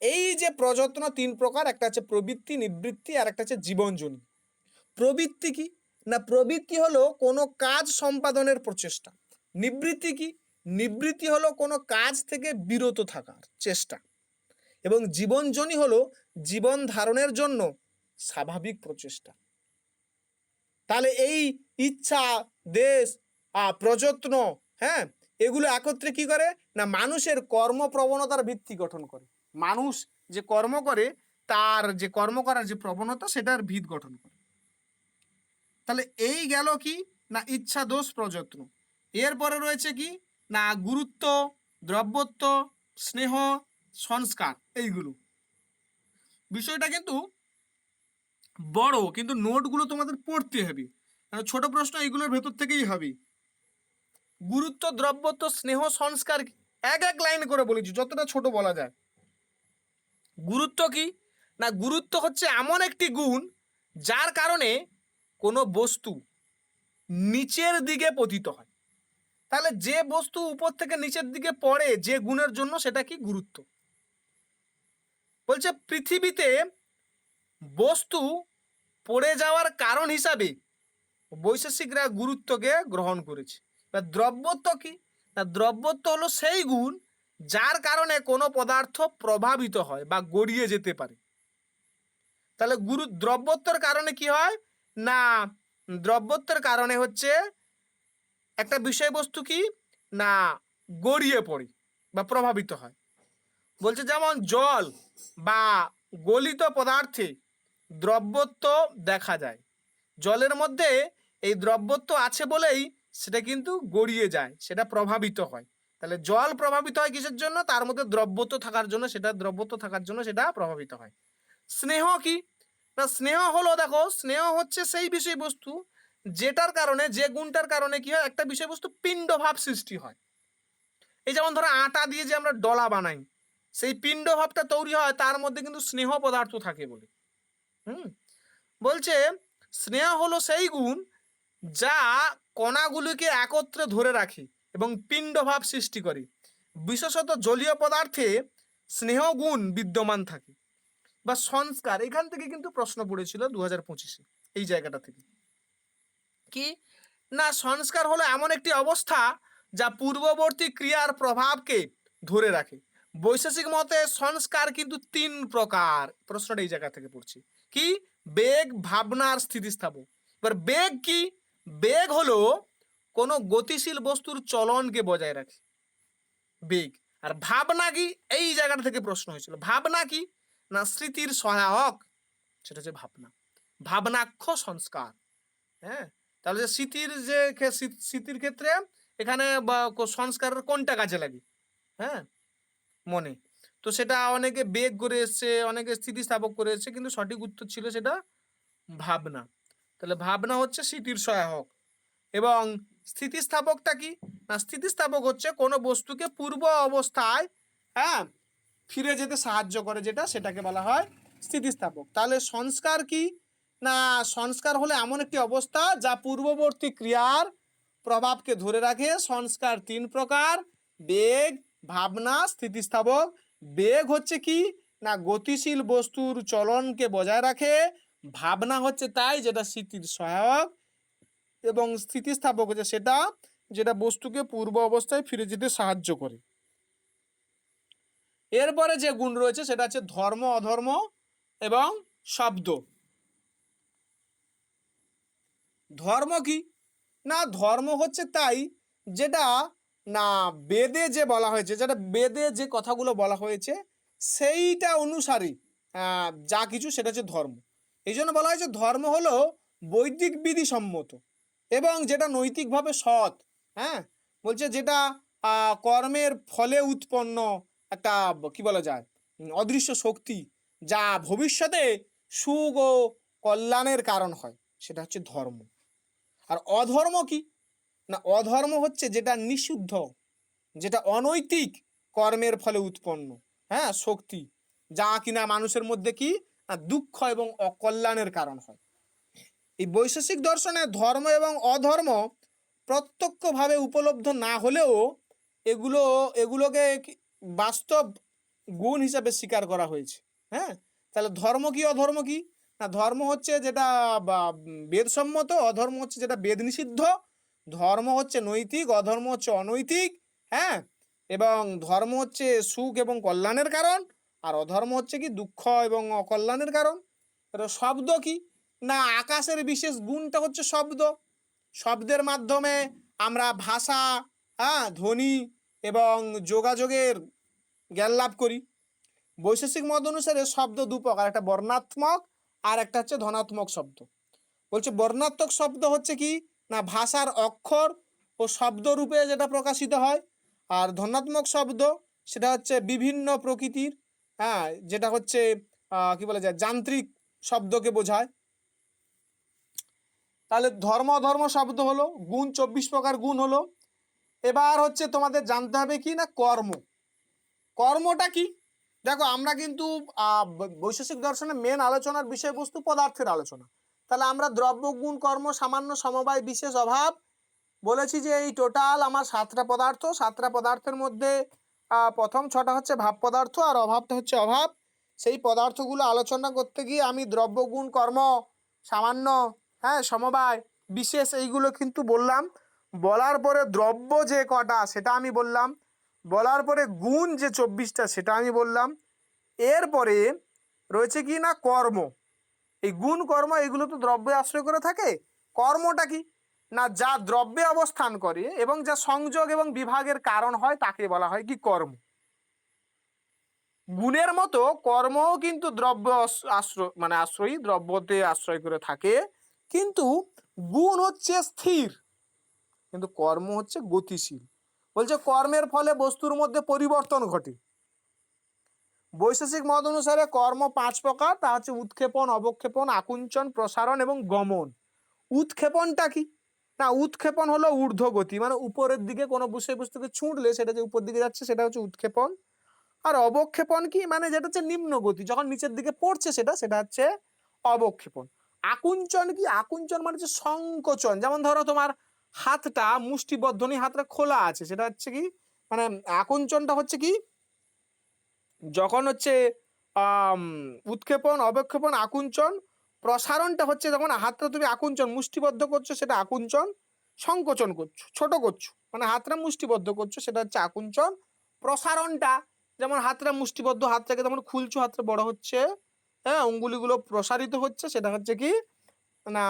Speaker 1: এই যে প্রযত্ন তিন প্রকার, একটা হচ্ছে প্রবৃত্তি, নিবৃত্তি, আর একটা হচ্ছে জীবনজনী। প্রবৃত্তি কি না, প্রবৃত্তি হলো কোনো কাজ সম্পাদনের প্রচেষ্টা। নিবৃত্তি কি, নিবৃত্তি হলো কোনো কাজ থেকে বিরত থাকার চেষ্টা। এবং জীবনজনী হলো জীবন ধারণের জন্য স্বাভাবিক প্রচেষ্টা। তাহলে এই ইচ্ছা, দেশ, প্রযত্ন, হ্যাঁ, এগুলো একত্রে কি করে না মানুষের কর্মপ্রবণতার ভিত্তি গঠন করে। মানুষ যে কর্ম করে তার যে কর্ম করার যে প্রবণতা সেটার ভিত গঠন করে। তাহলে এই গেল কি না ইচ্ছা, দোষ, প্রযত্ন। এরপরে রয়েছে কি না গুরুত্ব, দ্রব্যত্ব, স্নেহ, সংস্কার। এইগুলো বিষয়টা কিন্তু বড়, কিন্তু নোটগুলো তোমাদের পড়তে হবে, কারণ ছোট প্রশ্ন এইগুলোর ভেতর থেকেই হবে। গুরুত্ব, দ্রব্যত্ব, স্নেহ, সংস্কার এক এক লাইন করে বলেছি, যতটা ছোট বলা যায়। গুরুত্ব কি না, গুরুত্ব হচ্ছে এমন একটি গুণ যার কারণে কোনো বস্তু নিচের দিকে পতিত হয়। তাহলে যে বস্তু উপর থেকে নিচের দিকে পড়ে যে গুণের জন্য, সেটা কি গুরুত্ব। বলছে পৃথিবীতে বস্তু পড়ে যাওয়ার কারণ হিসাবে বৈশেষিকরা গুরুত্বকে গ্রহণ করেছে। দ্রব্যত্ব কি না, দ্রব্যত্ব হলো সেই গুণ যার কারণে কোনো পদার্থ প্রভাবিত হয় বা গড়িয়ে যেতে পারে। তাহলে দ্রব্যত্বের কারণে কি হয় না, দ্রব্যত্বের কারণে হচ্ছে একটা বিষয়বস্তু কি না গড়িয়ে পড়ে বা প্রভাবিত হয়। বলছে যেমন জল বা গলিত পদার্থে দ্রব্যত্ব দেখা যায়। জলের মধ্যে এই দ্রব্যত্ব আছে বলেই সেটা কিন্তু গড়িয়ে যায়, সেটা প্রভাবিত হয়। তাহলে জল প্রভাবিত হয় কিসের জন্য? তার মধ্যে দ্রব্যত্ব থাকার জন্য, সেটা দ্রব্যত্ব থাকার জন্য সেটা প্রভাবিত হয়। স্নেহ কি না, স্নেহ হলো দেখো, স্নেহ হচ্ছে সেই বিষয়বস্তু যেটার কারণে, যে গুণটার কারণে কি হয় একটা বিষয়বস্তু পিণ্ডভাব সৃষ্টি হয়। এই যেমন ধরো আটা দিয়ে যে আমরা ডলা বানাই, সেই পিণ্ডভাবটা তৈরি হয় তার মধ্যে কিন্তু স্নেহ পদার্থ থাকে বলে। বলছে স্নেহ হলো সেই গুণ যা কণাগুলিকে একত্রে ধরে রাখে এবং পিণ্ডভাব সৃষ্টি করে। বিশেষত জলীয় পদার্থে স্নেহ গুণ বিদ্যমান থাকে। বা সংস্কার, এখান থেকে কিন্তু প্রশ্ন পড়েছিল 2025-এ, এই জায়গাটা থেকে। কি না, সংস্কার হলো এমন একটি অবস্থা যা পূর্ববর্তী ক্রিয়ার প্রভাবকে ধরে রাখে। বৈশেষিক মতে সংস্কার কিন্তু 3 প্রকার। প্রশ্নটা এই জায়গা থেকে পড়ছি। কি? বেগ, ভাবনা আর স্থিতিস্থাপক। এবার বেগ কি? বেগ হলো কোনো গতিশীল বস্তুর চলনকে বজায় রাখে বেগ। আর ভাবনা কি? এই জায়গাটা থেকে প্রশ্ন হয়েছিল। ভাবনা কি? না স্মৃতির সহায়ক, সেটা হচ্ছে ভাবনা, ভাবনাক্ষ সংস্কার। হ্যাঁ, তাহলে যে স্মৃতির ক্ষেত্রে এখানে সংস্কারের কোনটা কাজে লাগে? হ্যাঁ, মনে। তো সেটা অনেকে বেগ করে এসছে, অনেকে স্থিতিস্থাপক করে এসছে, কিন্তু সঠিক উত্তর ছিল সেটা ভাবনা। তাহলে ভাবনা হচ্ছে স্মৃতির সহায়ক। এবং স্থিতিস্থাপকটা কি? না স্থিতিস্থাপক হচ্ছে কোনো বস্তুকে পূর্ব অবস্থায় হ্যাঁ ফিরে যেতে সাহায্য করে, যেটা সেটাকে বলা হয় স্থিতিস্থাপক। তাহলে সংস্কার কি? না সংস্কার হলো এমন একটি অবস্থা যা পূর্ববর্তী ক্রিয়ার প্রভাবকে ধরে রাখে। সংস্কার 3 প্রকার: বেগ, ভাবনা, স্থিতিস্থাপক। বেগ হচ্ছে কি? না গতিশীল বস্তুর চলনকে বজায় রাখে। ভাবনা হচ্ছে তাই, যেটা স্মৃতির সহায়ক। এবং স্থিতিস্থাপক হচ্ছে সেটা যেটা বস্তুকে পূর্ব অবস্থায় ফিরে যেতে সাহায্য করে। এরপরে যে গুণ রয়েছে সেটা হচ্ছে ধর্ম, অধর্ম এবং শব্দ। ধর্ম কি? না ধর্ম হচ্ছে তাই যেটা না বেদে যে বলা হয়েছে, যেটা বেদে যে কথাগুলো বলা হয়েছে সেইটা অনুসারে যা কিছু, সেটা হচ্ছে ধর্ম। এই জন্য বলা হয়েছে ধর্ম হলো বৈদিক বিধি সম্মত এবং যেটা নৈতিকভাবে সৎ। হ্যাঁ, বলছে যেটা কর্মের ফলে উৎপন্ন একটা কি বলা যায় অদৃশ্য শক্তি, যা ভবিষ্যতে সুখ ও কল্যাণের কারণ হয়, সেটা হচ্ছে ধর্ম। আর অধর্ম কি? না অধর্ম হচ্ছে যেটা নিষিদ্ধ, যেটা অনৈতিক কর্মের ফলে উৎপন্ন শক্তি, যা কিনা মানুষের মধ্যে কি না দুঃখ এবং অকল্যাণের কারণ হয়। এই বৈশেষিক দর্শনে ধর্ম এবং অধর্ম প্রত্যক্ষভাবে উপলব্ধ না হলেও এগুলোকে বাস্তব গুণ হিসাবে স্বীকার করা হয়েছে। হ্যাঁ, তাহলে ধর্ম কি অধর্ম কি? না ধর্ম হচ্ছে যেটা বেদসম্মত, অধর্ম হচ্ছে যেটা বেদ নিষিদ্ধ। ধর্ম হচ্ছে নৈতিক, অধর্ম হচ্ছে অনৈতিক। হ্যাঁ, এবং ধর্ম হচ্ছে সুখ এবং কল্যাণের কারণ, আর অধর্ম হচ্ছে কি দুঃখ এবং অকল্যাণের কারণ। শব্দ কি? না আকাশের বিশেষ গুণটা হচ্ছে শব্দ। শব্দের মাধ্যমে আমরা ভাষা, ধ্বনি এবং যোগাযোগের জ্ঞান লাভ করি। বৈশেষিক মত অনুসারে শব্দ 2 প্রকার, একটা বর্ণাত্মক আর একটা হচ্ছে ধনাত্মক শব্দ। বলছে বর্ণাত্মক শব্দ হচ্ছে কি না ভাষার অক্ষর ও শব্দ রূপে যেটা প্রকাশিত হয়। আর ধনাত্মক শব্দ সেটা হচ্ছে বিভিন্ন প্রকৃতির, যেটা হচ্ছে কি বলা যায় যান্ত্রিক শব্দকে বোঝায়। তাহলে ধর্ম ধর্ম শব্দ হলো গুণ, 24 প্রকার গুণ হলো। এবার হচ্ছে তোমাদের জানতে হবে কি না কর্ম। কর্মটা কি? দেখো আমরা কিন্তু বৈশেষিক দর্শনে মেন আলোচনার বিষয়বস্তু পদার্থের আলোচনা। তাহলে আমরা দ্রব্য, গুণ, কর্ম, সামান্য, সমবায়, বিশেষ, অভাব বলেছি যে এই টোটাল আমার 7টা পদার্থ। 7টা পদার্থের মধ্যে প্রথম 6টা হচ্ছে ভাব পদার্থ আর অভাবটা হচ্ছে অভাব। সেই পদার্থগুলো আলোচনা করতে গিয়ে আমি দ্রব্য, গুণ, কর্ম, সামান্য, সমবায়, বিশেষ এইগুলো কিন্তু বললাম। বলার পরে দ্রব্য যে কটা সেটা আমি বললাম। বলার পরে গুণ যে 24টা সেটা আমি বললাম। এরপরে রয়েছে কি না কর্ম। এই গুণ কর্ম এগুলো তো দ্রব্যে আশ্রয় করে থাকে। কর্মটা কি না যা দ্রব্যে অবস্থান করে এবং যা সংযোগ এবং বিভাগের কারণ হয় তাকে বলা হয় কি কর্ম। গুণের মতো কর্মও কিন্তু দ্রব্য আশ্রয় আশ্রয়ী, দ্রব্যতে আশ্রয় করে থাকে, কিন্তু গুণ হচ্ছে স্থির কিন্তু কর্ম হচ্ছে গতিশীল। বলছে কর্মের ফলে বস্তুর মধ্যে পরিবর্তন ঘটে। বৈশেষিক মত অনুসারে কর্ম 5 প্রকার, তা হচ্ছে উৎক্ষেপণ, অবক্ষেপণ, আকুঞ্চন, প্রসারণ এবং গমন। উৎক্ষেপণটা কি না উৎক্ষেপণ হলো ঊর্ধ্বগতি, উপরের দিকে কোনো বিষয়বস্তুকে ছুঁড়লে সেটা যে উপর দিকে যাচ্ছে সেটা হচ্ছে উৎক্ষেপণ। আর অবক্ষেপণ কি যেটা হচ্ছে নিম্ন গতি, যখন নিচের দিকে পড়ছে সেটা হচ্ছে অবক্ষেপণ। আকুঞ্চন কি? আকুঞ্চন হচ্ছে সংকোচন। যেমন ধরো তোমার হাতটা মুষ্টিবদ্ধ নেই, হাতটা খোলা আছে, সেটা হচ্ছে কি আকুঞ্চনটা হচ্ছে কি যখন হচ্ছে উৎক্ষেপণ, অবক্ষেপণ, আকুঞ্চন। প্রসারণটা হচ্ছে যখন হাতটা তুমি আকুঞ্চন মুষ্টিবদ্ধ করছো সেটা আকুঞ্চন। সংকোচন করছো, ছোট করছো, মানে হাতটা মুষ্টিবদ্ধ করছো, সেটা হচ্ছে আকুঞ্চন। প্রসারণটা, যেমন হাতটা মুষ্টিবদ্ধ, হাতটাকে যেমন খুলছো, হাতটা বড় হচ্ছে, হ্যাঁ, অঙ্গুলিগুলো প্রসারিত হচ্ছে, সেটা হচ্ছে কি না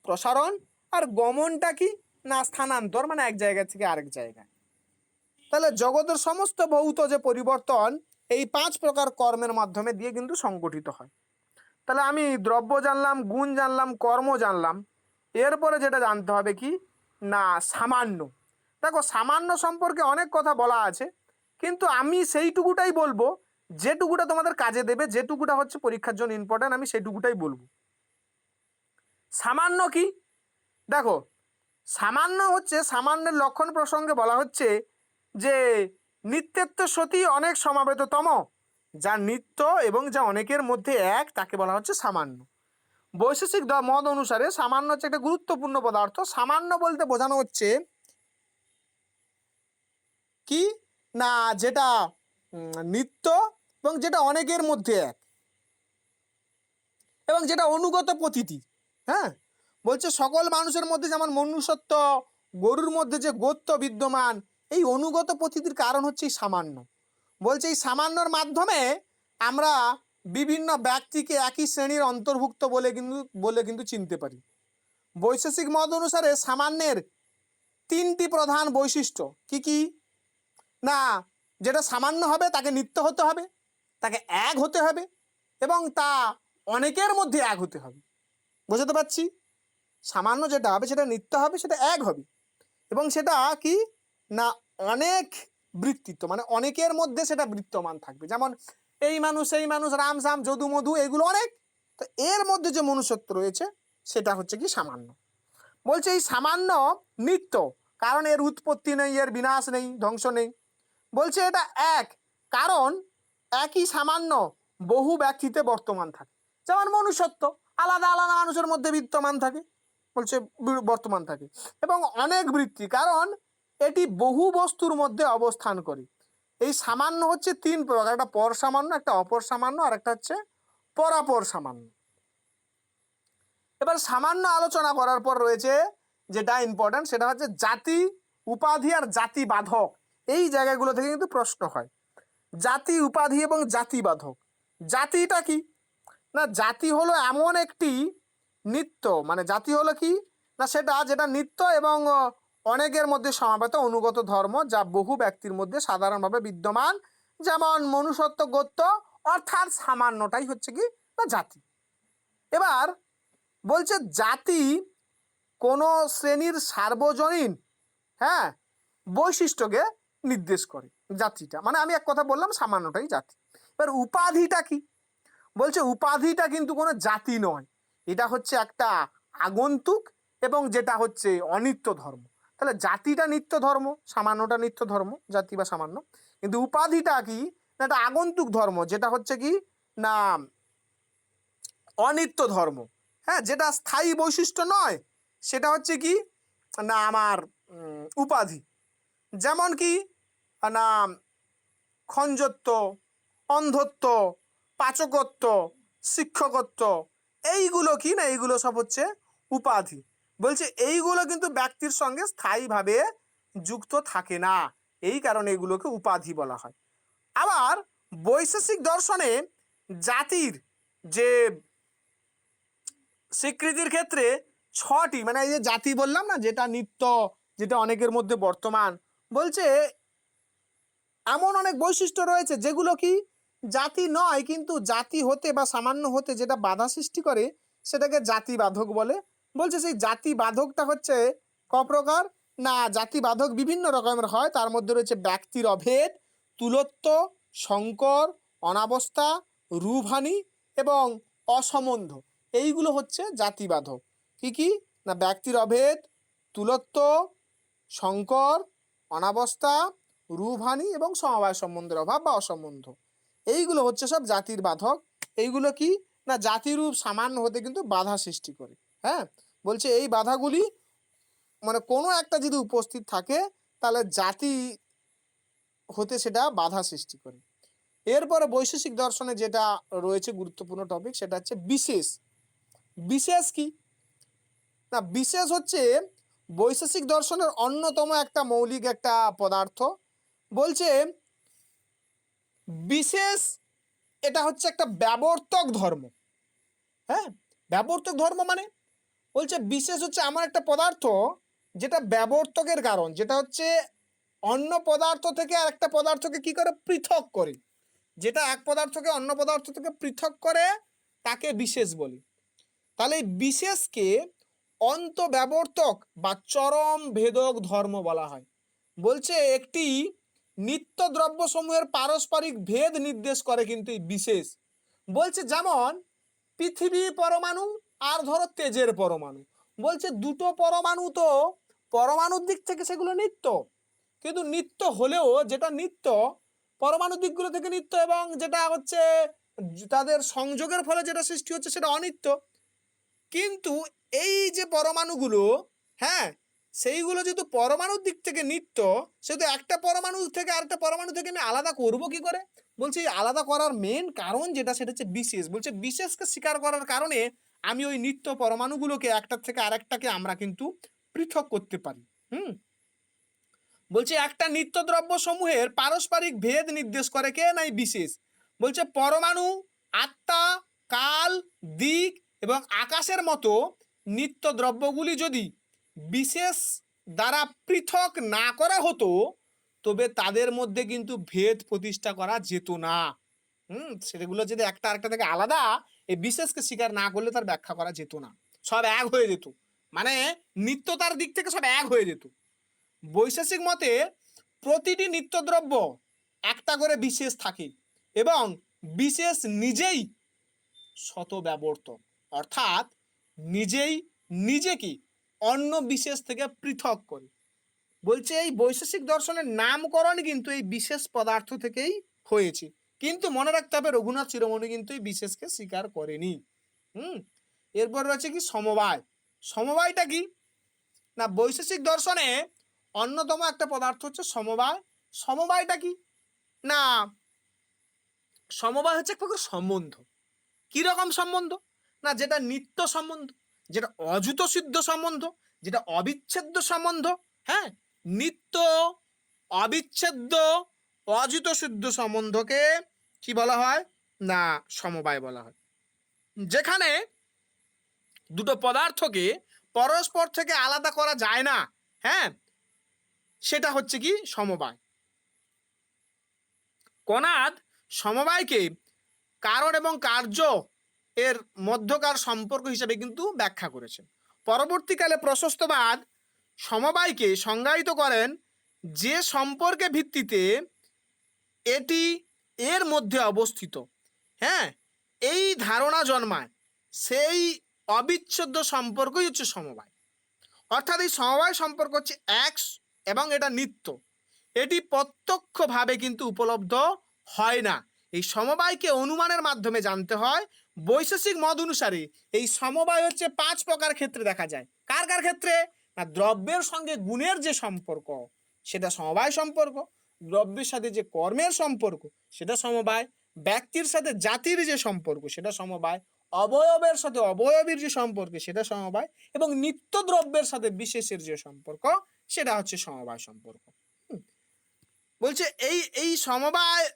Speaker 1: প্রসারণ। আর গমনটা কি না স্থানান্তর, মানে এক জায়গা থেকে আরেক জায়গায়। তাহলে জগতের সমস্ত ভৌত যে পরিবর্তন এই 5 প্রকার কর্মের মাধ্যমে দিয়ে কিন্তু সংগঠিত হয়। তাহলে আমি দ্রব্য জানলাম, গুণ জানলাম, কর্ম জানলাম, এরপরে যেটা জানতে হবে কি না সামান্য। দেখো সামান্য সম্পর্কে অনেক কথা বলা আছে, কিন্তু আমি সেইটুকুটাই বলবো যেটুকুটা তোমাদের কাজে দেবে, যেটুকুটা হচ্ছে পরীক্ষার জন্য ইম্পর্টেন্ট, আমি সেইটুকুটাই বলবো। সামান্য কি দেখো, সামান্য হচ্ছে, সামান্যের লক্ষণ প্রসঙ্গে বলা হচ্ছে যে নিত্যত্ব সতী অনেক সমাবেততম, যা নিত্য এবং যা অনেকের মধ্যে এক, তাকে বলা হচ্ছে সামান্য। বৈশেষিক মত অনুসারে সামান্য হচ্ছে একটা গুরুত্বপূর্ণ পদার্থ। সামান্য বলতে বোঝানো হচ্ছে কি না যেটা নিত্য এবং যেটা অনেকের মধ্যে এক, এবং যেটা অনুগত প্রতীতি। হ্যাঁ, বলছে সকল মানুষের মধ্যে যেমন মনুষ্যত্ব, গরুর মধ্যে যে গোত্র বিদ্যমান, এই অনুগত প্রতীতির কারণ হচ্ছে এই সামান্য। বলছে এই সামান্যর মাধ্যমে আমরা বিভিন্ন ব্যক্তিকে একই শ্রেণীর অন্তর্ভুক্ত বলে কিন্তু চিনতে পারি। বৈশেষিক মত অনুসারে সামান্যের 3টি প্রধান বৈশিষ্ট্য কি কি না যেটা সামান্য হবে তাকে নিত্য হতে হবে, তাকে এক হতে হবে, এবং তা অনেকের মধ্যে এক হতে হবে। বুঝতে পারছি? সামান্য যেটা হবে সেটা নিত্য হবে, সেটা এক হবে, এবং সেটা কি না অনেক বৃত্তিত্ব, মানে অনেকের মধ্যে সেটা বৃত্তমান থাকবে। যেমন এই মানুষ, এই মানুষ, রাম সাম, যদু মধু, এগুলো অনেক, তো এর মধ্যে যে মনুষ্যত্ব রয়েছে সেটা হচ্ছে কি সামান্য। বলছে এই সামান্য নিত্য, কারণ এর উৎপত্তি নেই, এর বিনাশ নেই, ধ্বংস নেই। বলছে এটা এক, কারণ একই সামান্য বহু ব্যক্তিতে বর্তমান থাকে। যেমন মনুষ্যত্ব আলাদা আলাদা মানুষের মধ্যে বিদ্যমান থাকে, বলছে বর্তমান থাকে। এবং অনেক বৃত্তি, কারণ এটি বহু বস্তুর মধ্যে অবস্থান করে। এই সামান্য হচ্ছে 3 প্রকার, একটা পর সামান্য, একটা অপর সামান্য, আর একটা হচ্ছে পরাপর সামান্য। এবার সামান্য আলোচনা করার পর রয়েছে যেটা ইম্পর্টেন্ট, সেটা হচ্ছে জাতি, উপাধি আর জাতি বাধক। এই জায়গাগুলো থেকে কিন্তু প্রশ্ন হয়, জাতি, উপাধি এবং জাতি বাধক। জাতিটা কি না জাতি হলো এমন একটি নিত্য, মানে জাতি হলো কি না সেটা যেটা নিত্য এবং অনেকের মধ্যে সমাবেত অনুগত ধর্ম, যা বহু ব্যক্তির মধ্যে সাধারণভাবে বিদ্যমান, যেমন মনুষ্যত্ব, গোত্র, অর্থাৎ সামান্যটাই হচ্ছে কি না জাতি। এবার বলছে জাতি কোন শ্রেণীর সার্বজনীন, হ্যাঁ, বৈশিষ্ট্যকে নির্দেশ করে। জাতিটা মানে আমি এক কথা বললাম সামান্যটাই জাতি। এবার উপাধিটা কি বলছে, উপাধিটা কিন্তু কোনো জাতি নয়, এটা হচ্ছে একটা আগন্তুক, এবং যেটা হচ্ছে অনিত্য ধর্ম। তাহলে জাতিটা নিত্য ধর্ম, সামান্যটা নিত্য ধর্ম, জাতি বা সামান্য। কিন্তু উপাধিটা কি না একটা আগন্তুক ধর্ম, যেটা হচ্ছে কি না অনিত্য ধর্ম। হ্যাঁ, যেটা স্থায়ী বৈশিষ্ট্য নয়, সেটা হচ্ছে কি না আমার উপাধি। যেমন কি না খঞ্জত্ব, অন্ধত্ব, পাচকত্ব, শিক্ষকত্ব, এইগুলো কি না এইগুলো সব হচ্ছে উপাধি। বলছে এইগুলো কিন্তু ব্যক্তির সঙ্গে স্থায়ীভাবে যুক্ত থাকে না, এই কারণে এগুলোকে উপাধি বলা হয়। আবার বৈশেষিক দর্শনে জাতির যে স্বীকৃতির ক্ষেত্রে 6টি, মানে এই যে জাতি বললাম না যেটা নিত্য, যেটা অনেকের মধ্যে বর্তমান, বলছে এমন অনেক বৈশিষ্ট্য রয়েছে যেগুলো কি জাতি নয়, কিন্তু জাতি হতে বা সামান্য হতে যেটা বাধা সৃষ্টি করে সেটাকে জাতি বাধক বলে। বলছে সেই জাতি বাধকটা হচ্ছে ক প্রকার না জাতি বাধক বিভিন্ন রকমের হয়, তার মধ্যে রয়েছে ব্যক্তির অভেদ, তুলত্ব, সংকর, অনাবস্থা, রূপহানি এবং অসম্বন্ধ, এইগুলো হচ্ছে জাতি বাধক। কি কি না ব্যক্তির অভেদ, তুলত্ব, সংকর, অনাবস্থা, রূপহানি এবং সমবায় সম্বন্ধের অভাব বা অসম্বন্ধ, এইগুলো হচ্ছে সব জাতির বাধক। এইগুলো কি না জাতিরূপ সামান্য হতে কিন্তু বাধা সৃষ্টি করে। হ্যাঁ, বলছে এই বাধাগুলি মানে কোনো একটা যদি উপস্থিত থাকে তাহলে জাতি হতে সেটা বাধা সৃষ্টি করে। এরপরে বৈশেষিক দর্শনে যেটা রয়েছে গুরুত্বপূর্ণ টপিক, সেটা হচ্ছে বিশেষ। বিশেষ কি না বিশেষ হচ্ছে বৈশেষিক দর্শনের অন্যতম একটা মৌলিক একটা পদার্থ। বলছে বিশেষ, এটা হচ্ছে একটা ব্যাবর্তক ধর্ম। হ্যাঁ, ব্যাবর্তক ধর্ম মানে বলছে বিশেষ হচ্ছে এমন একটা পদার্থ যেটা ব্যাবর্তকের কারণ, যেটা হচ্ছে অন্য পদার্থ থেকে আর একটা পদার্থকে কি করে পৃথক করে, যেটা এক পদার্থকে অন্য পদার্থ থেকে পৃথক করে তাকে বিশেষ বলি। তাহলে এই বিশেষকে অন্তব্যবর্তক বা চরম ভেদক ধর্ম বলা হয়। বলছে একটি নিত্য দ্রব্য সমূহের পারস্পরিক ভেদ নির্দেশ করে কিন্তু এই বিশেষ। বলছে যেমন পৃথিবী পরমাণু আর ধরো তেজের পরমাণু, বলছে দুটো পরমাণু তো পরমাণুর দিক থেকে সেগুলো নিত্য, কিন্তু নিত্য হলেও যেটা নিত্য পরমাণুর দিকগুলো থেকে নিত্য, এবং যেটা হচ্ছে তাদের সংযোগের ফলে যেটা সৃষ্টি হচ্ছে সেটা অনিত্য। কিন্তু এই যে পরমাণুগুলো, হ্যাঁ, সেইগুলো যেহেতু পরমাণুর দিক থেকে নিত্য, সেহেতু একটা পরমাণু থেকে আরেকটা পরমাণু থেকে আমি আলাদা করব কি করে? বলছি আলাদা করার মেন কারণ যেটা, সেটা হচ্ছে বিশেষ। বলছে বিশেষকে স্বীকার করার কারণে আমি ওই নিত্য পরমাণুগুলোকে একটার থেকে আরেকটাকে আমরা কিন্তু পৃথক করতে পারি। বলছে একটা নিত্য দ্রব্য সমূহের পারস্পরিক ভেদ নির্দেশ করে কে? নাই বিশেষ। বলছে পরমাণু, আত্মা, কাল, দিক এবং আকাশের মতো নিত্য দ্রব্যগুলি যদি বিশেষ দ্বারা পৃথক না করা হতো তবে তাদের মধ্যে কিন্তু ভেদ প্রতিষ্ঠা করা যেত না। সেগুলো যদি একটা আরেকটা থেকে আলাদা, এই বিশেষকে স্বীকার না করলে তার ব্যাখ্যা করা যেত না, সব এক হয়ে যেত, মানে নিত্যতার দিক থেকে সব এক হয়ে যেত। বৈশেষিক মতে প্রতিটি নিত্যদ্রব্য একটা করে বিশেষ থাকে এবং বিশেষ নিজেই শতব্যবর্তক, অর্থাৎ নিজেই নিজেকে অন্য বিশেষ থেকে পৃথক করে। বলছে এই বৈশেষিক দর্শনের নামকরণ কিন্তু এই বিশেষ পদার্থ থেকেই হয়েছে, কিন্তু মনে রাখতে হবে রঘুনাথ শিরোমণি কিন্তু এই বিশেষকে স্বীকার করেনি। এরপর রয়েছে কি সমবায়। সমবায়টা কি না, বৈশেষিক দর্শনে অন্যতম একটা পদার্থ হচ্ছে সমবায়। সমবায়টা কি না, সমবায় হচ্ছে এক প্রকার সম্বন্ধ। কি রকম সম্বন্ধ না, যেটা নিত্য সম্বন্ধ, যেটা অযুত সিদ্ধ সম্বন্ধ, যেটা অবিচ্ছেদ্য সম্বন্ধ। হ্যাঁ, নিত্য, অবিচ্ছেদ্য, অযুত সিদ্ধ সম্বন্ধকে কি বলা হয় না সমবায় বলা হয়। যেখানে দুটো পদার্থকে পরস্পর থেকে আলাদা করা যায় না, হ্যাঁ, সেটা হচ্ছে কি সমবায়। কনাদ সমবায়কে কারণ এবং কার্য এর মধ্যকার সম্পর্ক হিসেবে কিন্তু ব্যাখ্যা করেছেন। পরবর্তীকালে প্রশস্তবাদ সমবায়কে সংজ্ঞায়িত করেন যে সম্পর্কের ভিত্তিতে এটি এর মধ্যে অবস্থিত, হ্যাঁ, এই ধারণা জন্মায়, সেই অবিচ্ছেদ্য সম্পর্কই হচ্ছে সমবায়। অর্থাৎ এই সমবায় সম্পর্ক হচ্ছে এক এবং এটা নিত্য, এটি প্রত্যক্ষভাবে কিন্তু উপলব্ধ হয় না। এই সমবায়কে অনুমানের মাধ্যমে জানতে হয়। বৈশেষিক মত অনুসারে এই সমবায় হচ্ছে 5 প্রকার ক্ষেত্রে দেখা যায়। কার কার ক্ষেত্রে না, দ্রব্যের সঙ্গে গুণের যে সম্পর্ক সেটা সমবায় সম্পর্ক, দ্রব্যের সাথে যে কর্মের সম্পর্ক সেটা সমবায়, ব্যক্তির সাথে জাতির যে সম্পর্ক সেটা সমবায়, অবয়বের সাথে অবয়বীর যে সম্পর্ক সেটা সমবায়, এবং নিত্য দ্রব্যের সাথে বিশেষের যে সম্পর্ক সেটা হচ্ছে সমবায় সম্পর্ক। বলছে এই এই সমবায়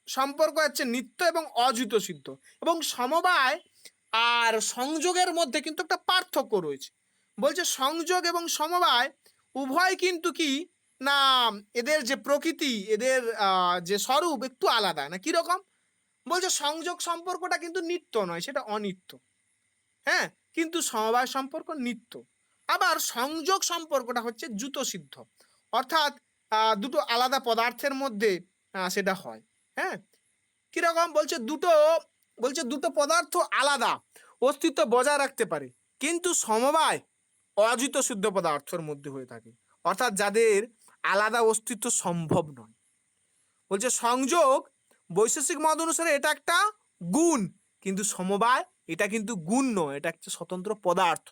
Speaker 1: সম্পর্ক হচ্ছে নিত্য এবং অযুত সিদ্ধ, এবং সমবায় আর সংযোগের মধ্যে কিন্তু একটা পার্থক্য রয়েছে। বলছে সংযোগ এবং সমবায় উভয় কিন্তু কি না, এদের যে প্রকৃতি, এদের যে স্বরূপ একটু আলাদা। না কিরকম? বলছে সংযোগ সম্পর্কটা কিন্তু নিত্য নয়, সেটা অনিত্য, হ্যাঁ, কিন্তু সমবায় সম্পর্ক নিত্য। আবার সংযোগ সম্পর্কটা হচ্ছে যুত সিদ্ধ, অর্থাৎ দুটো আলাদা পদার্থের মধ্যে সেটা হয়। হ্যাঁ, কিরকম? বলছে দুটো পদার্থ আলাদা অস্তিত্ব বজায় রাখতে পারে, কিন্তু সমবায় অযুত সিদ্ধ পদার্থের মধ্যে হয়ে থাকে, অর্থাৎ যাদের আলাদা অস্তিত্ব সম্ভব নয়। বলছে সংযোগ বৈশেষিক মত অনুসারে এটা একটা গুণ, কিন্তু সমবায় এটা কিন্তু গুণ নয়, এটা একটা স্বতন্ত্র পদার্থ।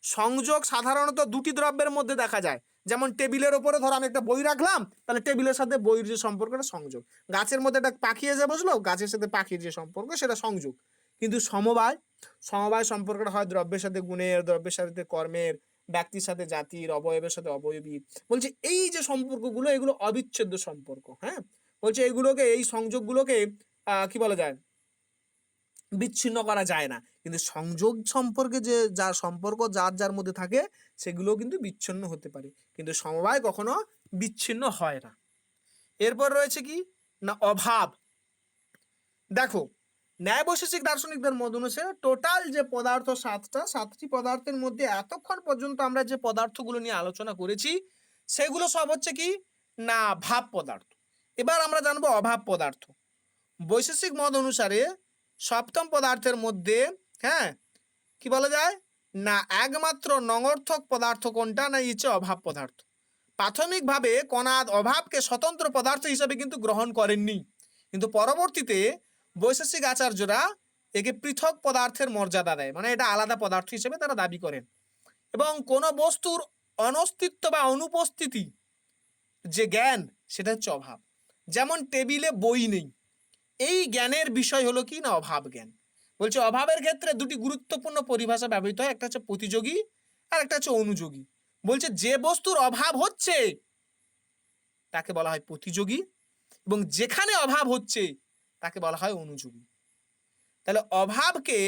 Speaker 1: সংযোগ সাধারণত দুটি দ্রব্যের মধ্যে দেখা যায়, যেমন টেবিলের ওপরে ধরো আমি একটা বই রাখলাম, তাহলে টেবিলের সাথে বইয়ের যে সম্পর্কটা সংযোগ। গাছের মধ্যে একটা পাখি এসে বসলো, গাছের সাথে পাখির যে সম্পর্ক সেটা সংযোগ। কিন্তু সমবায় সম্পর্কটা হয় দ্রব্যের সাথে গুণের, দ্রব্যের সাথে কর্মের, ব্যক্তির সাথে জাতির, অবয়বের সাথে অবয়বী। বলছে এই যে সম্পর্কগুলো এগুলো অবিচ্ছেদ্য সম্পর্ক। হ্যাঁ, বলছে এগুলোকে, এই সংযোগগুলোকে কি বলা যায়, বিচ্ছিন্ন করা যায় না। কিন্তু সংযোগ সম্পর্কে যে যার সম্পর্ক যার যার মধ্যে থাকে সেগুলো কিন্তু বিচ্ছিন্ন হতে পারে, কিন্তু সমবায় কখনো বিচ্ছিন্ন হয় না। এরপর রয়েছে কি না অভাব। দেখো, ন্যায় বৈশেষিক দার্শনিকদের মত অনুসারে টোটাল যে পদার্থ সাতটি পদার্থের মধ্যে এতক্ষণ পর্যন্ত আমরা যে পদার্থগুলো নিয়ে আলোচনা করেছি সেগুলো সব হচ্ছে কি না ভাব পদার্থ। এবার আমরা জানবো অভাব পদার্থ। বৈশেষিক মত অনুসারে সপ্তম পদার্থের মধ্যে, হ্যাঁ, কি বলা যায় না একমাত্র নঙর্থক পদার্থ কোনটা না হচ্ছে অভাব পদার্থ। প্রাথমিকভাবে কণাদ অভাবকে স্বতন্ত্র পদার্থ হিসেবে কিন্তু গ্রহণ করেননি, কিন্তু পরবর্তীতে বৈশেষিক আচার্যরা একে পৃথক পদার্থের মর্যাদা দেয়, মানে এটা আলাদা পদার্থ হিসেবে তারা দাবি করেন। এবং কোনো বস্তুর অনস্তিত্ব বা অনুপস্থিতি যে জ্ঞান সেটা হচ্ছে অভাব। যেমন টেবিলে বই নেই, এই জ্ঞানের বিষয় হলো কি না অভাব জ্ঞান। বলছে অভাবের ক্ষেত্রে দুটি গুরুত্বপূর্ণ পরিভাষা ব্যবহৃত হয়, একটা হচ্ছে প্রতিযোগী আর একটা হচ্ছে অনুযোগী। বলছে যে বস্তুর অভাব হচ্ছে তাকে বলা হয় প্রতিযোগী, এবং যেখানে অভাব হচ্ছে তাকে বলা হয় অনুযোগী। তাহলে অভাবকে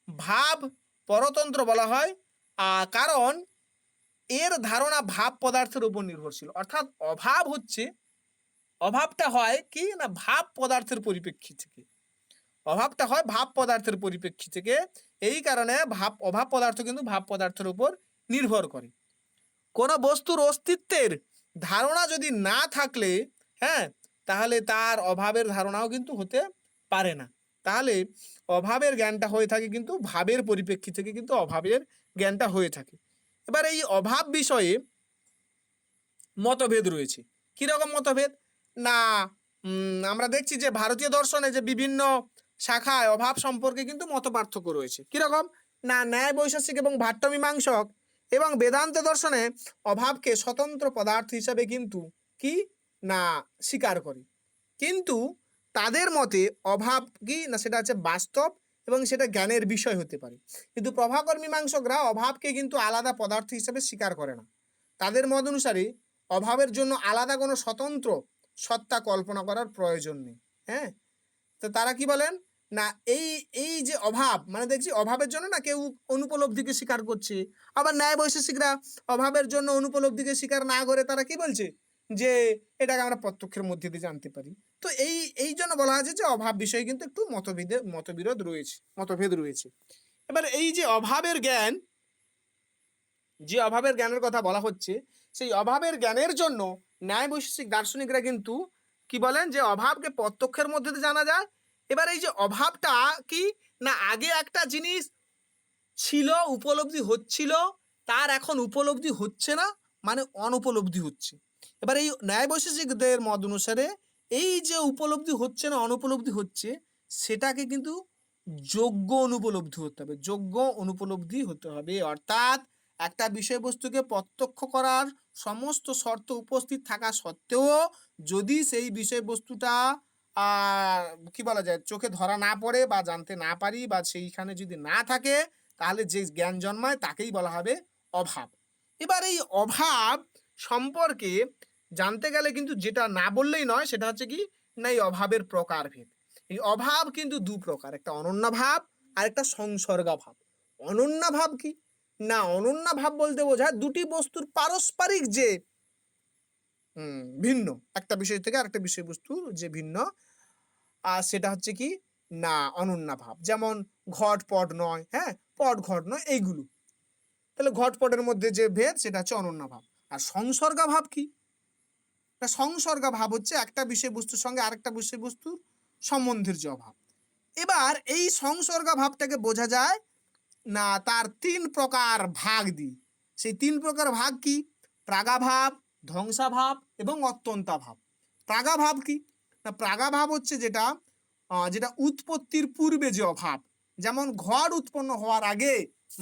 Speaker 1: ভাব পরতন্ত্র বলা হয়, কারণ এর ধারণা ভাব পদার্থের উপর নির্ভরশীল। অর্থাৎ অভাবটা হয় কি না ভাব পদার্থের পরিপ্রেক্ষি থেকে, অভাবটা হয় ভাব পদার্থের পরিপ্রেক্ষি থেকে। এই কারণে অভাব পদার্থ কিন্তু ভাব পদার্থের উপর নির্ভর করে। কোনো বস্তুর অস্তিত্বের ধারণা যদি না থাকলে, হ্যাঁ, তাহলে তার অভাবের ধারণাও কিন্তু হতে পারে না। তাহলে অভাবের জ্ঞানটা হয়ে থাকে কিন্তু ভাবের পরিপ্রেক্ষি থেকে, কিন্তু অভাবের জ্ঞানটা হয়ে থাকে। এবার এই অভাব বিষয়ে মতভেদ রয়েছে। কিরকম মতভেদ না আমরা দেখছি যে ভারতীয় দর্শনে যে বিভিন্ন শাখায় অভাব সম্পর্কে কিন্তু মত পার্থক্য রয়েছে। কিরকম না ন্যায় বৈশেষিক এবং ভাট্ট মীমাংসক এবং বেদান্ত দর্শনে অভাবকে স্বতন্ত্র পদার্থ হিসাবে কিন্তু কি না স্বীকার করে, কিন্তু তাদের মতে অভাব কি না সেটা হচ্ছে বাস্তব এবং সেটা জ্ঞানের বিষয় হতে পারে। কিন্তু প্রভাকর মীমাংসকরা অভাবকে কিন্তু আলাদা পদার্থ হিসাবে স্বীকার করে না। তাদের মত অনুসারে অভাবের জন্য আলাদা কোনো স্বতন্ত্র সত্তা কল্পনা করার প্রয়োজন নেই। হ্যাঁ, তো তারা কি বলেন না এই এই যে অভাব, মানে দেখছি অভাবের জন্য না কেউ অনুপলব্ধিকে স্বীকার করছে, আবার ন্যায় বৈশেষিকরা অভাবের জন্য অনুপলব্ধিকে স্বীকার না করে তারা কি বলছে যে এটাকে আমরা প্রত্যক্ষের মধ্যে দিয়ে জানতে পারি। তো এই জন্য বলা হয়েছে যে অভাব বিষয়ে কিন্তু একটু মতভেদ রয়েছে। এবার এই যে অভাবের জ্ঞানের কথা বলা হচ্ছে, সেই অভাবের জ্ঞানের জন্য ন্যায় বৈশেষিক দার্শনিকরা কিন্তু কি বলেন যে অভাবকে প্রত্যক্ষের মধ্যে দিয়ে জানা যায়। এবার এই যে অভাবটা কি না আগে একটা জিনিস ছিল, উপলব্ধি হচ্ছিল, তার এখন উপলব্ধি হচ্ছে না, মানে অনুপলব্ধি হচ্ছে। এবার এই ন্যায় বৈশেষিকদের মত অনুসারে এই যে উপলব্ধি হচ্ছে না অনুপলব্ধি হচ্ছে সেটাকে কিন্তু যোগ্য অনুপলব্ধি হতে হবে, যোগ্য অনুপলব্ধি হতে হবে। অর্থাৎ একটা বিষয়বস্তুকে প্রত্যক্ষ করার সমস্ত শর্ত উপস্থিত থাকা সত্ত্বেও যদি সেই বিষয়বস্তুটা কি বলা যায় চোখে ধরা না পড়ে বা জানতে না পারি বা সেইখানে যদি না থাকে তাহলে যে জ্ঞান জন্মায় তাকেই বলা হবে অভাব। এবার এই অভাব সম্পর্কে জানতে গেলে কিন্তু যেটা না বললেই নয় সেটা হচ্ছে কি না এই অভাবের প্রকারভেদ। এই অভাব কিন্তু দু প্রকার, একটা অনন্যাভাব আর একটা সংসর্গাভাব। অনন্যাভাব কি না অনন্যাভাব বলতে বোঝায় দুটি বস্তুর পারস্পরিক যে ভিন্ন, একটা বিষয় থেকে আরেকটা বিষয়বস্তু যে ভিন্ন, আর সেটা হচ্ছে কি না অনন্যাভাব। যেমন ঘট পট নয়, হ্যাঁ, পট ঘট নয়, এইগুলো। তাহলে ঘট পটের মধ্যে যে ভেদ সেটা হচ্ছে অনন্যাভাব। আর সংসর্গাভাব কি না সংসর্গাভাব হচ্ছে একটা বিষয়বস্তুর সঙ্গে আরেকটা বিষয়বস্তুর সম্বন্ধের যে অভাব। এবার এই সংসর্গাভাবটাকে বোঝা যায় না তার তিন প্রকার ভাগ দিই। সেই তিন প্রকার ভাগ কি প্রাগাভাব, ধ্বংসাভাব এবং অত্যন্তাভাব। প্রাগাভাব কি না প্রাগাভাব হচ্ছে যেটা উৎপত্তির পূর্বে যে অভাব, যেমন ঘট উৎপন্ন হওয়ার আগে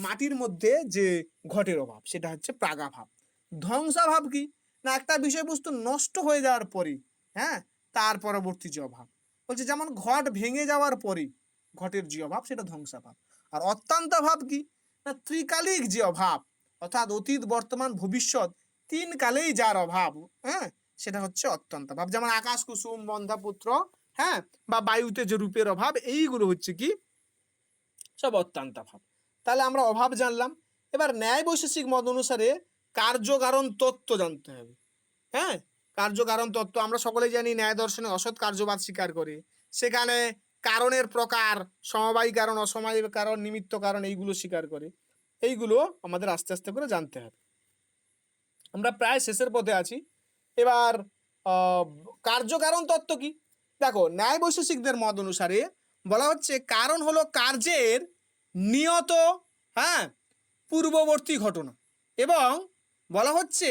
Speaker 1: মাটির মধ্যে যে ঘটের অভাব সেটা হচ্ছে প্রাগাভাব। ধ্বংসাভাব কি না একটা বিষয়বস্তু নষ্ট হয়ে যাওয়ার পরে, হ্যাঁ, তার পরবর্তী যে অভাব, বলছে যেমন ঘট ভেঙে যাওয়ার পরে ঘটের যে অভাব সেটা ধ্বংসাভাব। আর অত্যন্তাভাব কি না ত্রিকালিক যে অভাব, অর্থাৎ অতীত, বর্তমান, ভবিষ্যৎ তিন কালেই যার অভাব, হ্যাঁ, সেটা হচ্ছে অত্যন্তাভাব। যেমন আকাশ কুসুম বন্ধ্যাপুত্র, হ্যাঁ, বা বায়ুতে যে রূপের অভাব, এইগুলো হচ্ছে কি সব অত্যন্তাভাব। তাহলে আমরা অভাব জানলাম। এবার ন্যায় বৈশেষিক মত অনুসারে কার্যকারণ তত্ত্ব জানতে হবে। হ্যাঁ, কার্যকারণ তত্ত্ব আমরা সকলেই জানি, ন্যায় দর্শনে অসৎ কার্যবাদ স্বীকার করে, সেখানে কারণের প্রকার, সমবায়ী কারণ, অসমবায়ী কারণ, নিমিত্ত কারণ, এইগুলো স্বীকার করে। এইগুলো আমাদের আস্তে আস্তে করে জানতে হবে। আমরা প্রায় শেষের পথে আছি। এবার কার্যকারণ তত্ত্ব কি? দেখো, ন্যায় বৈশেষিকদের মত অনুসারে বলা হচ্ছে কারণ হলো কার্যের নিয়ত, হ্যাঁ, পূর্ববর্তী ঘটনা, এবং বলা হচ্ছে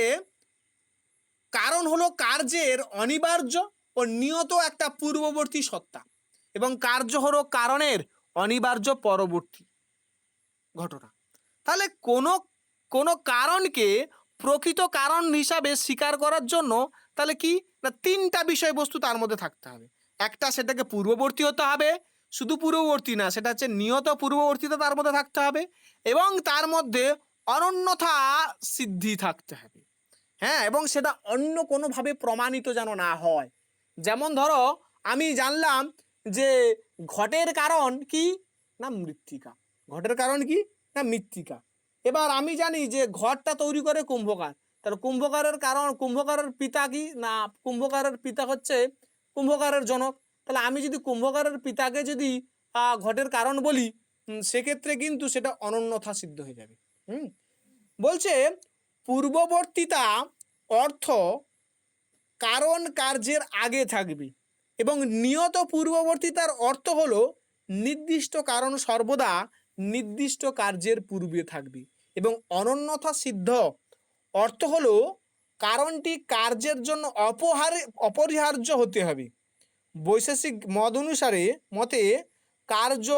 Speaker 1: কারণ হলো কার্যের অনিবার্য ও নিয়ত একটা পূর্ববর্তী সত্তা, এবং কার্য হলো কারণের অনিবার্য পরবর্তী ঘটনা। তাহলে কোনো কারণকে প্রকৃত কারণ হিসাবে স্বীকার করার জন্য তাহলে কি না, তিনটা বিষয়বস্তু তার মধ্যে থাকতে হবে। একটা, সেটাকে পূর্ববর্তী হতে হবে, শুধু পূর্ববর্তী না, সেটা হচ্ছে নিয়ত পূর্ববর্তীতা তার মধ্যে থাকতে হবে, এবং তার মধ্যে অনন্যথা সিদ্ধি থাকতে হবে। হ্যাঁ, এবং সেটা অন্য কোনোভাবে প্রমাণিত যেন না হয়। যেমন ধরো, আমি জানলাম যে ঘটের কারণ কি না মৃত্তিকা, ঘটের কারণ কি না মৃত্তিকা। এবার আমি জানি যে ঘরটা তৈরি করে কুম্ভকার, তাহলে কুম্ভকারের কারণ, কুম্ভকারের পিতা কি না, কুম্ভকারের পিতা হচ্ছে কুম্ভকারের জনক। তাহলে আমি যদি কুম্ভকারের পিতাকে যদি ঘটের কারণ বলি, সেক্ষেত্রে কিন্তু সেটা অনন্যথা সিদ্ধ হয়ে যাবে। বলছে পূর্ববর্তীতা অর্থ কারণ কার্যের আগে থাকবে, এবং নিয়ত পূর্ববর্তীতার অর্থ হলো নির্দিষ্ট কারণ সর্বদা নির্দিষ্ট কার্যের পূর্বে থাকবে, এবং অনন্যথা সিদ্ধ অর্থ হলো কারণটি কার্যের জন্য অপরিহার্য হতে হবে। বৈশেষিক মত অনুসারে মতে কার্য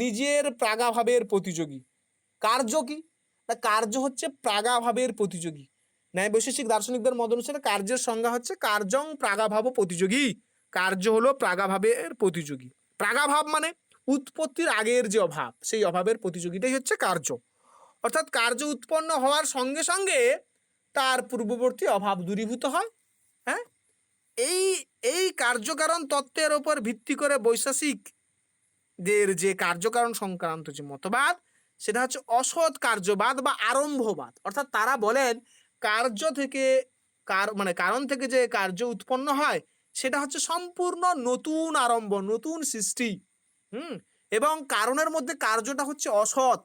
Speaker 1: নিজের প্রাগাভাবের প্রতিযোগী। কার্য কি? কার্য হচ্ছে প্রাগাভাবের প্রতিযোগী। ন্যায় বৈশেষিক দার্শনিকদের মত অনুসারে কার্যের সংজ্ঞা হচ্ছে কার্যং প্রাগাভাব প্রতিযোগী। কার্য হলো প্রাগাভাবের প্রতিযোগী। প্রাগাভাব মানে উৎপত্তির আগের যে অভাব, সেই অভাবের প্রতিযোগিতাই হচ্ছে কার্য। অর্থাৎ কার্য উৎপন্ন হওয়ার সঙ্গে সঙ্গে তার পূর্ববর্তী অভাব দূরীভূত হয়। হ্যাঁ, এই এই কার্যকারণ তত্ত্বের উপর ভিত্তি করে বৈশেষিকদের যে কার্যকারণ সংক্রান্ত যে মতবাদ, সেটা হচ্ছে অসৎ কার্যবাদ বা আরম্ভবাদ। অর্থাৎ তারা বলেন কার্য থেকে কারণ থেকে যে কার্য উৎপন্ন হয়, সেটা হচ্ছে সম্পূর্ণ নতুন আরম্ভ, নতুন সৃষ্টি। এবং কারণের মধ্যে কার্যটা হচ্ছে অসৎ।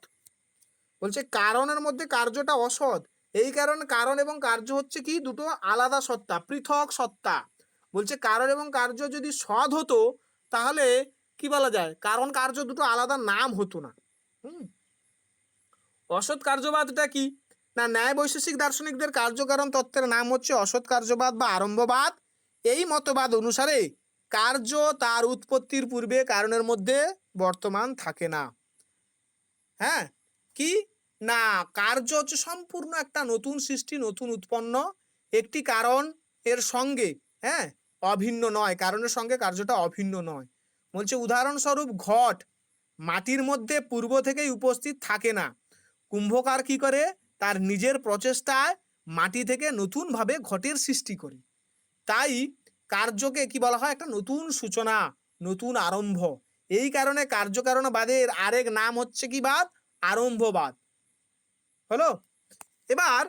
Speaker 1: বলছে কারণের মধ্যে কার্যটা অসৎ, এই কারণে কারণ এবং কার্য হচ্ছে কি দুটো আলাদা সত্তা, পৃথক সত্তা। বলছে কারণ এবং কার্য যদি সৎ হতো, তাহলে কি বলা যায়, কারণ কার্য দুটো আলাদা নাম হতো না। অসৎ কার্যবাদটা কি না, ন্যায় বৈশেষিক দার্শনিকদের কার্যকারণ তত্ত্বের নাম হচ্ছে অসৎ কার্যবাদ বা আরম্ভবাদ। এই মতবাদ অনুসারে কার্য তার উৎপত্তির পূর্বে কারণের মধ্যে বর্তমান থাকে না। হ্যাঁ, কি না, কার্য হচ্ছে সম্পূর্ণ একটা নতুন সৃষ্টি, নতুন উৎপন্ন একটি কারণ এর সঙ্গে, হ্যাঁ, অভিন্ন নয়, কারণের সঙ্গে কার্যটা অভিন্ন নয়। বলছে উদাহরণস্বরূপ ঘট মাটির মধ্যে পূর্ব থেকেই উপস্থিত থাকে না, কুম্ভকার কি করে তার নিজের প্রচেষ্টায় মাটি থেকে নতুনভাবে ঘটের সৃষ্টি করে। তাই কার্যকে কি বলা হয়, একটা নতুন সূচনা, নতুন আরম্ভ। এই কারণে কার্যকারণবাদের আরেক নাম হচ্ছে কি বাদ, আরম্ভবাদ। হলো। এবার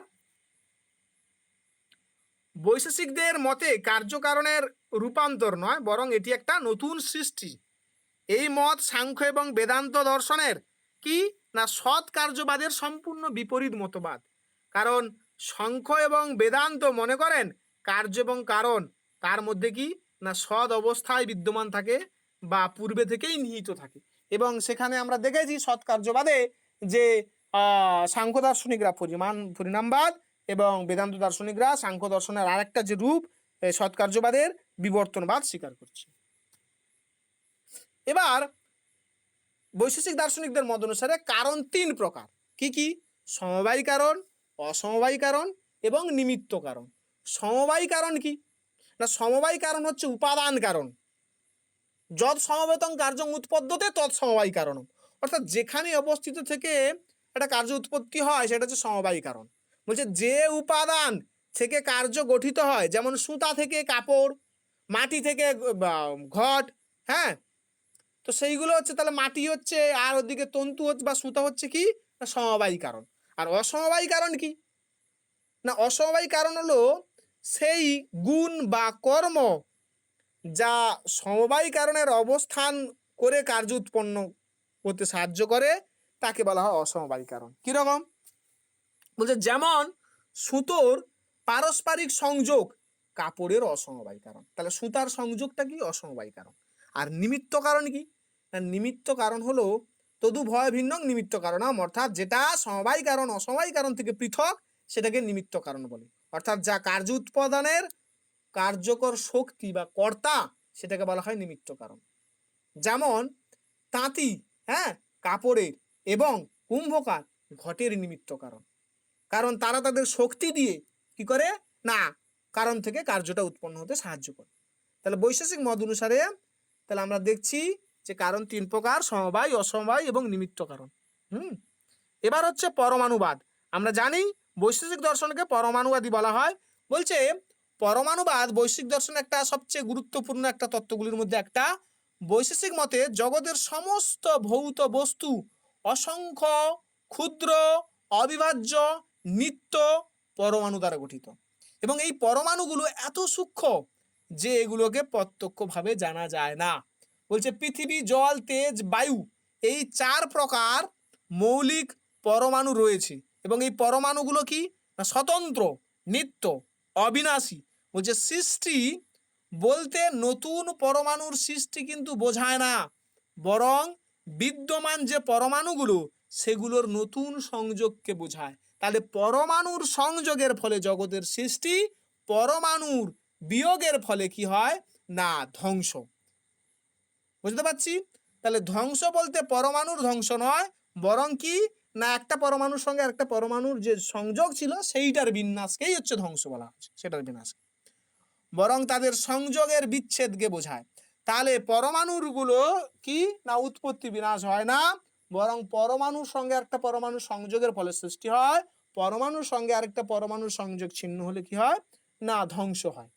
Speaker 1: বৈশেষিকদের মতে কার্যকারণের রূপান্তর নয়, বরং এটি একটা নতুন সৃষ্টি। এই মত সাংখ্য এবং বেদান্ত দর্শনের কি না সৎ কার্যবাদের সম্পূর্ণ বিপরীত মতবাদ। কারণ সাংখ্য এবং বেদান্ত মনে করেন কার্য এবং কারণ তার মধ্যে কি না সৎ অবস্থায় বিদ্যমান থাকে বা পূর্বে থেকেই নিহিত থাকে। এবং সেখানে আমরা দেখেছি সৎ কার্যবাদে যে সাংখ্য দার্শনিকরা পরিণামবাদ এবং বেদান্ত দার্শনিকরা সাংখ্য দর্শনের আরেকটা যে রূপ সৎকার্যবাদের বিবর্তনবাদ স্বীকার করছে। এবার বৈশেষিক দার্শনিকদের মত অনুসারে কারণ তিন প্রকার। কি কি? সমবায়ী কারণ, অসমবায়ী কারণ এবং নিমিত্ত কারণ। সমবায়ী কারণ কি না, সমবায়ী কারণ হচ্ছে উপাদান কারণ। যৎ সমবেতং কার্যং উৎপদ্যতে তৎ সমবায়ী কারণ। অর্থাৎ যেখানে অবস্থিত থেকে একটা কার্য উৎপত্তি হয় সেটা হচ্ছে সমবায়ী কারণ। বলছে যে উপাদান থেকে কার্য গঠিত হয়, যেমন সুতা থেকে কাপড়, মাটি থেকে ঘট, হ্যাঁ, তো সেইগুলো হচ্ছে তাহলে মাটি হচ্ছে, আর ওদিকে তন্তু হচ্ছে বা সুতা হচ্ছে কি না সমবায়ী কারণ। আর অসমবায়ী কারণ কি না, অসমবায়ী কারণ হলো সেই গুণ বা কর্ম যা সমবায়ী কারণের অবস্থান করে কার্য উৎপন্ন করতে সাহায্য করে, তাকে বলা হয় অসমবায়ী কারণ। কিরকম বলছে, যেমন সুতোর পারস্পরিক সংযোগ কাপড়ের অসমবায়ী কারণ। তাহলে সুতার সংযোগটা কি অসমবায়ী কারণ। আর নিমিত্ত কারণ কি, নিমিত্ত কারণ হলো তদুভয় ভিন্ন নিমিত্ত কারণম, অর্থাৎ যেটা সমবায়ী কারণ অসমবায়ী কারণ থেকে পৃথক সেটাকে নিমিত্ত কারণ বলে। অর্থাৎ যা কার্য উৎপাদনের কার্যকর শক্তি বা কর্তা সেটাকে বলা হয় নিমিত্ত কারণ। যেমন তাঁতি, হ্যাঁ, কাপড়ের, এবং কুম্ভকার ঘটের নিমিত্ত কারণ, কারণ তারা তাদের শক্তি দিয়ে কি করে না কারণ থেকে কার্যটা উৎপন্ন হতে সাহায্য করে। তাহলে বৈশেষিক মত অনুসারে তাহলে আমরা দেখছি যে কারণ তিন প্রকার, সমবায়, অসমবায় এবং নিমিত্ত কারণ। এবার হচ্ছে পরমাণুবাদ। আমরা জানি বৈশেষিক দর্শনকে পরমাণুবাদী বলা হয়। বলছে পরমাণুবাদ বৈশ্বিক দর্শনের একটা সবচেয়ে গুরুত্বপূর্ণ একটা তত্ত্বগুলির মধ্যে একটা। বৈশেষিক মতে জগতের সমস্ত ভৌত বস্তু অসংখ্য ক্ষুদ্র অবিভাজ্য নিত্য পরমাণু দ্বারা গঠিত, এবং এই পরমাণুগুলো এত সূক্ষ্ম যে এগুলোকে প্রত্যক্ষভাবে জানা যায় না। বলছে পৃথিবী, জল, তেজ, বায়ু, এই চার প্রকার মৌলিক পরমাণু রয়েছে, এবং এই পরমাণুগুলো কি না স্বতন্ত্র, নিত্য, অবিনাশী। বলছে সৃষ্টি বলতে নতুন পরমাণুর সৃষ্টি কিন্তু বোঝায় না, বরং বিদ্যমান যে পরমাণুগুলো সেগুলোর নতুন সংযোগকে বোঝায়। তাহলে পরমাণুর সংযোগের ফলে জগতের সৃষ্টি, পরমাণুর বিয়োগের ফলে কি হয় না ধ্বংস। বুঝতে পারছি? তাহলে ধ্বংস বলতে পরমাণুর ধ্বংস নয়, বরং কি না একটা পরমাণুর সঙ্গে একটা পরমাণুর যে সংযোগ ছিল সেইটার বিন্যাসকেই হচ্ছে ধ্বংস বলা হচ্ছে, সেটার বিনাশ, বরং তাদের সংযোগের বিচ্ছেদকে বোঝায়। তাহলে পরমাণুর গুলো কি না উৎপত্তি বিনাশ হয় না, বরং পরমাণুর সঙ্গে একটা পরমাণু সংযোগের ফলে সৃষ্টি হয়, পরমাণুর সঙ্গে আরেকটা পরমাণুর সংযোগ ছিন্ন হলে কি হয় না ধ্বংস হয়।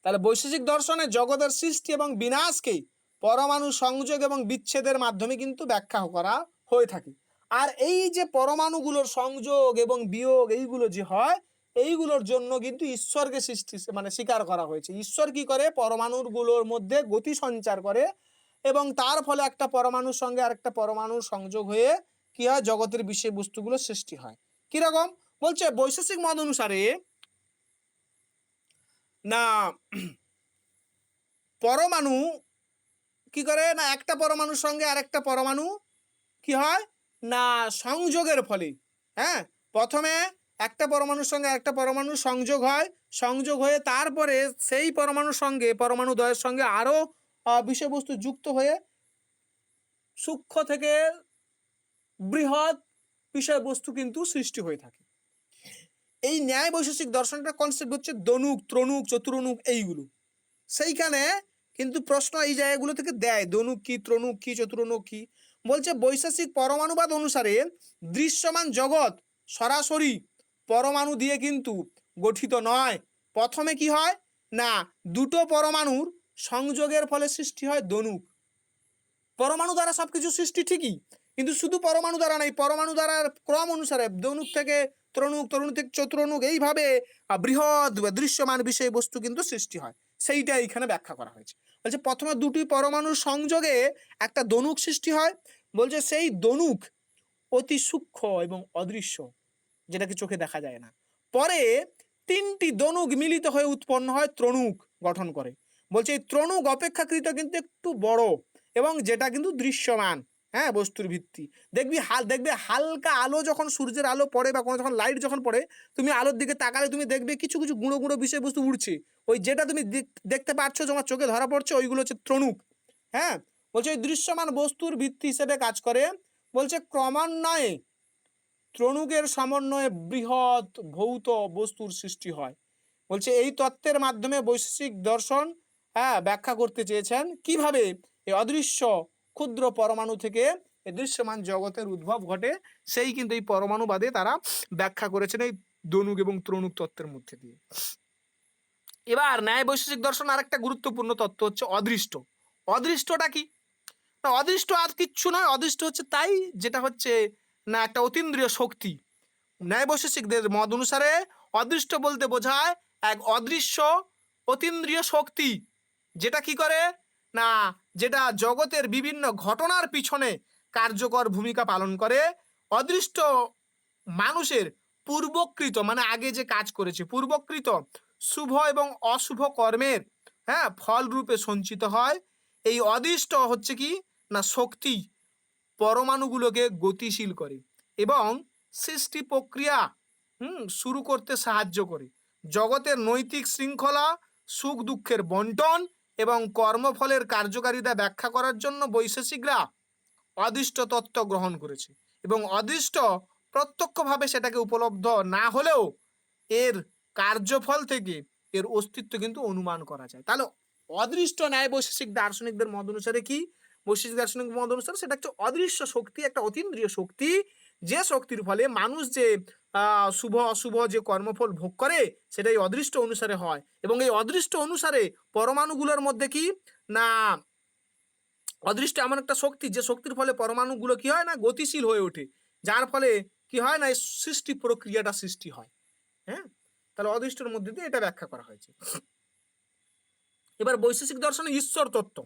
Speaker 1: তাহলে বৈশেষিক দর্শনে জগতের সৃষ্টি এবং বিনাশকে পরমাণু সংযোগ এবং বিচ্ছেদের মাধ্যমে কিন্তু ব্যাখ্যা করা হয়ে থাকে। আর এই যে পরমাণুগুলোর সংযোগ এবং বিয়োগ এইগুলো যে হয়, এইগুলোর জন্য কিন্তু ঈশ্বরকে সৃষ্টি মানে স্বীকার করা হয়েছে। ঈশ্বর কি করে পরমাণুর গুলোর মধ্যে গতি সঞ্চার করে, এবং তার ফলে একটা পরমাণুর সঙ্গে আরেকটা পরমাণুর সংযোগ হয়ে কি হয় জগতের বিষয়বস্তুগুলো সৃষ্টি হয়। কিরকম বলছে বৈশেষিক মত অনুসারে না পরমাণু কি করে না একটা পরমাণুর সঙ্গে আরেকটা পরমাণু কি হয় না সংযোগের ফলে, হ্যাঁ, প্রথমে একটা পরমাণুর সঙ্গে একটা পরমাণু সংযোগ হয়, সংযোগ হয়ে তারপরে সেই পরমাণুর সঙ্গে পরমাণু দ্বয়ের সঙ্গে আরো বিষয়বস্তু যুক্ত হয়ে সূক্ষ্ম থেকে বৃহৎ বিষয়বস্তু কিন্তু সৃষ্টি হয়ে থাকে। এই ন্যায় বৈশেষিক দর্শনটার কনসেপ্ট হচ্ছে দনুক, ত্রণুক, চতুরণুক এইগুলো। সেইখানে কিন্তু প্রশ্ন এই জায়গাগুলো থেকে দেয়, দনুক কি, ত্রণুক কি, চতুরণুক কি। বলছে বৈশেষিক পরমাণুবাদ অনুসারে দৃশ্যমান জগৎ সরাসরি পরমাণু দিয়ে কিন্তু গঠিত নয়। প্রথমে কি হয় না দুটো পরমাণুর সংযোগের ফলে সৃষ্টি হয় দনুক। পরমাণু দ্বারা সবকিছু সৃষ্টি ঠিকই, কিন্তু শুধু পরমাণু দ্বারা নাই, পরমাণু দ্বারা ক্রম অনুসারে দনুক থেকে ত্রণুক, তরুণ থেকে চতুরণুক, এইভাবে বৃহৎ দৃশ্যমান বিষয়বস্তু কিন্তু সৃষ্টি হয়। সেইটা এখানে ব্যাখ্যা করা হয়েছে। বলছে প্রথমে দুটি পরমাণুর সংযোগে একটা দনুক সৃষ্টি হয়। বলছে সেই দনুক অতি সূক্ষ্ম এবং অদৃশ্য, যেটাকে চোখে দেখা যায় না। পরে তিনটি দনুক মিলিত হয়ে উৎপন্ন হয় ত্রণুক গঠন করে। বলছে এই ত্রণুক অপেক্ষাকৃত কিন্তু একটু বড়, এবং যেটা কিন্তু দৃশ্যমান, হ্যাঁ, বস্তুর ভিত্তি। দেখবে হালকা আলো যখন সূর্যের আলো পড়ে বা কোনো যখন লাইট যখন পড়ে, তুমি আলোর দিকে তাকালে তুমি দেখবে কিছু কিছু গুঁড়ো গুঁড়ো বিষয়বস্তু উঠছে। ওই যেটা তুমি দেখতে পাচ্ছ, তোমার চোখে ধরা পড়ছে, ওইগুলো হচ্ছে ত্রণুক। হ্যাঁ, বলছে ওই দৃশ্যমান বস্তুর ভিত্তি হিসেবে কাজ করে। বলছে ক্রমান্বয়ে ত্রণুকের সমন্বয়ে বৃহৎ ভৌত বস্তুর সৃষ্টি হয়। বলছে এই তত্ত্বের মাধ্যমে বৈশেষিক দর্শন ব্যাখ্যা করতে চেয়েছেন কিভাবে এই অদৃশ্য ক্ষুদ্র পরমাণু থেকে এই দৃশ্যমান জগতের উদ্ভব ঘটে, সেই কিন্তু এই পরমাণুবাদে তারা ব্যাখ্যা করেছেন এই দনুক এবং ত্রণুক তত্ত্বের মধ্যে দিয়ে। এবার ন্যায় বৈশেষিক দর্শন আরেকটা গুরুত্বপূর্ণ তত্ত্ব হচ্ছে অদৃষ্ট। অদৃষ্টটা কি? না, অদৃষ্ট আর কিচ্ছু নয়, অদৃষ্ট হচ্ছে তাই যেটা হচ্ছে না একটা অতীন্দ্রিয় শক্তি। ন্যায় বৈশেষিকদের মত অনুসারে অদৃষ্ট বলতে বোঝায় এক অদৃশ্য অতীন্দ্রিয় শক্তি, যেটা কি করে না, যেটা জগতের বিভিন্ন ঘটনার পিছনে কার্যকর ভূমিকা পালন করে। অদৃষ্ট মানুষের পূর্বকৃত মানে আগে যে কাজ করেছে পূর্বকৃত শুভ এবং অশুভ কর্মের ফল রূপে সঞ্চিত হয়। এই অদৃষ্ট হচ্ছে কি না শক্তি পরমাণুগুলোকে গতিশীল করে এবং সৃষ্টি প্রক্রিয়া শুরু করতে সাহায্য করে। জগতের নৈতিক শৃঙ্খলা, সুখ দুঃখের বন্টন এবং কর্মফলের কার্যকারিতা ব্যাখ্যা করার জন্য বৈশেষিকরা অদৃষ্ট তত্ত্ব গ্রহণ করেছে এবং অদৃষ্ট প্রত্যক্ষভাবে সেটাকে উপলব্ধ না হলেও এর কার্যফল থেকে এর অস্তিত্ব কিন্তু অনুমান করা যায়। তাহলে অদৃষ্ট ন্যায় বৈশেষিক দার্শনিকদের মত অনুসারে কি, বৈশেষিক দার্শনিক মত অনুসারে সেটা হচ্ছে অদৃশ্য শক্তি, একটা অতীন্দ্রিয় শক্তি, যে শক্তির ফলে মানুষ যে শুভ অশুভ যে কর্মফল ভোগ করে সেটাই অদৃষ্ট অনুসারে হয়। এবং এই অদৃষ্ট অনুসারে পরমাণুগুলোর মধ্যে কি না অদৃষ্ট এমন একটা শক্তি যে শক্তির ফলে পরমাণুগুলো কি হয় না গতিশীল হয়ে ওঠে, যার ফলে কি হয় না সৃষ্টি প্রক্রিয়াটা সৃষ্টি হয়। হ্যাঁ, তাহলে অদৃষ্টের মধ্যে দিয়ে এটা ব্যাখ্যা করা হয়েছে। এবার বৈশেষিক দর্শনে ঈশ্বর তত্ত্ব।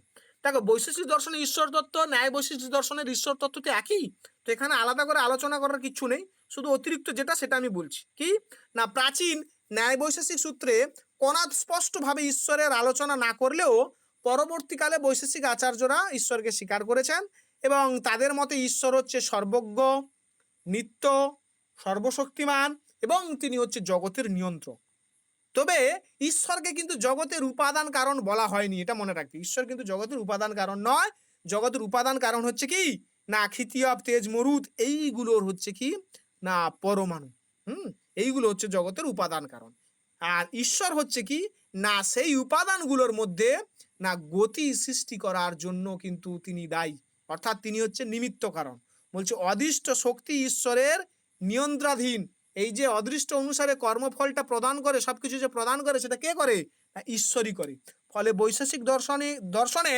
Speaker 1: দেখো, বৈশেষিক দর্শনে ঈশ্বর তত্ত্ব ন্যায় বৈশেষিক দর্শনের ঈশ্বর তত্ত্ব তো একই, তো এখানে আলাদা করে আলোচনা করার কিছু নেই, শুধু অতিরিক্ত যেটা সেটা আমি বলছি। কি না, প্রাচীন ন্যায় বৈশেষিক সূত্রে কণাদ স্পষ্টভাবে ঈশ্বরের আলোচনা না করলেও পরবর্তীকালে বৈশেষিক আচার্যরা ঈশ্বরকে স্বীকার করেছেন এবং তাদের মতে ঈশ্বর হচ্ছে সর্বজ্ঞ, নিত্য, সর্বশক্তিমান এবং তিনি হচ্ছে জগতের নিয়ন্ত্রক। তবে ঈশ্বরকে কিন্তু জগতের উপাদান কারণ বলা হয়নি, এটা মনে রাখবে। ঈশ্বর কিন্তু জগতের উপাদান কারণ নয়, জগতের উপাদান কারণ হচ্ছে কি না ক্ষিতিয়ব, তেজ, মরুদ, এইগুলোর হচ্ছে কি না পরমাণু। এইগুলো হচ্ছে জগতের উপাদান কারণ। আর ঈশ্বর হচ্ছে কি না সেই উপাদানগুলোর মধ্যে না গতি সৃষ্টি করার জন্য কিন্তু তিনি দায়ী, অর্থাৎ তিনি হচ্ছে নিমিত্ত কারণ। বলছে অদৃষ্ট শক্তি ঈশ্বরের নিয়ন্ত্রণাধীন। এই যে অদৃষ্ট অনুসারে কর্মফলটা প্রদান করে, সবকিছু যে প্রদান করে সেটা কে করে, ঈশ্বরই করে। ফলে বৈশেষিক দর্শনে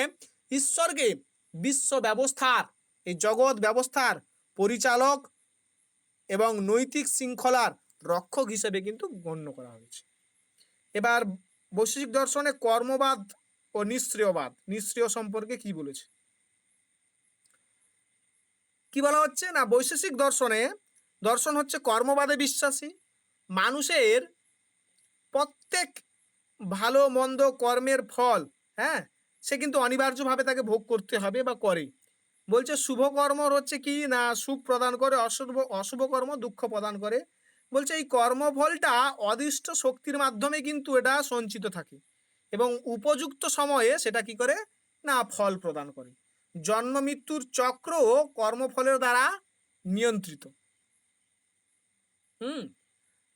Speaker 1: ঈশ্বরকে বিশ্ব ব্যবস্থার, এই জগৎ ব্যবস্থার পরিচালক এবং নৈতিক শৃঙ্খলার রক্ষক হিসেবে কিন্তু গণ্য করা হয়েছে। এবার বৈশেষিক দর্শনে কর্মবাদ ও নিষ্ক্রিয়বাদ, নিষ্ক্রিয় সম্পর্কে কি বলেছে, কি বলা হচ্ছে না, বৈশেষিক দর্শন হচ্ছে কর্মবাদে বিশ্বাসী। মানুষের প্রত্যেক ভালো মন্দ কর্মের ফল সে কিন্তু অনিবার্যভাবে তাকে ভোগ করতে হবে বা করে। বলছে শুভ কর্ম হচ্ছে কি না সুখ প্রদান করে, অশুভ কর্ম দুঃখ প্রদান করে। বলছে এই কর্মফলটা অদৃষ্ট শক্তির মাধ্যমে কিন্তু এটা সঞ্চিত থাকে এবং উপযুক্ত সময়ে সেটা কি করে না ফল প্রদান করে। জন্ম মৃত্যুর চক্র কর্মফলের দ্বারা নিয়ন্ত্রিত।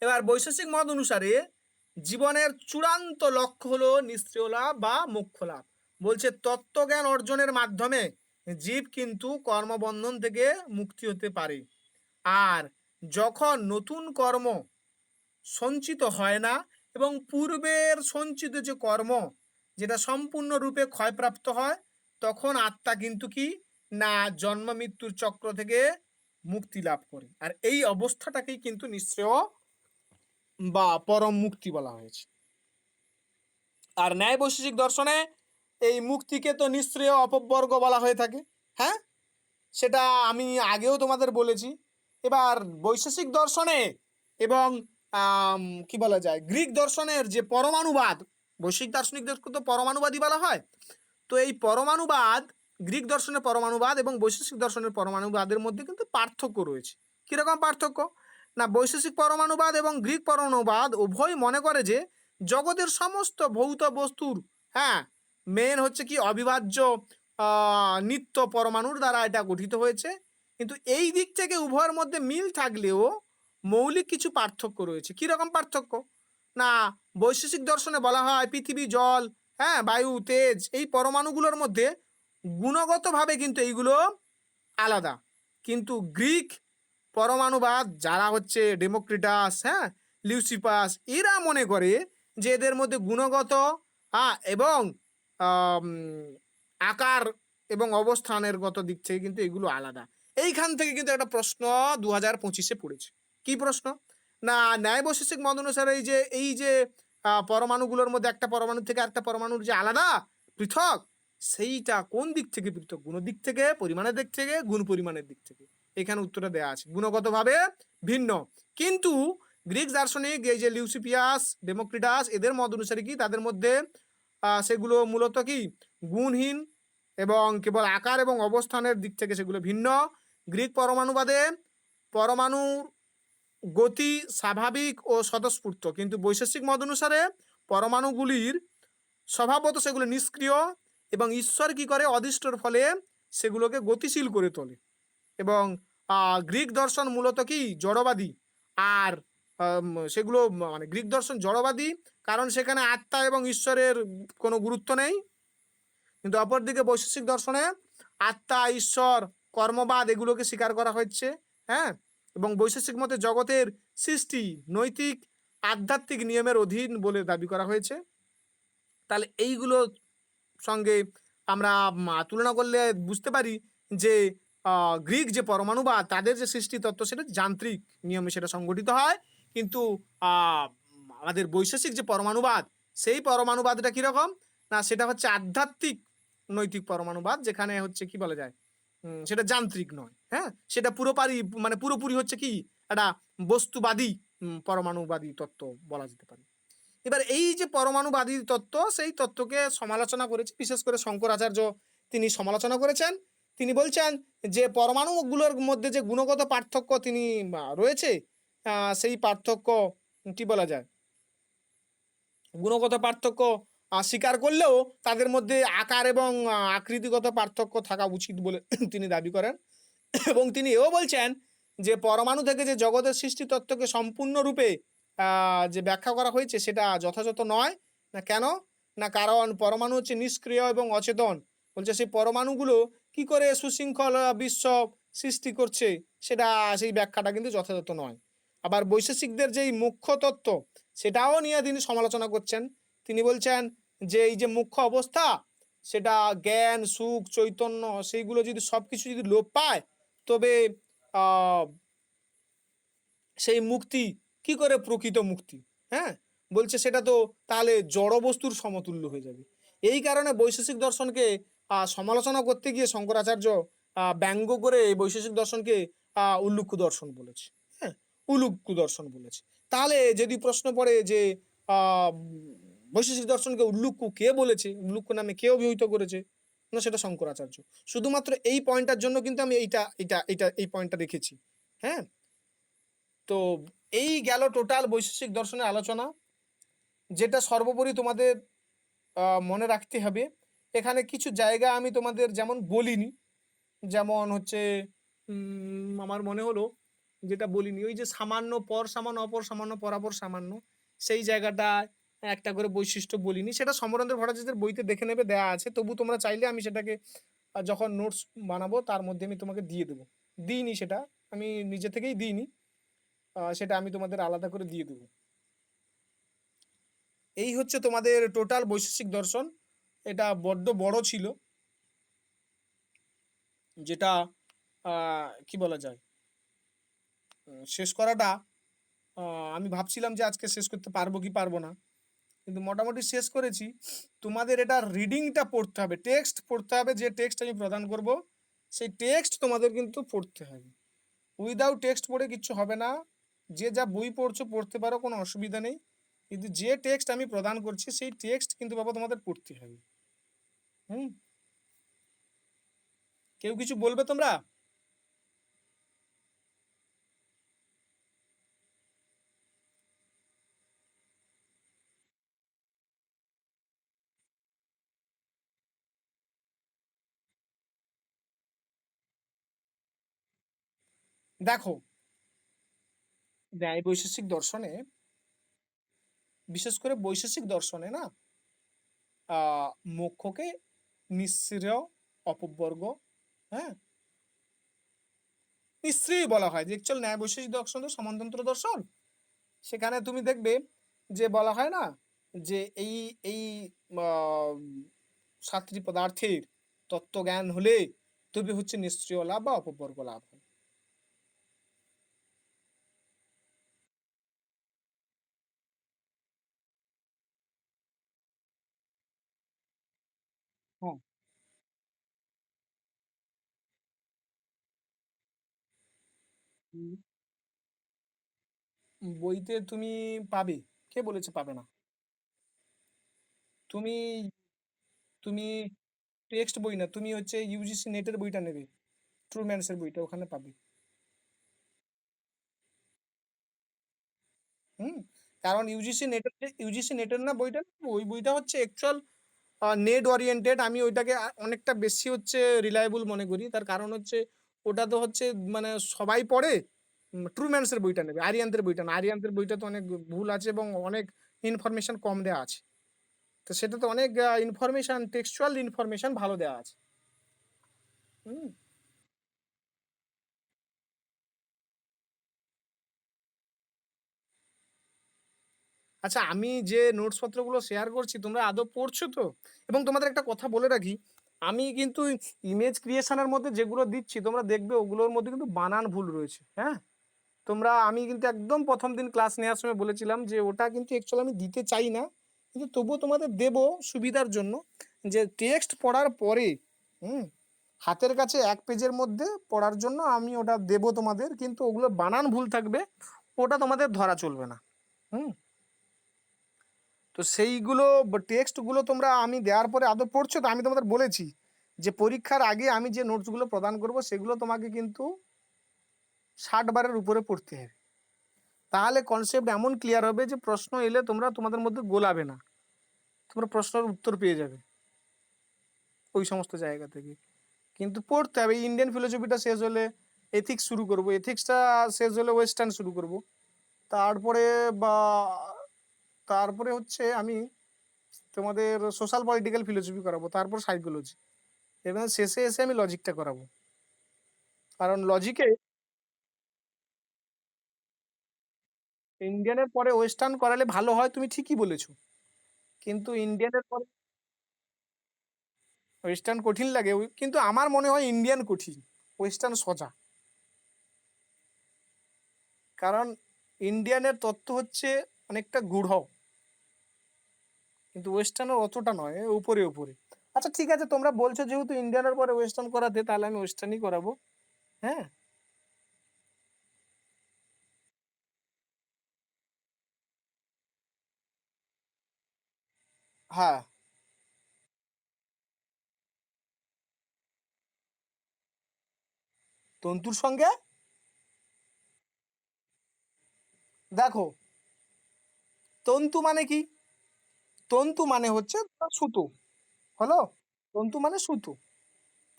Speaker 1: এবার বৈশেষিক মত অনুসারে জীবনের চূড়ান্ত লক্ষ্য হলো নিষ্ক্রিয় লাভ বা মোক্ষ লাভ। বলছে তত্ত্বজ্ঞান অর্জনের মাধ্যমে জীব কিন্তু কর্মবন্ধন থেকে মুক্তি হতে পারে। আর যখন নতুন কর্ম সঞ্চিত হয় না এবং পূর্বের সঞ্চিত যে কর্ম যেটা সম্পূর্ণরূপে ক্ষয়প্রাপ্ত হয়, তখন আত্মা কিন্তু কি না জন্ম মৃত্যুর চক্র থেকে মুক্তি লাভ করে। আর এই অবস্থাটাকেই কিন্তু নিঃশ্রেয় বা পরম মুক্তি বলা হয়েছে। আর ন্যায় বৈশেষিক দর্শনে এই মুক্তিকে তো নিঃশ্রেয় অপবর্গ বলা হয়ে থাকে। হ্যাঁ, সেটা আমি আগেও তোমাদের বলেছি। এবার বৈশেষিক দর্শনে এবং কি বলা যায় গ্রিক দর্শনের যে পরমাণুবাদ, বৈশেষিক দার্শনিকদের তো পরমাণুবাদী বলা হয়। তো এই পরমাণুবাদ, গ্রিক দর্শনের পরমাণুবাদ এবং বৈশেষিক দর্শনের পরমাণুবাদের মধ্যে কিন্তু পার্থক্য রয়েছে। কিরকম পার্থক্য না, বৈশেষিক পরমাণুবাদ এবং গ্রিক পরমাণুবাদ উভয় মনে করে যে জগতের সমস্ত ভৌত বস্তুর মেন হচ্ছে কি অবিভাজ্য নিত্য পরমাণুর দ্বারা এটা গঠিত হয়েছে। কিন্তু এই দিক থেকে উভয়ের মধ্যে মিল থাকলেও মৌলিক কিছু পার্থক্য রয়েছে। কিরকম পার্থক্য না, বৈশেষিক দর্শনে বলা হয় পৃথিবী, জল, বায়ু, তেজ, এই পরমাণুগুলোর মধ্যে গুণগতভাবে কিন্তু এইগুলো আলাদা। কিন্তু গ্রিক পরমাণুবাদ যারা হচ্ছে ডেমোক্রিটাস, হ্যাঁ, লিউসিপাস, এরা মনে করে যে এদের মধ্যে গুণগত এবং আম, আকার এবং অবস্থানের গত দিক থেকে কিন্তু এগুলো আলাদা। এইখান থেকে কিন্তু একটা প্রশ্ন 2025-এ পড়েছে। কি প্রশ্ন? না, ন্যায় বৈশেষিক মত অনুসারে এই যে পরমাণুগুলোর মধ্যে একটা পরমাণু থেকে একটা পরমাণুর যে আলাদা, পৃথক, সেইটা কোন দিক থেকে পৃথক? গুণ দিক থেকে, পরিমাণের দিক থেকে, গুণ পরিমাণের দিক থেকে। এখানে উত্তরটা দেওয়া আছে গুণগতভাবে ভিন্ন। কিন্তু গ্রিক দার্শনিক এই যে লিউসিপিয়াস, ডেমোক্রিটাস, এদের মত অনুসারে কি তাদের মধ্যে সেগুলো মূলত কি গুণহীন এবং কেবল আকার এবং অবস্থানের দিক থেকে সেগুলো ভিন্ন। গ্রিক পরমাণুবাদে পরমাণুর গতি স্বাভাবিক ও স্বতঃস্ফূর্ত, কিন্তু বৈশেষিক মত অনুসারে পরমাণুগুলির স্বভাবত সেগুলো নিষ্ক্রিয় এবং ঈশ্বর কি করে অদৃষ্টর ফলে সেগুলোকে গতিশীল করে তোলে। এবং গ্রিক দর্শন মূলত কি জড়বাদী, আর সেগুলো মানে গ্রিক দর্শন জড়বাদী কারণ সেখানে আত্মা এবং ঈশ্বরের কোনো গুরুত্ব নেই। কিন্তু অপরদিকে বৈশেষিক দর্শনে আত্মা, ঈশ্বর, কর্মবাদ এগুলোকে স্বীকার করা হচ্ছে, হ্যাঁ। এবং বৈশেষিক মতে জগতের সৃষ্টি নৈতিক আধ্যাত্মিক নিয়মের অধীন বলে দাবি করা হয়েছে। তাহলে এইগুলো সঙ্গে আমরা তুলনা করলে বুঝতে পারি যে গ্রিক যে পরমাণুবাদ তাদের যে সৃষ্টি তত্ত্ব সেটা যান্ত্রিক নিয়মে সেটা সংগঠিত হয়, কিন্তু আমাদের বৈশেষিক যে পরমাণুবাদ সেই পরমাণুবাদটা কিরকম না, সেটা হচ্ছে আধ্যাত্মিক নৈতিক পরমাণুবাদ, যেখানে হচ্ছে কি বলা যায় সেটা যান্ত্রিক নয়, হ্যাঁ, সেটা পুরোপুরি হচ্ছে কি একটা বস্তুবাদী পরমাণুবাদী তত্ত্ব বলা যেতে পারে। এবার এই যে পরমাণুবাদী তত্ত্ব, সেই তত্ত্বকে সমালোচনা করেছে বিশেষ করে শঙ্করাচার্য, তিনি সমালোচনা করেছেন। তিনি বলছেন যে পরমাণুগুলোর মধ্যে যে গুণগত পার্থক্য তিনি রয়েছে, সেই পার্থক্য কি বলা যায়, গুণগত পার্থক্য স্বীকার করলেও তাদের মধ্যে আকার এবং আকৃতিগত পার্থক্য থাকা উচিত বলে তিনি দাবি করেন। এবং তিনি এও বলছেন যে পরমাণু থেকে যে জগতের সৃষ্টি তত্ত্বকে সম্পূর্ণরূপে যে ব্যাখ্যা করা হয়েছে সেটা যথাযথ নয়। না কেন? না কারণ পরমাণু হচ্ছে নিষ্ক্রিয় এবং অচেতন। বলছে সেই পরমাণুগুলো কি করে সুশৃঙ্খল বিশ্ব সৃষ্টি করছে সেটা, সেই ব্যাখ্যাটা কিন্তু যথাযথ নয়। আবার বৈশেষিকদের যেই মুখ্য তত্ত্ব সেটাও নিয়ে তিনি সমালোচনা করছেন। তিনি বলছেন যে এই যে মুখ্য অবস্থা সেটা জ্ঞান, সুখ, চৈতন্য, সেইগুলো যদি সবকিছু যদি লোপ পায় তবে সেই মুক্তি কি করে প্রকৃত মুক্তি, হ্যাঁ, বলছে সেটা তো তাহলে জড় বস্তুর সমতুল্য হয়ে যাবে। এই কারণে বৈশেষিক দর্শনকে সমালোচনা করতে গিয়ে শঙ্করাচার্য ব্যঙ্গ করে এই বৈশেষিক দর্শনকে উল্লুক্কু দর্শন বলেছে, হ্যাঁ, উলুক্কু দর্শন বলেছে। তাহলে যদি প্রশ্ন পড়ে যে বৈশেষিক দর্শনকে উল্লুক্কু কে বলেছে, উল্লুক্কু নামে কে অভিহিত করেছে, না সেটা শঙ্করাচার্য। শুধুমাত্র এই পয়েন্টটার জন্য কিন্তু আমি এই পয়েন্টটা রেখেছি, হ্যাঁ। তো এই গেল টোটাল বৈশেষিক দর্শনের আলোচনা, যেটা সর্বোপরি তোমাদের মনে রাখতে হবে। এখানে কিছু জায়গা আমি তোমাদের যেমন বলিনি, যেমন হচ্ছে আমার মনে হলো যেটা বলিনি, ওই যে সামান্য পর সামান্য অপর সামান্য পরাপর সামান্য, সেই জায়গাটা একটা করে বৈশিষ্ট্য বলিনি, সেটা সমরেন্দ্র ভট্টাচার্যের বইতে দেখে নেবে, দেয়া আছে। তবু তোমরা চাইলে আমি সেটাকে যখন নোটস বানাবো তার মধ্যে আমি তোমাকে দিয়ে দেবো। দিইনি সেটা, আমি নিজে থেকেই দিইনি, সেটা আমি তোমাদের আলাদা করে দিয়ে দেবো। এই হচ্ছে তোমাদের টোটাল বৈশেষিক দর্শন। এটা বড্ড বড় ছিল, যেটা কি বলা যায়, শেষ করাটা আমি ভাবছিলাম যে আজকে শেষ করতে পারবো কি পারবো না, কিন্তু মোটামুটি শেষ করেছি। তোমাদের এটা রিডিংটা পড়তে হবে, টেক্সট পড়তে হবে, যে টেক্সট আমি প্রদান করব সেই টেক্সট তোমাদের কিন্তু পড়তে হবে। উইদাউট টেক্সট পড়ে কিচ্ছু হবে না। যে যা বই পড়ছো পড়তে পারো, কোনো অসুবিধা নেই, কিন্তু যে টেক্সট আমি প্রদান করছি সেই টেক্সট কিন্তু বাবা তোমাদের পড়তে হবে। হুম, কেউ কিছু বলবে তোমরা? দেখো, ন্যায় বৈশেষিক দর্শনে, বিশেষ করে বৈশেষিক দর্শনে না, মোক্ষকে নিঃস্ব, অপবর্গ, হ্যাঁ, নিশ্চয়ই বলা হয় যে অ্যাকচুয়াল ন্যায় বৈশেষিক দর্শন তো সমান্তরাল দর্শন। সেখানে তুমি দেখবে যে বলা হয় না যে এই আহ, সাতটি পদার্থের তত্ত্বজ্ঞান হলে তবে হচ্ছে নিশ্চয় লাভ বা অপবর্গ লাভ হয়। হ্যাঁ। হুম। বইতে তুমি পাবে, কে বলেছে পাবে না? তুমি তুমি টেক্সট বই না, তুমি হচ্ছে ইউজিসি নেটের বইটা নেবে, ট্রুম্যান্সের বইটা ওখানে পাবে। হুম। কারণ ইউজিসি নেটের না বইটা, ওই বইটা হচ্ছে অ্যাকচুয়াল নেট ওরিয়েন্টেড। আমি ওইটাকে অনেকটা বেশি হচ্ছে রিলায়েবল মনে করি। তার কারণ হচ্ছে ওটা তো হচ্ছে মানে সবাই পড়ে। ট্রুম্যান্সের বইটা নেবে, আরিয়ান্তের বইটা না। আরিয়ান্তের বইটা তো অনেক ভুল আছে এবং অনেক ইনফরমেশন কম দেওয়া আছে। তো সেটা তো অনেক ইনফরমেশন, টেক্সচুয়াল ইনফরমেশন ভালো দেওয়া আছে। হুম। আচ্ছা, আমি যে নোটস পত্রগুলো শেয়ার করছি তোমরা আদৌ পড়ছো তো? এবং তোমাদের একটা কথা বলে রাখি, আমি কিন্তু ইমেজ ক্রিয়েশনের মধ্যে যেগুলো দিচ্ছি তোমরা দেখবে ওগুলোর মধ্যে কিন্তু বানান ভুল রয়েছে। হ্যাঁ, আমি কিন্তু একদম প্রথম দিন ক্লাস নেওয়ার সময় বলেছিলাম যে ওটা কিন্তু অ্যাকচুয়ালি আমি দিতে চাই না, কিন্তু তবুও তোমাদের দেব সুবিধার জন্য, যে টেক্সট পড়ার পরে হুম হাতের কাছে এক পেজের মধ্যে পড়ার জন্য আমি ওটা দেব তোমাদের, কিন্তু ওগুলো বানান ভুল থাকবে, ওটা তোমাদের ধরা চলবে না। হুম। তো সেইগুলো টেক্সটগুলো তোমরা আমি দেওয়ার পরে আদৌ পড়ছো তো? আমি তোমাদের বলেছি যে পরীক্ষার আগে আমি যে নোটসগুলো প্রদান করব সেগুলো তোমাকে কিন্তু 60 বারের উপরে পড়তে হবে। তাহলে কনসেপ্ট এমন ক্লিয়ার হবে যে প্রশ্ন এলে তোমাদের মধ্যে গোলাবে না, তোমরা প্রশ্নের উত্তর পেয়ে যাবে ওই সমস্ত জায়গা থেকে। কিন্তু পড়তে হবে। ইন্ডিয়ান ফিলোসফিটা শেষ হলে এথিক্স শুরু করব, এথিক্সটা শেষ হলে ওয়েস্টার্ন শুরু করব। তারপরে বা তারপরে হচ্ছে আমি তোমাদের সোশ্যাল পলিটিক্যাল ফিলোসফি করাবো, তারপর সাইকোলজি, এবং শেষে এসে আমি লজিকটা করাবো। কারণ লজিকে ইন্ডিয়ানের পরে ওয়েস্টার্ন করালে ভালো হয়, তুমি ঠিকই বলেছো। কিন্তু ইন্ডিয়ানের পরে ওয়েস্টার্ন কঠিন লাগে, কিন্তু আমার মনে হয় ইন্ডিয়ান কঠিন, ওয়েস্টার্ন সোজা। কারণ ইন্ডিয়ানের তত্ত্ব হচ্ছে অনেকটা গূঢ়, কিন্তু ওয়েস্টার্নের অতটা নয়, উপরে উপরে। আচ্ছা ঠিক আছে, তোমরা বলছো যেহেতু ইন্ডিয়ানের পরে ওয়েস্টার্ন করাতে, তাহলে আমি ওয়েস্টার্নই করাবো। হ্যাঁ। হ্যাঁ। তন্তুর সঙ্গে দেখো, তন্তু মানে কি? তন্তু মানে হচ্ছে সুতো। হলো, তন্তু মানে সুতো।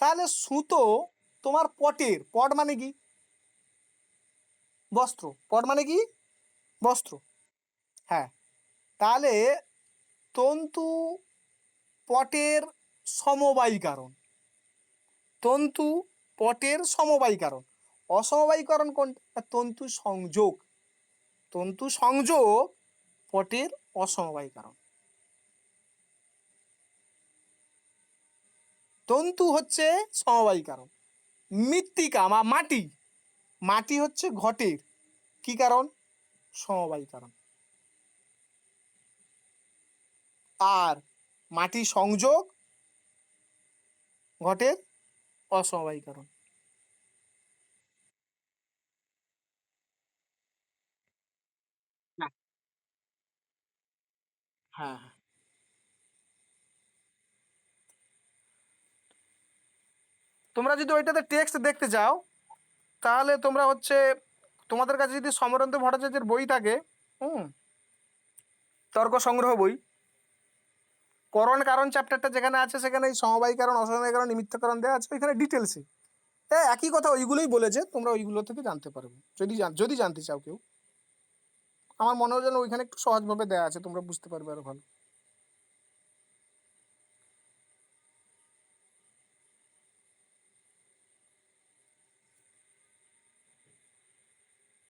Speaker 1: তাহলে সুতো তোমার পটের, পট মানে কি? বস্ত্র। পট মানে কি? বস্ত্র। হ্যাঁ। তাহলে তন্তু পটের সমবায়ী কারণ। তন্তু পটের সমবায়ী কারণ। অসমবায়ী কারণ কোনটা? তন্তু সংযোগ। তন্তু সংযোগ পটের অসমবায়ী কারণ। তন্তু হচ্ছে সমবায়ী কারণ। মৃত্তিকা মাটি, মাটি হচ্ছে ঘটের কি কারণ? সমবায়ী কারণ। আর মাটি সংযোগ ঘটের অসমবায়ী কারণ। হ্যাঁ। হ্যাঁ। তোমরা যদি ওইটাতে টেক্সট দেখতে চাও, তাহলে তোমরা হচ্ছে তোমাদের কাছে যদি সমরেন্দ্র ভট্টাচার্যের বই থাকে, হুম, তর্ক সংগ্রহ বই, করণ কারণ চ্যাপ্টারটা যেখানে আছে সেখানে এই সমবায় কারণ, অসমবায় কারণ, নিমিত্ত কারণ দেওয়া আছে ওইখানে ডিটেলসে। হ্যাঁ, একই কথা ওইগুলোই বলেছে, তোমরা ওইগুলো থেকে জানতে পারবে যদি যদি জানতে চাও কেউ। আমার মনে হয় যেন ওইখানে একটু সহজভাবে দেওয়া আছে, তোমরা বুঝতে পারবে আরো ভালো।